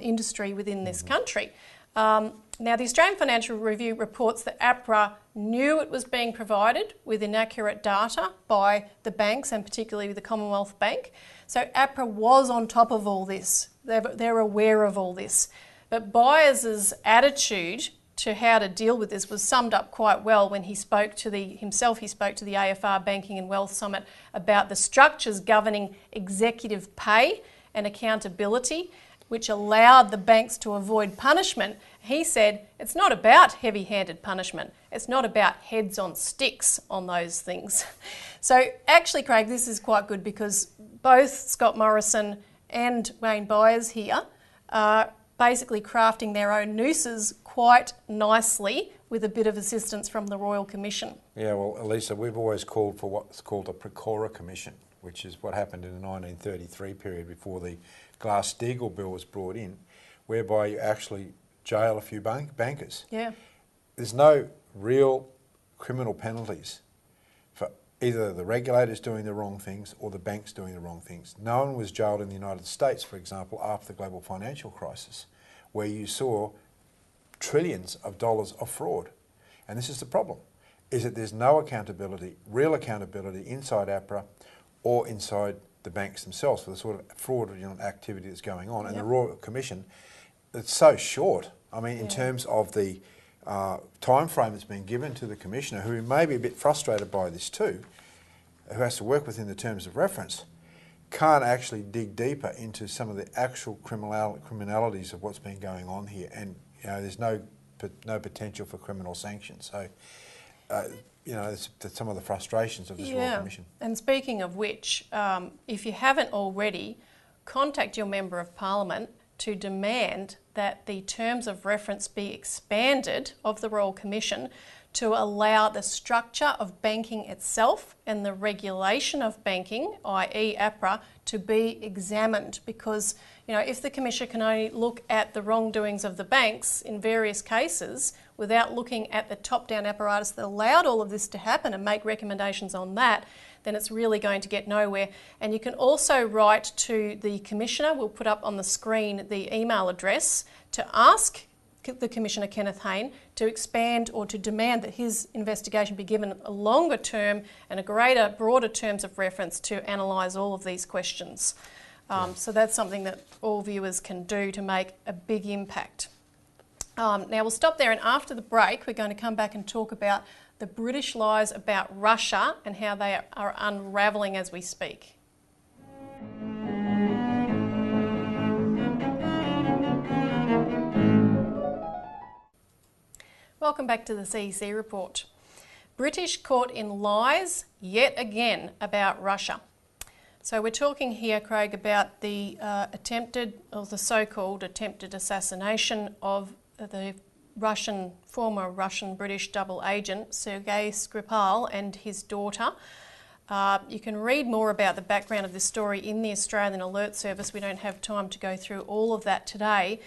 industry within this country. Now, the Australian Financial Review reports that APRA knew it was being provided with inaccurate data by the banks, and particularly the Commonwealth Bank. So APRA was on top of all this. They're aware of all this. But Byers' attitude to how to deal with this was summed up quite well when he spoke to the AFR Banking and Wealth Summit about the structures governing executive pay and accountability, which allowed the banks to avoid punishment. He said it's not about heavy-handed punishment. It's not about heads on sticks on those things. So actually, Craig, this is quite good because both Scott Morrison and Wayne Byers here are basically crafting their own nooses quite nicely with a bit of assistance from the Royal Commission. Yeah, well, Elisa, we've always called for what's called a Precora Commission, which is what happened in the 1933 period before the Glass-Steagall Bill was brought in, whereby you actually jail a few bankers. Yeah. There's no real criminal penalties for either the regulators doing the wrong things or the banks doing the wrong things. No one was jailed in the United States, for example, after the global financial crisis, where you saw trillions of dollars of fraud. And this is the problem, is that there's no accountability, real accountability inside APRA or inside the banks themselves for the sort of fraudulent activity that's going on. And the Royal Commission, it's so short. I mean, in terms of the time frame that's been given to the Commissioner, who may be a bit frustrated by this too, who has to work within the terms of reference, can't actually dig deeper into some of the actual criminalities of what's been going on here. And there's no potential for criminal sanctions. So, it's some of the frustrations of this Royal Commission. And speaking of which, if you haven't already, contact your Member of Parliament to demand that the terms of reference be expanded of the Royal Commission to allow the structure of banking itself and the regulation of banking, i.e. APRA, to be examined. Because, if the Commission can only look at the wrongdoings of the banks in various cases without looking at the top-down apparatus that allowed all of this to happen and make recommendations on that, then it's really going to get nowhere. And you can also write to the Commissioner. We'll put up on the screen the email address to ask the Commissioner, Kenneth Hayne, to expand or to demand that his investigation be given a longer term and a broader terms of reference to analyse all of these questions. So that's something that all viewers can do to make a big impact. Now we'll stop there, and after the break we're going to come back and talk about the British lies about Russia and how they are unravelling as we speak. Welcome back to the CEC Report. British caught in lies yet again about Russia. So we're talking here, Craig, about the so-called attempted assassination of the former Russian-British double agent Sergei Skripal and his daughter. You can read more about the background of this story in the Australian Alert Service. We don't have time to go through all of that today.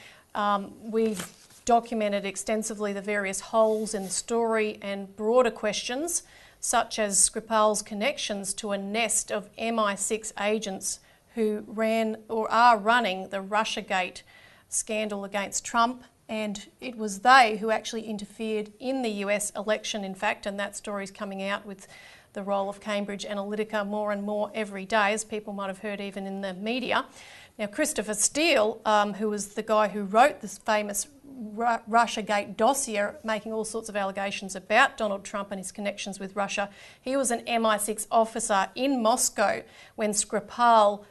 We've documented extensively the various holes in the story and broader questions, such as Skripal's connections to a nest of MI6 agents who ran or are running the Russiagate scandal against Trump, and it was they who actually interfered in the US election, in fact, and that story's coming out with the role of Cambridge Analytica more and more every day, as people might have heard even in the media. Now, Christopher Steele, who was the guy who wrote this famous Russiagate dossier, making all sorts of allegations about Donald Trump and his connections with Russia, he was an MI6 officer in Moscow when Skripal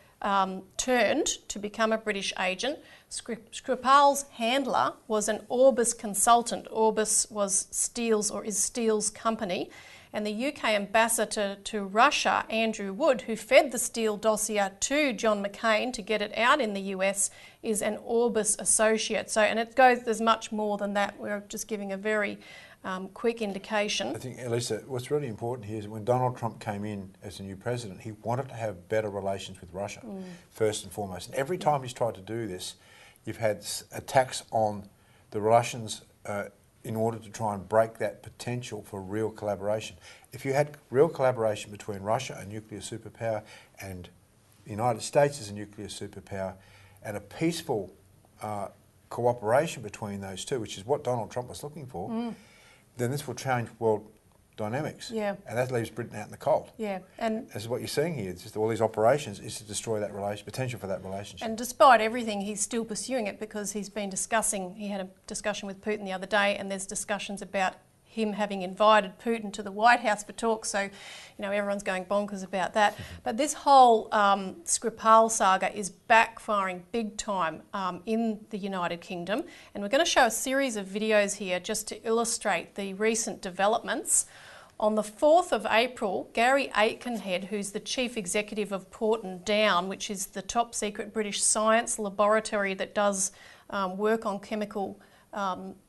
turned to become a British agent. Skripal's handler was an Orbis consultant. Orbis was Steele's, or is Steele's, company. And the UK ambassador to Russia, Andrew Wood, who fed the Steele dossier to John McCain to get it out in the US, is an Orbis associate. So, and it goes, there's much more than that. We're just giving a very quick indication. I think, Elisa, what's really important here is when Donald Trump came in as the new president, he wanted to have better relations with Russia, first and foremost. And every time he's tried to do this, you've had attacks on the Russians in order to try and break that potential for real collaboration. If you had real collaboration between Russia, a nuclear superpower, and the United States as a nuclear superpower, and a peaceful cooperation between those two, which is what Donald Trump was looking for, then this will change world dynamics. Yeah. And that leaves Britain out in the cold. Yeah. And this is what you're seeing here. It's just all these operations is to destroy that potential for that relationship. And despite everything, he's still pursuing it because he's been discussing, he had a discussion with Putin the other day, and there's discussions about him having invited Putin to the White House for talks, so, you know, everyone's going bonkers about that. But this whole Skripal saga is backfiring big time in the United Kingdom, and we're going to show a series of videos here just to illustrate the recent developments. On the 4th of April, Gary Aikenhead, who's the chief executive of Porton Down, which is the top secret British science laboratory that does work on chemical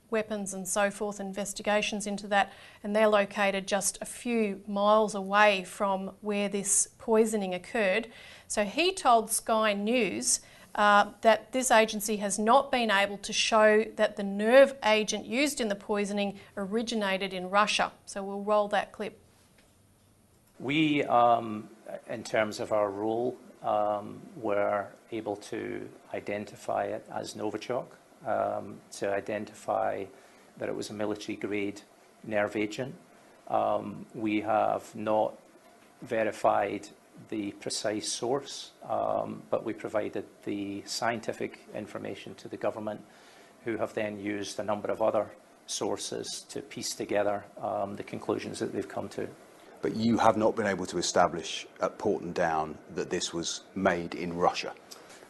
weapons and so forth, investigations into that, and they're located just a few miles away from where this poisoning occurred. So he told Sky News that this agency has not been able to show that the nerve agent used in the poisoning originated in Russia. So we'll roll that clip. We, in terms of our role, were able to identify it as Novichok, to identify that it was a military-grade nerve agent. We have not verified the precise source, but we provided the scientific information to the government, who have then used a number of other sources to piece together the conclusions that they've come to. But you have not been able to establish at Porton Down that this was made in Russia?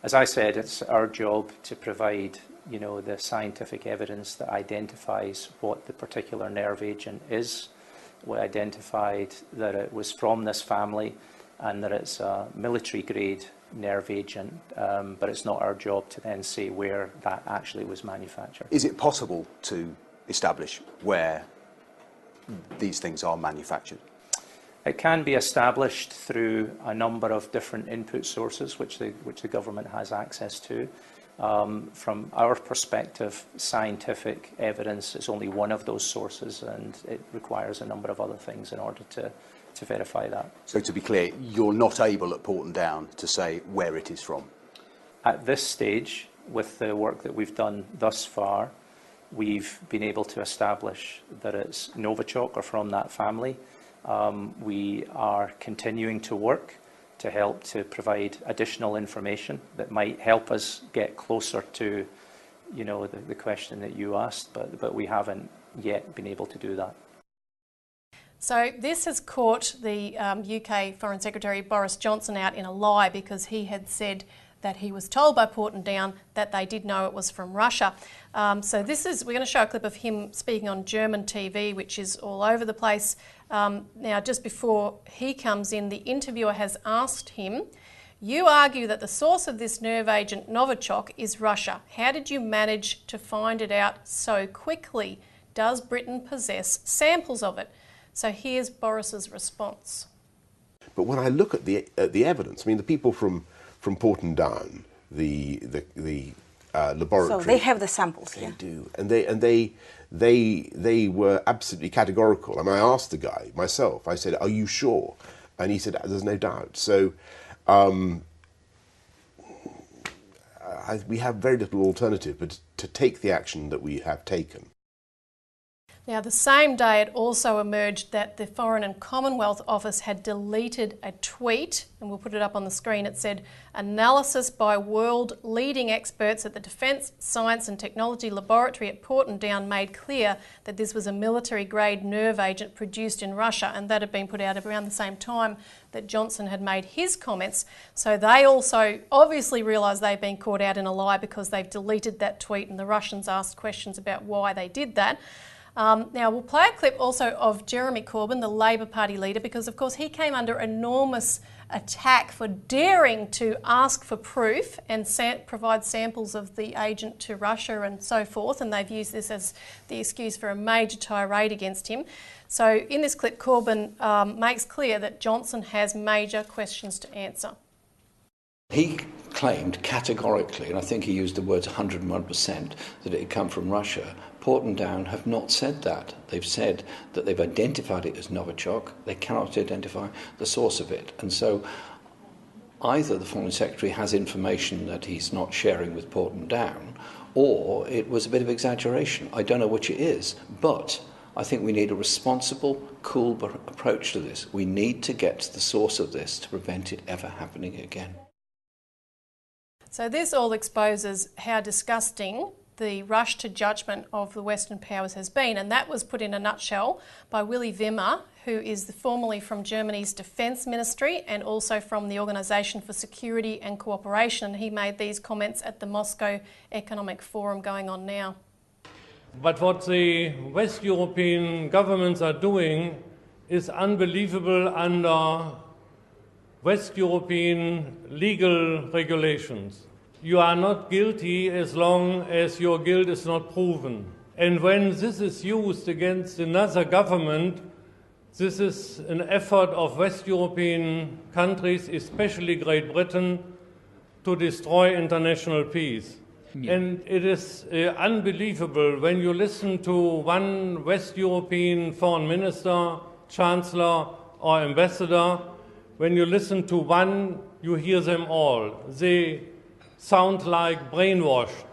As I said, it's our job to provide, you know, the scientific evidence that identifies what the particular nerve agent is. We identified that it was from this family and that it's a military-grade nerve agent, but it's not our job to then say where that actually was manufactured. Is it possible to establish where these things are manufactured? It can be established through a number of different input sources which the government has access to. From our perspective, scientific evidence is only one of those sources, and it requires a number of other things in order to verify that. So to be clear, you're not able at Porton Down to say where it is from? At this stage, with the work that we've done thus far, we've been able to establish that it's Novichok or from that family. We are continuing to work to help to provide additional information that might help us get closer to, you know, the question that you asked, but we haven't yet been able to do that. So this has caught the UK Foreign Secretary Boris Johnson out in a lie, because he had said that he was told by Porton Down that they did know it was from Russia. So this is, we're going to show a clip of him speaking on German TV, which is all over the place. Now, just before he comes in, the interviewer has asked him, "You argue that the source of this nerve agent Novichok is Russia. How did you manage to find it out so quickly? Does Britain possess samples of it?" So here's Boris's response. But when I look at the evidence, I mean, the people from Porton Down, the laboratory. So they have the samples. They do, and they were absolutely categorical. I mean, I asked the guy myself. I said, "Are you sure?" And he said, "There's no doubt." So we have very little alternative but to take the action that we have taken. Now, the same day it also emerged that the Foreign and Commonwealth Office had deleted a tweet, and we'll put it up on the screen. It said, "Analysis by world leading experts at the Defence Science and Technology Laboratory at Porton Down made clear that this was a military-grade nerve agent produced in Russia," and that had been put out around the same time that Johnson had made his comments. So they also obviously realised they've been caught out in a lie because they've deleted that tweet, and the Russians asked questions about why they did that. Now, we'll play a clip also of Jeremy Corbyn, the Labor Party leader, because of course he came under enormous attack for daring to ask for proof and provide samples of the agent to Russia and so forth, and they've used this as the excuse for a major tirade against him. So in this clip, Corbyn makes clear that Johnson has major questions to answer. He claimed categorically, and I think he used the words 101%, that it had come from Russia. Porton Down have not said that. They've said that they've identified it as Novichok. They cannot identify the source of it. And so either the Foreign Secretary has information that he's not sharing with Porton Down, or it was a bit of exaggeration. I don't know which it is, but I think we need a responsible, cool approach to this. We need to get to the source of this to prevent it ever happening again. So this all exposes how disgusting the rush to judgment of the Western powers has been, and that was put in a nutshell by Willy Wimmer, who is formerly from Germany's Defence Ministry and also from the Organisation for Security and Cooperation. He made these comments at the Moscow Economic Forum going on now. But what the West European governments are doing is unbelievable under West European legal regulations. You are not guilty as long as your guilt is not proven. And when this is used against another government, this is an effort of West European countries, especially Great Britain, to destroy international peace. Yeah. And it is unbelievable when you listen to one West European foreign minister, chancellor or ambassador. When you listen to one, you hear them all. They sound like brainwashed.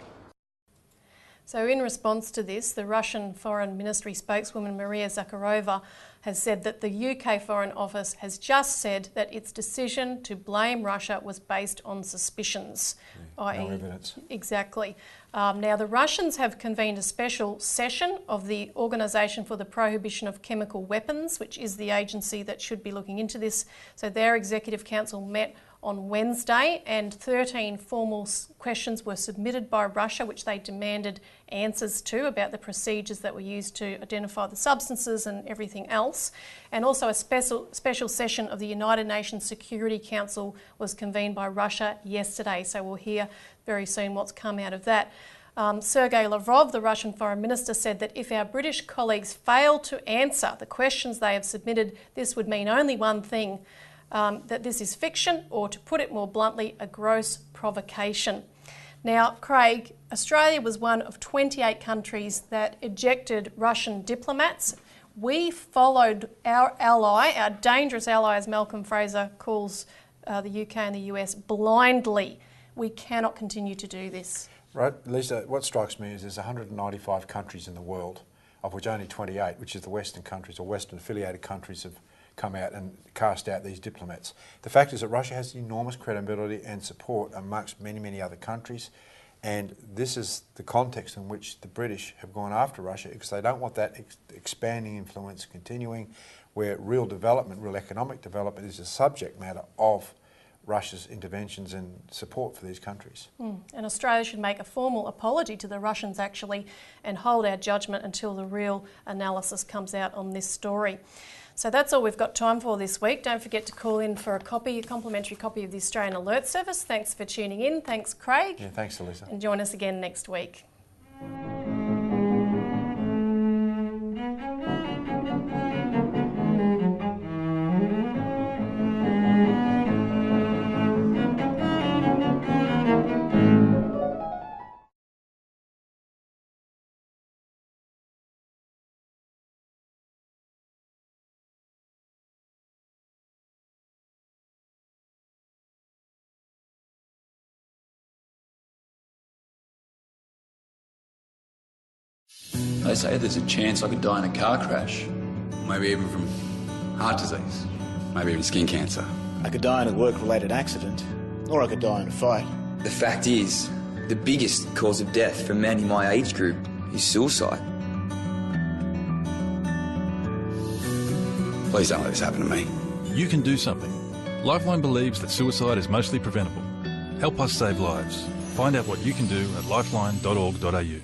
So in response to this, the Russian Foreign Ministry spokeswoman Maria Zakharova has said that the UK Foreign Office has just said that its decision to blame Russia was based on suspicions. No evidence. Exactly. Now, the Russians have convened a special session of the Organisation for the Prohibition of Chemical Weapons, which is the agency that should be looking into this. So their Executive Council met on Wednesday, and 13 formal questions were submitted by Russia, which they demanded answers to about the procedures that were used to identify the substances and everything else. And also a special session of the United Nations Security Council was convened by Russia yesterday, so we'll hear very soon what's come out of that. Sergei Lavrov, the Russian Foreign Minister, said that if our British colleagues fail to answer the questions they have submitted, this would mean only one thing, that this is fiction, or to put it more bluntly, a gross provocation. Now, Craig, Australia was one of 28 countries that ejected Russian diplomats. We followed our ally, our dangerous ally, as Malcolm Fraser calls the UK and the US, blindly. We cannot continue to do this. Right, Lisa, what strikes me is there's 195 countries in the world, of which only 28, which is the Western countries or Western affiliated countries, have come out and cast out these diplomats. The fact is that Russia has enormous credibility and support amongst many, many other countries, and this is the context in which the British have gone after Russia, because they don't want that expanding influence continuing, where real development, real economic development is a subject matter of Russia's interventions and support for these countries. And Australia should make a formal apology to the Russians actually, and hold our judgment until the real analysis comes out on this story. So that's all we've got time for this week. Don't forget to call in for a complimentary copy of the Australian Alert Service. Thanks for tuning in. Thanks, Craig. Yeah, thanks, Elisa. And join us again next week. They say there's a chance I could die in a car crash, maybe even from heart disease, maybe even skin cancer. I could die in a work-related accident, or I could die in a fight. The fact is, the biggest cause of death for men in my age group is suicide. Please don't let this happen to me. You can do something. Lifeline believes that suicide is mostly preventable. Help us save lives. Find out what you can do at lifeline.org.au.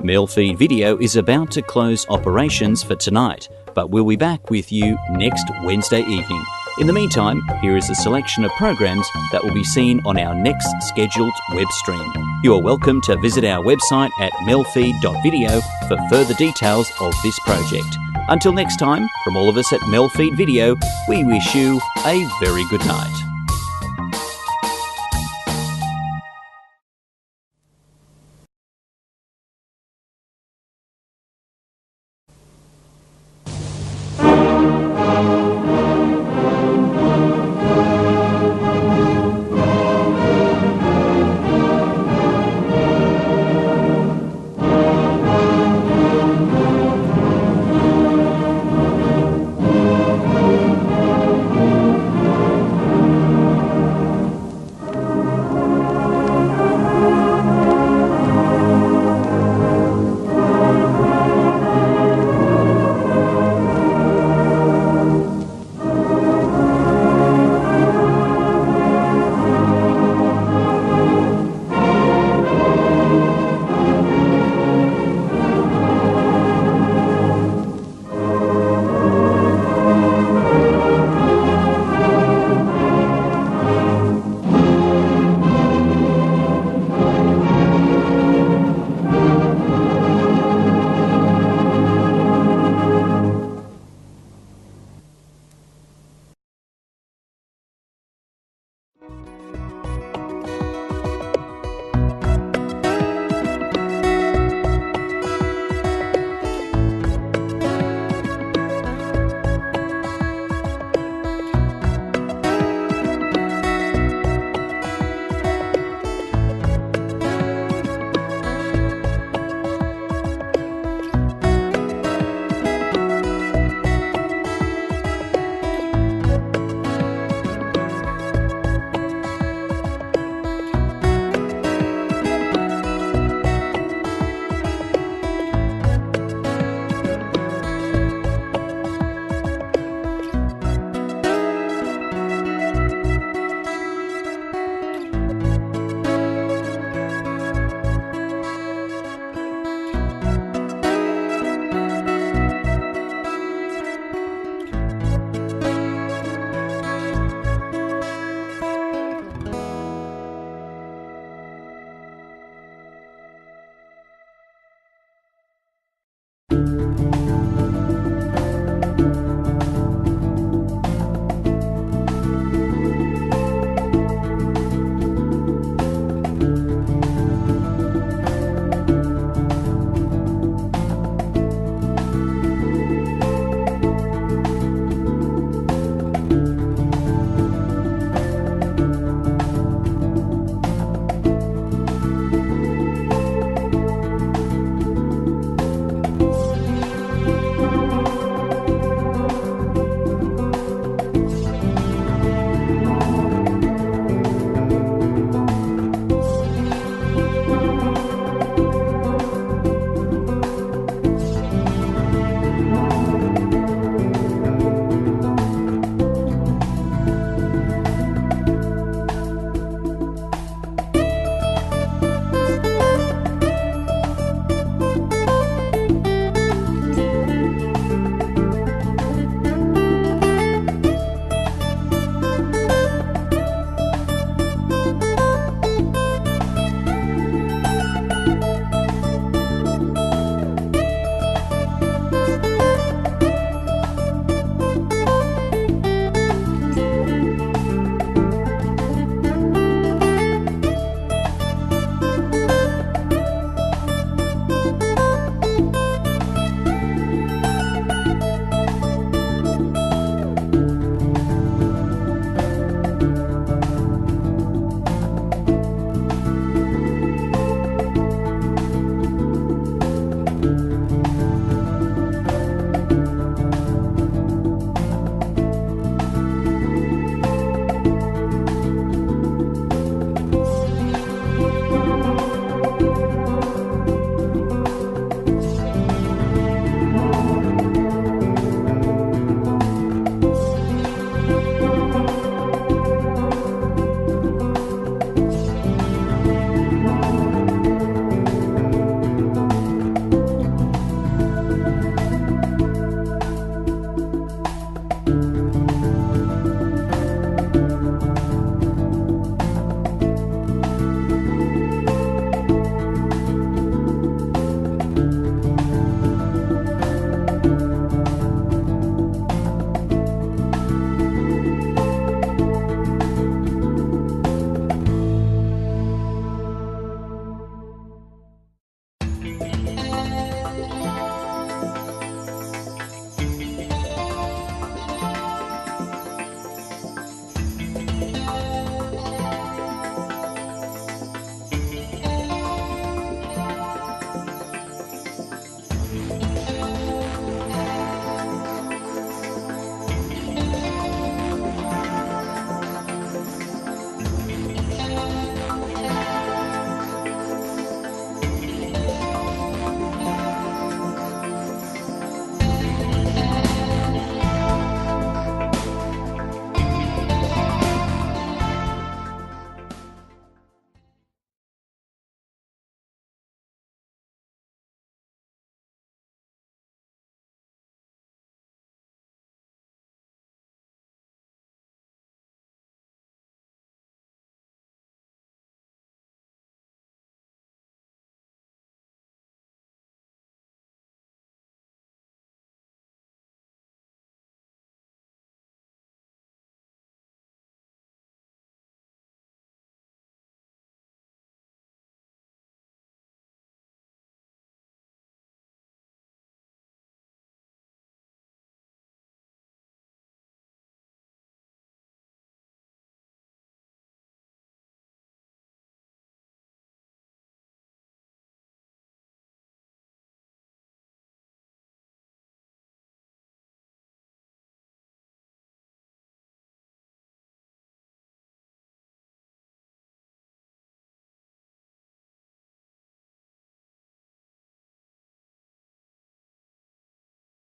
MELfeed Video is about to close operations for tonight, but we'll be back with you next Wednesday evening. In the meantime, here is a selection of programs that will be seen on our next scheduled web stream. You are welcome to visit our website at MELfeed.video for further details of this project. Until next time, from all of us at MELfeed Video, we wish you a very good night.